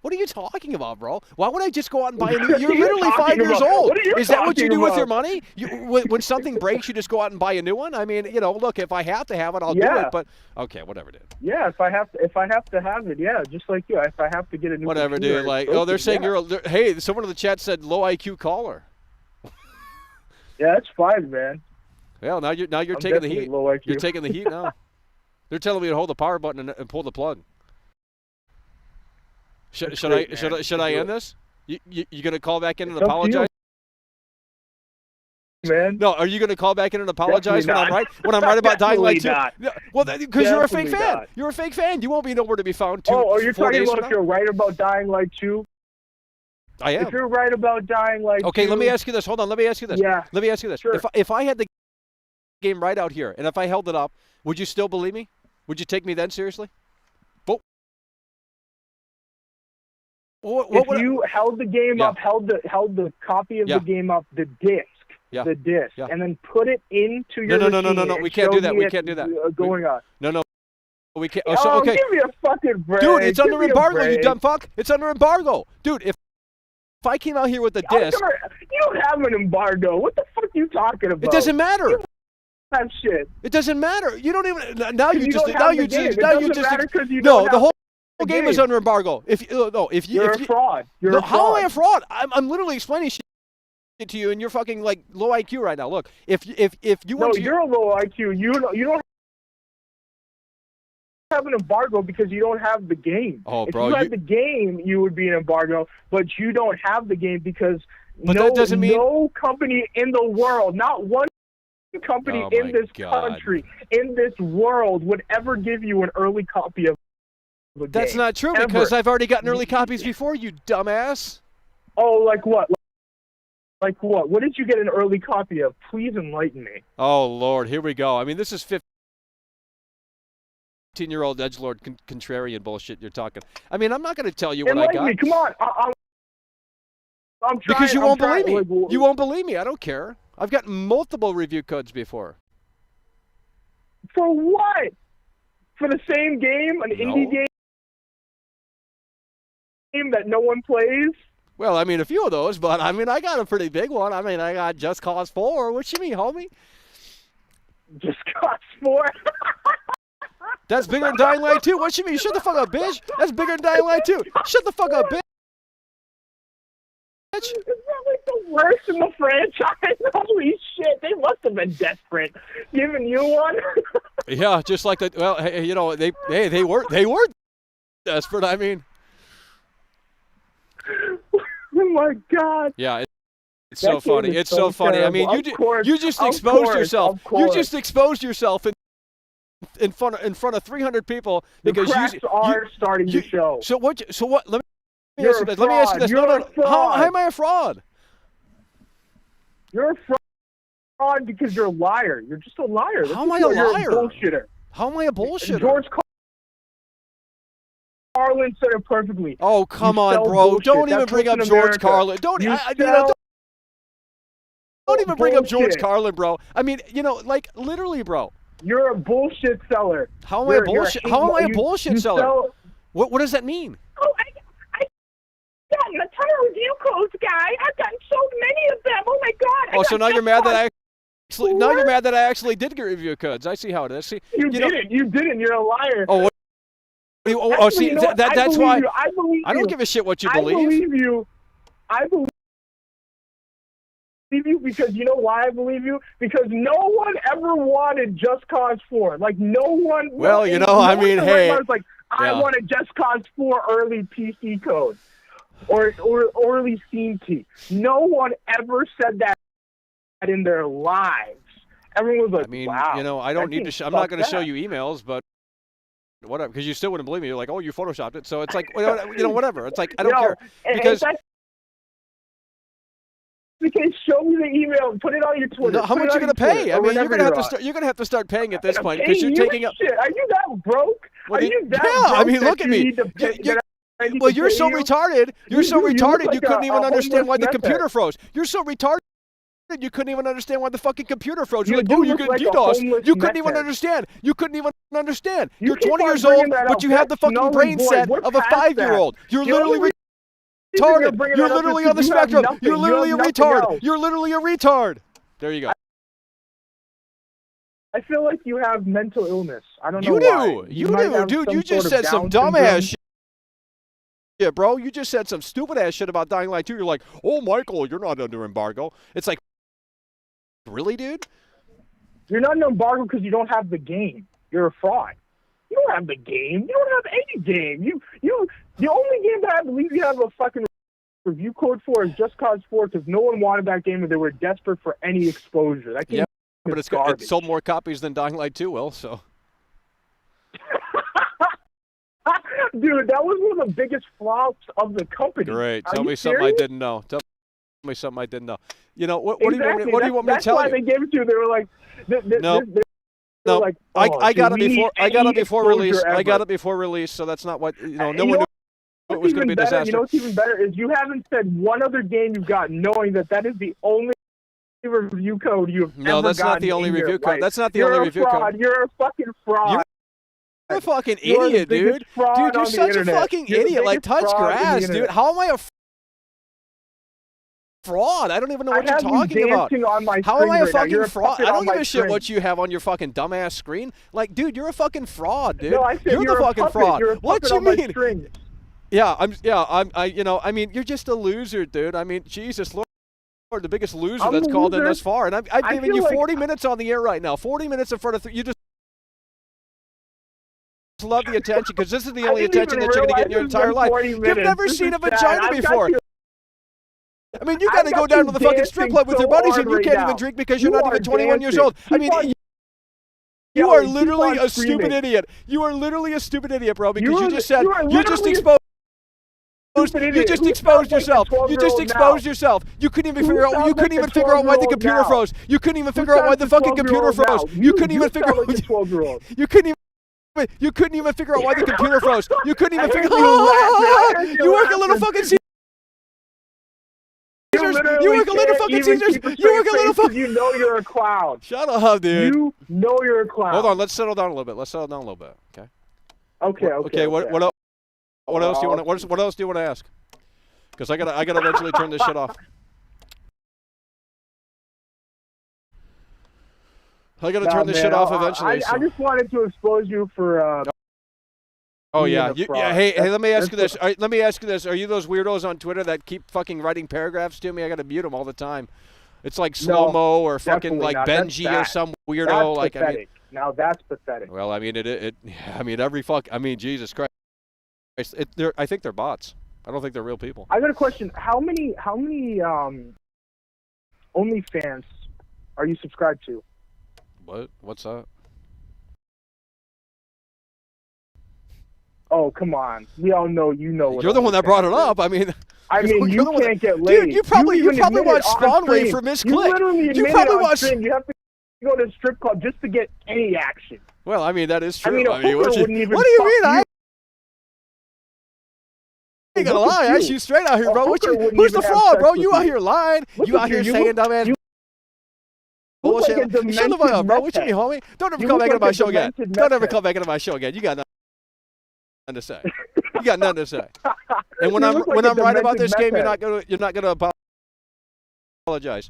What are you talking about, bro? Why would I just go out and buy a new? You're literally 5 years old. Is that what you do with your money? When something breaks, you just go out and buy a new one? I mean, look, if I have to have it, I'll do it. But okay, whatever, dude. Yeah, if I have to have it, yeah, just like you. If I have to get a new whatever, computer, dude. Like, they're saying hey, someone in the chat said low IQ caller. Yeah, that's fine, man. Well, now you're taking the heat. Low IQ. You're taking the heat now. They're telling me to hold the power button and pull the plug. Should I end this? You gonna call back in and apologize? Man. No, are you gonna call back in and apologize when I'm right? When I'm right about Dying Light 2? Well, because you're a fake fan. Not. You're a fake fan. You won't be nowhere to be found. Are you talking about if you're right about Dying Light 2? I am. If you're right about Dying Light 2. Okay, let me ask you this. Hold on. Let me ask you this. Yeah. Let me ask you this. Sure. If I had the game right out here, and if I held it up, would you still believe me? Would you take me then seriously? If you held the game up, held the copy of the game up, the disc, and then put it into your No. We can't do that. We can't do that. Going on. No. We can't. Okay. Give me a fucking break. Dude, it's under embargo, you dumb fuck. It's under embargo. Dude, if I came out here with a disc. You don't have an embargo. What the fuck are you talking about? It doesn't matter. You have shit. It doesn't matter. You don't even. Now you just. No, the whole game is under embargo. You're a fraud. You're a fraud. How am I a fraud? I'm literally explaining shit to you, and you're fucking like low IQ right now. Look, if you want you're a low IQ. You don't have an embargo because you don't have the game. Oh, bro, if you had the game, you would be an embargo, but you don't have the game because that doesn't mean no company in the world, not one company in this country, in this world, would ever give you an early copy of. That's not true because I've already gotten early copies before, you dumbass. Oh, like what? Like what? What did you get an early copy of? Please enlighten me. Oh, Lord, here we go. I mean, this is 15-year-old edgelord contrarian bullshit you're talking. I mean, I'm not going to tell you what I got. Enlighten me. Come on. I'm trying. Because you won't believe me. You won't believe me. I don't care. I've gotten multiple review codes before. For what? For the same game? An indie game? That no one plays? Well, I mean, a few of those, but I mean, I got a pretty big one. I mean, I got Just Cause 4. What you mean, homie? Just Cause 4? That's bigger than Dying Light 2. What you mean? Shut the fuck up, bitch. That's bigger than Dying Light 2. Shut the fuck up, bitch. It's probably the worst in the franchise. Holy shit. They must have been desperate giving you one. Yeah, just like that. Well, hey, they were desperate. I mean. my god. Yeah, it's That so funny. game is It's so funny. I mean, terrible. you just Of exposed course, yourself. of course. You just exposed yourself in front of 300 people because the cracks are starting to show. So what? Let me You're ask you a this. Let me ask you fraud. this. You're No, a no. fraud. How am I a fraud? You're a fraud because you're a liar. You're just a liar. How am I a liar? You're a bullshitter. How am I a bullshitter? George Carlin said it perfectly. Oh, come You on, sell bro. bullshit. Don't even That's bring up what's in George America. Carlin. Don't even bring up George bullshit. Carlin, bro. I mean, like literally, bro. You're a bullshit seller. How am I a bullshit? How am I a bullshit seller? What does that mean? Oh, I gotten a ton of review codes, guy. I've gotten so many of them. Oh my god. Oh, so now you're mad that I actually did get review codes. I see how it is. See, You didn't. You didn't. You're a liar. Oh, Actually, see, you know what? I that's believe why you. I believe I don't you. give a shit what you I believe. believe you. I believe you because you know why I believe you? Because no one ever wanted Just Cause 4. Like no one. Well, no, you know, no I one mean, in the hey, right mind was like, I yeah. want a Just Cause 4 early PC code or early Steam key. No one ever said that in their lives. Everyone was like, I mean, wow. I don't that need game to. I'm not going to sucked show ass. you emails, but whatever, because you still wouldn't believe me. You're like, oh, you photoshopped it, so it's like, whatever. It's like I don't care because. Because show me the email and put it on your Twitter. No, how much are you going to pay? I mean, you're going to have to start paying at this point because you're taking up. Shit. Are you that broke? Well, Are you that yeah, broke I mean, that look at you me. need to pay- that I need Well, to you're pay so you? retarded. You're so You look retarded. like You couldn't even understand why the homeless computer meth froze. You're so retarded. You couldn't even understand why the fucking computer froze. You're You like, do oh, you look can like a DDoS. homeless You couldn't even meth head. understand. You couldn't even understand. You You're keep 20 on years bringing old, that but up. you have the That's fucking null and brain void. set We're of a past 5-year-old. that. You're The only literally reason you're retarded. bringing You're it up is literally on the because you have spectrum. nothing. You're You literally a have nothing retard. else. You're literally a retard. There you go. I feel like you have mental illness. I don't You know why. do. You might do, have dude. some You just sort of said some Down dumbass syndrome. shit. Yeah, bro, you just said some stupid ass shit about Dying Light 2. You're like, oh, Michael, you're not under embargo. It's like, really, dude? You're not an embargo because you don't have the game. You're a fraud. You don't have the game. You don't have any game. The only game that I believe you have a fucking review code for is Just Cause 4 because no one wanted that game and they were desperate for any exposure. That game Yeah, but is it garbage. sold more copies than Dying Light 2 will, so. Dude, that was one of the biggest flops of the company. Great. Are Tell you me something I serious? didn't know. Tell me something I didn't know. You know, what do you want me, Exactly. what do you want me to tell That's why you? they gave it to you. They were like, No. they No, were like, I oh, got do it we before. need I got it any before release. exposure I got ever? it before release, so that's not what no You one know knew it what's was going to be a even better? disaster. You know what's even better is you haven't said one other game you've got, knowing that is the only review code you've No, ever that's not the gotten only in your review code. life. That's not the You're only a review fraud. code. You're a fucking fraud. You're a fucking You're the idiot, biggest dude. fraud Dude, you're on the such a internet. fucking You're the idiot. Like, biggest touch fraud on the grass, dude. internet. How am I a fraud? I don't even know what I you're have you talking about. dancing on my How am I a screen right now. You're fucking a fraud? puppet I don't on give my a shit screen. what you have on your fucking dumbass screen. Like, dude, you're a fucking fraud, dude. No, I said you're the a fucking puppet. fraud. You're a What puppet you on my mean? string. I mean, you're just a loser, dude. I mean, Jesus Lord, the biggest loser I'm that's a called in loser. thus far. And I've I given feel you like 40 minutes on the air right now. 40 minutes in front of you just love the attention because this is the only I didn't attention even that you're going to get in your realize entire it's life. been 40 You've minutes. never This seen is a sad. vagina I've got before. you- I mean, you I've got to go got down you to the fucking strip dancing club with your so buddies hard and you right can't now. even drink because you're You not are even 21 years dancing. old. I Keep mean, on you are yelling. Keep literally on a stupid screaming. idiot. You are literally a stupid idiot, bro, because You you are- just said you are you just literally a exposed. stupid You idiot. just Who exposed sounds like a yourself. You just 12-year-old exposed now? yourself. You couldn't even Who figure out. You sounds couldn't like even a figure out why the 12-year-old computer now? froze. You couldn't even Who figure out why sounds the like a fucking computer 12-year-old froze. now? You couldn't even you figure sound out. like a 12-year-old. You couldn't even. You couldn't even figure out why the computer froze. You couldn't even I figure. heard you laughing. I heard you You work a little laughing. fucking. Caesars. You work a little fucking Caesars. You work a little fucking. You know you're a clown. Shut up, dude. You know you're a clown. Hold on. Let's settle down a little bit. Okay. Okay. What else do you want to? What else do you want to ask? Because I gotta eventually turn this shit off. I gotta turn this shit off eventually. I just wanted to expose you for. Oh yeah, being a fraud. Hey, let me ask you That's this. Let me ask you this. Are you those weirdos on Twitter that keep fucking writing paragraphs to me? I gotta mute them all the time. It's like slow mo or fucking definitely like not. That's Benji or bad. some weirdo. That's Like pathetic. I mean, Now that's pathetic. well, I mean I mean Jesus Christ. I think they're bots. I don't think they're real people. I got a question. How many OnlyFans are you subscribed to? What? What's that? Oh, come on. We all know you know what You're the one that brought it up. I mean, you can't get laid. Dude, you probably watch Spawn Wave for You Misclick. literally admitted on stream. You have to go to a strip club just to get any action. Well, I mean, that is true. I mean, a hooker what wouldn't even do you fuck mean? you. I ain't gonna lie. I shoot straight out here, bro. Who's the fraud, bro? You out here lying. You out here saying dumbass bullshit. Shut the fuck up, bro. What you mean, homie? Don't ever come back into my show again. Don't ever come back into my show again. You got nothing to say. You got nothing to say. And when I'm right about this game, you're not gonna apologize.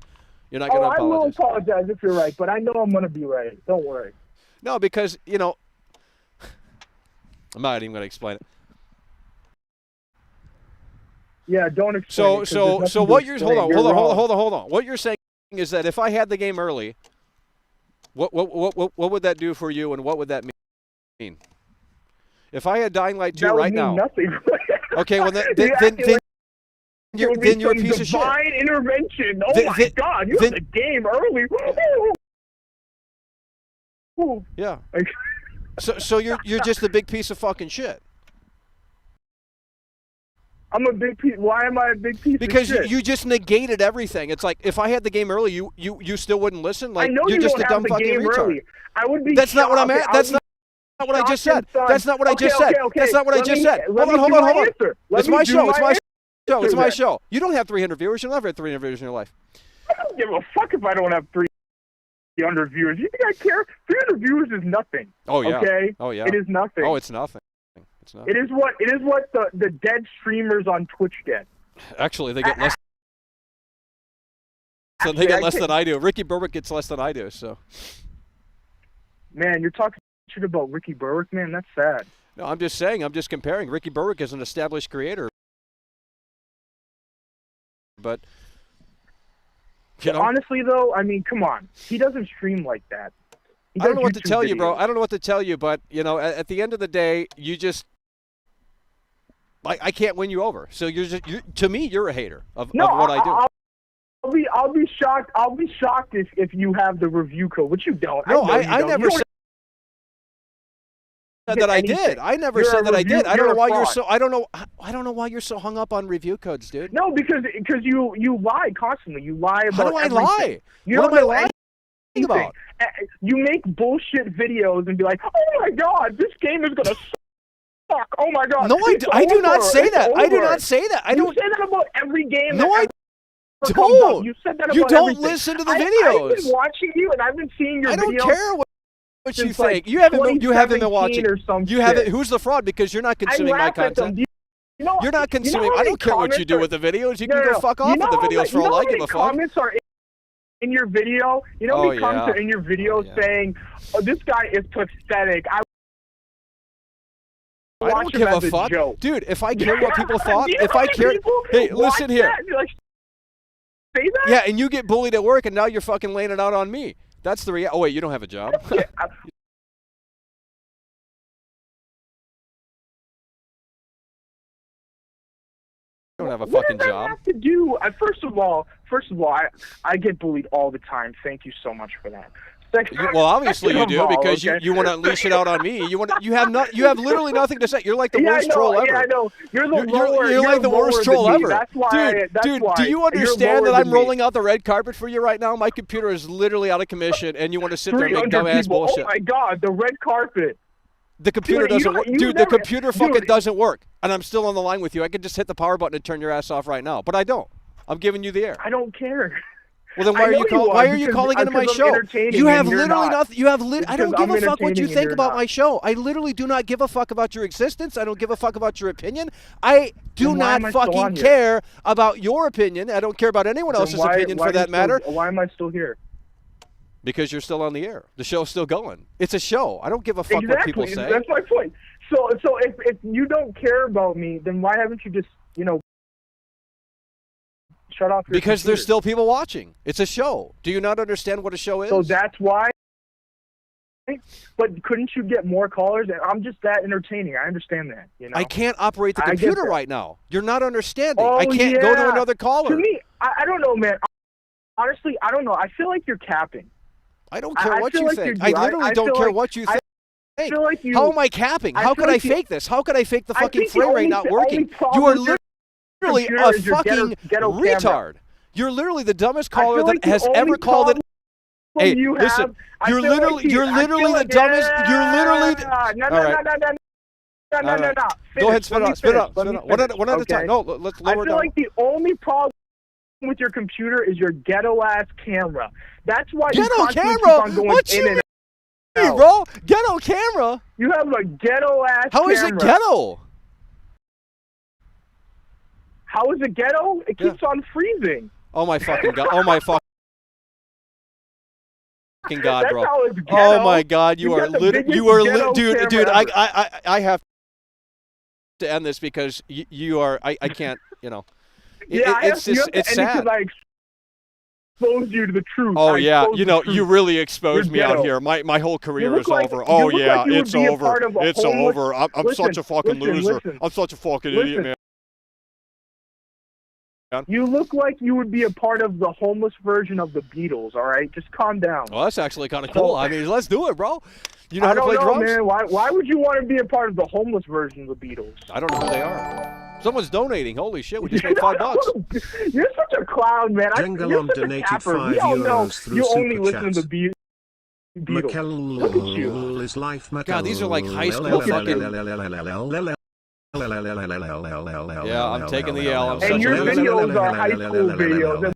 You're not gonna apologize. I will apologize if you're right, but I know I'm gonna be right. Don't worry. No, because I'm not even gonna explain it. Yeah, don't explain. So what you're hold on. What you're saying is that if I had the game early, what would that do for you, and what would that mean? If I had Dying Light 2 right now, nothing. Okay, well then you're a piece of shit. Divine intervention. Oh my God, you had the game early. Yeah. So you're just a big piece of fucking shit. I'm a big piece. Why am I a big piece because of shit? You just negated everything. It's like if I had the game early, you still wouldn't listen. Like I know you're you just don't a dumb have the fucking game retard. early. I would be. That's not what I'm at. That's not what I just said. That's not what I just said. That's not what I just said. Hold on. It's my show. It's my show. It's my show. You don't have 300 viewers. You'll never have 300 viewers in your life. I don't give a fuck if I don't have 300 viewers. You think I care? 300 viewers is nothing. Oh yeah. Okay. Oh yeah. It is nothing. Oh, it's nothing. It's nothing. It is what the dead streamers on Twitch get. Actually, they get less. So they get less than I do. Ricky Berwick gets less than I do. So. Man, you're talking shit about Ricky Berwick, man. That's sad. No, I'm just saying. I'm just comparing. Ricky Berwick is an established creator, but honestly, though, I mean, come on. He doesn't stream like that. I don't know what to tell you, bro. I don't know what to tell you, but at the end of the day, you just. I can't win you over. So to me, you're a hater of what I do. I'll be shocked. I'll be shocked if you have the review code, which you don't. No, I never said that I did. I never said that I did. I don't know why you're so. I don't know why you're so hung up on review codes, dude. No, because you lie constantly. You lie about. How do I everything. lie? You what don't am I know lying anything. about? You make bullshit videos and be like, "Oh my God, this game is gonna." Fuck! Oh my God! No, I do not say that. I do not say that. You say that about every game. No, I don't. You said that about You don't everything. listen to the videos. I've been watching you, and I've been seeing your videos. I don't care what you think. Like You haven't been watching. Or some you haven't. Who's the fraud? Because you're not consuming my content. You're not consuming. I don't care what you do with the videos. You can go fuck off with the videos for all I give a fuck. Comments are in your video. You know how many comments are in your video saying, "Oh, this guy is pathetic." I don't give a fuck. Dude, if I care what people thought, if I care... Hey, listen here. Say that? Yeah, and you get bullied at work, and now you're fucking laying it out on me. That's the reality. Oh, wait, you don't have a job? You don't have a fucking job. Have to do? First of all, I get bullied all the time. Thank you so much for that. Well, obviously you do because you want to unleash it out on me. You have literally nothing to say. You're like the worst troll ever. Yeah, I know. You're like the worst troll ever. That's why. Dude, do you understand that I'm rolling out the red carpet for you right now? My computer is literally out of commission, and you want to sit there and make dumbass bullshit. Oh my God, the red carpet. The computer doesn't work. Dude, the computer fucking doesn't work. And I'm still on the line with you. I could just hit the power button and turn your ass off right now. But I don't. I'm giving you the air. I don't care. Well, then why are you calling into my show? You have literally nothing. I don't give a fuck what you think about my show. I literally do not give a fuck about your existence. I don't give a fuck about your opinion. I do not fucking care about your opinion. I don't care about anyone else's opinion for that matter. Why am I still here? Because you're still on the air. The show's still going. It's a show. I don't give a fuck what people say. That's my point. So if you don't care about me, then why haven't you just, shut off your Because computer? there's still people watching. It's a show. Do you not understand what a show is? So that's why? But couldn't you get more callers? I'm just that entertaining. I understand that. You know. I can't operate the I get computer that. right now. You're not understanding. Oh, I can't go to another caller. To me, I don't know, man. Honestly, I don't know. I feel like you're capping. I don't care what feel you like think. you're- I literally don't feel care like- what you think. I feel like you. How am I capping? How could I fake this? How could I fake the I fucking think the frame rate only- not the working? only problem You are with your literally computer a is your fucking ghetto camera. retard. You're literally the dumbest I caller feel like that the has only ever called it. problem Hey, you listen. have- I You're feel like literally, you- you're I feel literally the like- dumbest. You're literally. No, All right. no. All right. Finish. Go ahead, spit it Let me out. Spit it finish. out. Let Spit me it out. One finish, at a time. okay? No, let's I lower feel down. like the only problem with your computer is your ghetto ass camera. That's why you Ghetto constantly keep camera? on going What in you and mean, out. bro? Ghetto camera? You have a ghetto ass. How is it ghetto? How is it ghetto? It keeps on freezing. Oh my fucking god! Oh my fucking god, That's bro! how it's ghetto. Oh my god! You You are got the literally, biggest you are, ghetto dude, camera dude. ever. I have to end this because you are. I can't. You know. It's just it's sad. I exposed you to the truth. Oh I yeah, exposed you the know, truth. you really exposed me You're out ghetto. here. My whole career look is like- over. you Oh look yeah, like you would it's be a over. part of a It's homeless- over. I'm Listen, such a fucking listen, loser. listen. I'm such a fucking Listen. idiot, man. You look like you would be a part of the homeless version of the Beatles. All right, just calm down. Well, that's actually kind of cool. I mean, let's do it, bro. You know I how to don't play know, drums? man. Why would you want to be a part of the homeless version of the Beatles? I don't know who they are. Someone's donating. Holy shit, we just made $5. You're such a clown, man. Jengalon You're such a donated capper. €5 We all know through you only Super listen Chat. to the Beatles. Look at you. Is life God, these are like high school fucking. Yeah, I'm taking the L. I'm such And your a loser. videos are high school videos. It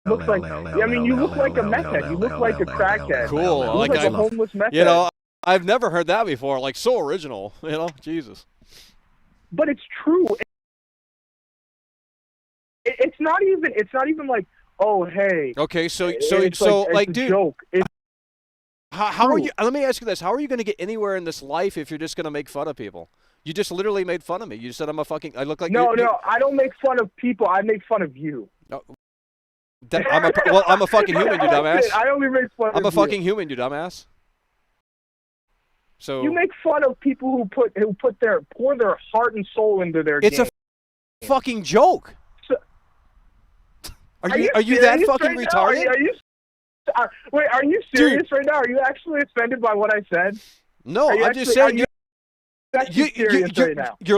looks like, I mean, you look like a meth head. You look like a crackhead. Cool. You look like a homeless meth You head. know, I've never heard that before. Like, so original. You know, Jesus. But it's true. It's not even like, oh hey. Okay, so It's like, it's a dude, joke. It's how are true. you? Let me ask you this: how are you going to get anywhere in this life if you're just going to make fun of people? You just literally made fun of me. You said I'm a fucking. I look like No, you, no, I don't make fun of people. I make fun of you. No, I'm a fucking human, you dumbass. I only make fun I'm of a fucking human, you dumbass. So you make fun of people who pour their heart and soul into their it's game. a fucking joke. Are you that fucking right retarded? Wait, are you serious right now? Are you actually offended by what I said? No, I'm just saying you're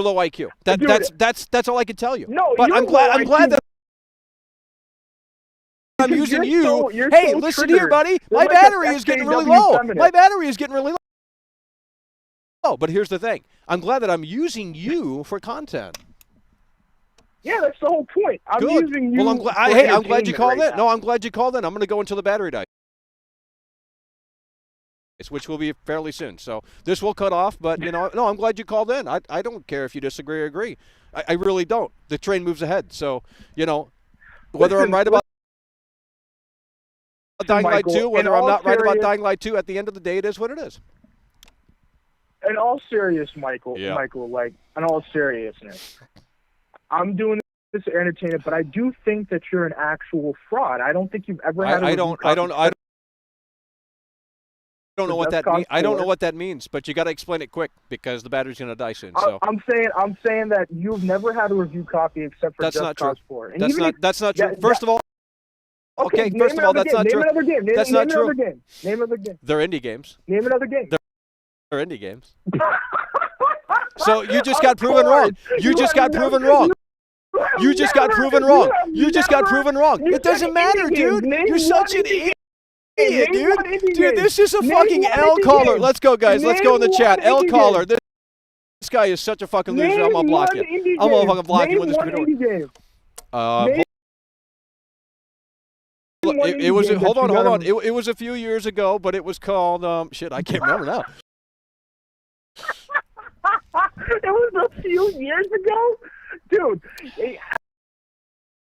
low IQ. That's all I can tell you. No, but you're I'm glad low that I'm Because using you're you. so- you're Hey, so listen triggered. here, buddy. You're My like battery a is getting really SJW low. feminist. My battery is getting really low. Oh, but here's the thing. I'm glad that I'm using you for content. Yeah, that's the whole point. I'm Good. using you. Well, I'm glad. for Hey, I'm glad you entertainment called right in. now. No, I'm glad you called in. I'm going to go until the battery dies, which will be fairly soon. So this will cut off, but no, I'm glad you called in. I don't care if you disagree or agree. I really don't. The train moves ahead. So whether I'm right about Dying Light Michael, 2, whether in I'm all not right about serious- Dying Light 2, at the end of the day, it is what it is. In all serious, Michael, Yeah. like, in all seriousness, I'm doing this to entertain it, but I do think that you're an actual fraud. I don't think you've ever had I don't know what that means. I don't know what that means, but you got to explain it quick because the battery's going to die soon. So I'm saying that you've never had a review copy except for that's Just not true. Cause 4. And That's even not. if- That's not true. Yeah, First of all, okay. name First of all, another that's game. not Name true. another game. Name, That's name not another true. game. Name another game. They're indie games. Name another game. They're indie games. So you just got proven wrong. You just got proven wrong. You just got proven wrong. You just got proven wrong. It doesn't matter, dude. You're such an idiot, dude. Dude, this is a fucking L caller. Let's go, guys. Let's go in the chat. L caller. This guy is such a fucking loser. I'm gonna block you. I'm gonna fucking block you when this computer. It was. Hold on. It was a few years ago, but it was called. Shit, I can't remember now. It was a few years ago? Dude,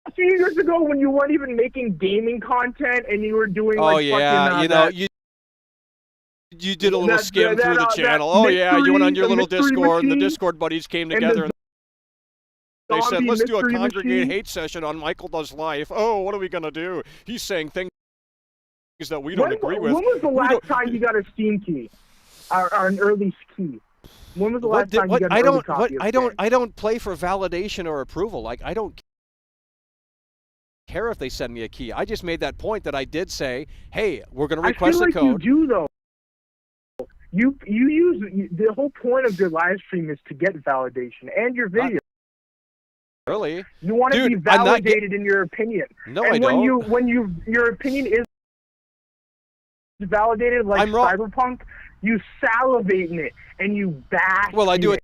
a few years ago when you weren't even making gaming content and you were doing Oh like yeah, fucking, you did a little that- skim that, through the that channel. Oh yeah, you went on your the little mystery Discord, and the machine Discord buddies came and together. the They said, zombie let's do a mystery congregated machine. hate session on Michael Does Life. Oh, what are we going to do? He's saying things that we don't agree with. When was the last time you got a Steam key, or an early key? When was the last time you got an early copy of the game? I don't play for validation or approval. Like, I don't care if they send me a key. I just made that point that I did say, hey, we're going to request I feel a code. like you do, though. You use the whole point of your live stream is to get validation and your video. Really? You want to be validated in your opinion. No, and I don't. When your opinion is validated, like Cyberpunk, you salivate in it and you bash. Well, I do it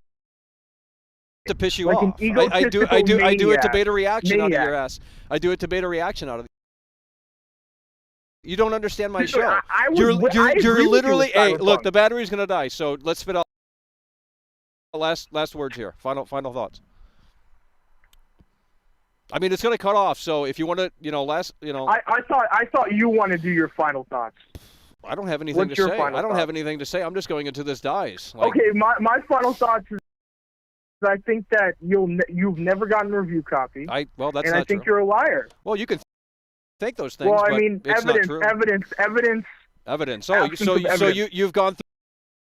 it to piss you like off. An egotistical I do it to maniac. bait a reaction out of your ass. I do it to bait a reaction out of. You don't understand my show. You're literally. Hey, look, the battery's gonna die. So let's spit out last words here. Final thoughts. I mean, it's gonna cut off. So if you want to, I thought you want to do your final thoughts. I don't have anything to say. I don't have anything to say. I'm just going into this dies. Okay, my final thoughts is I think that you've never gotten a review copy. That's and not I think true. you're a liar. Well, you can think those things. Well, I but mean, it's evidence, not true. evidence. So you've gone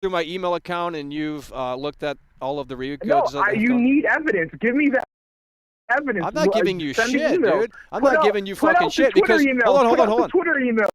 through my email account and you've looked at all of the review codes. No, you need evidence. Give me that evidence. I'm not giving you Send shit, email. dude. I'm not giving you fucking shit because hold on. Twitter email.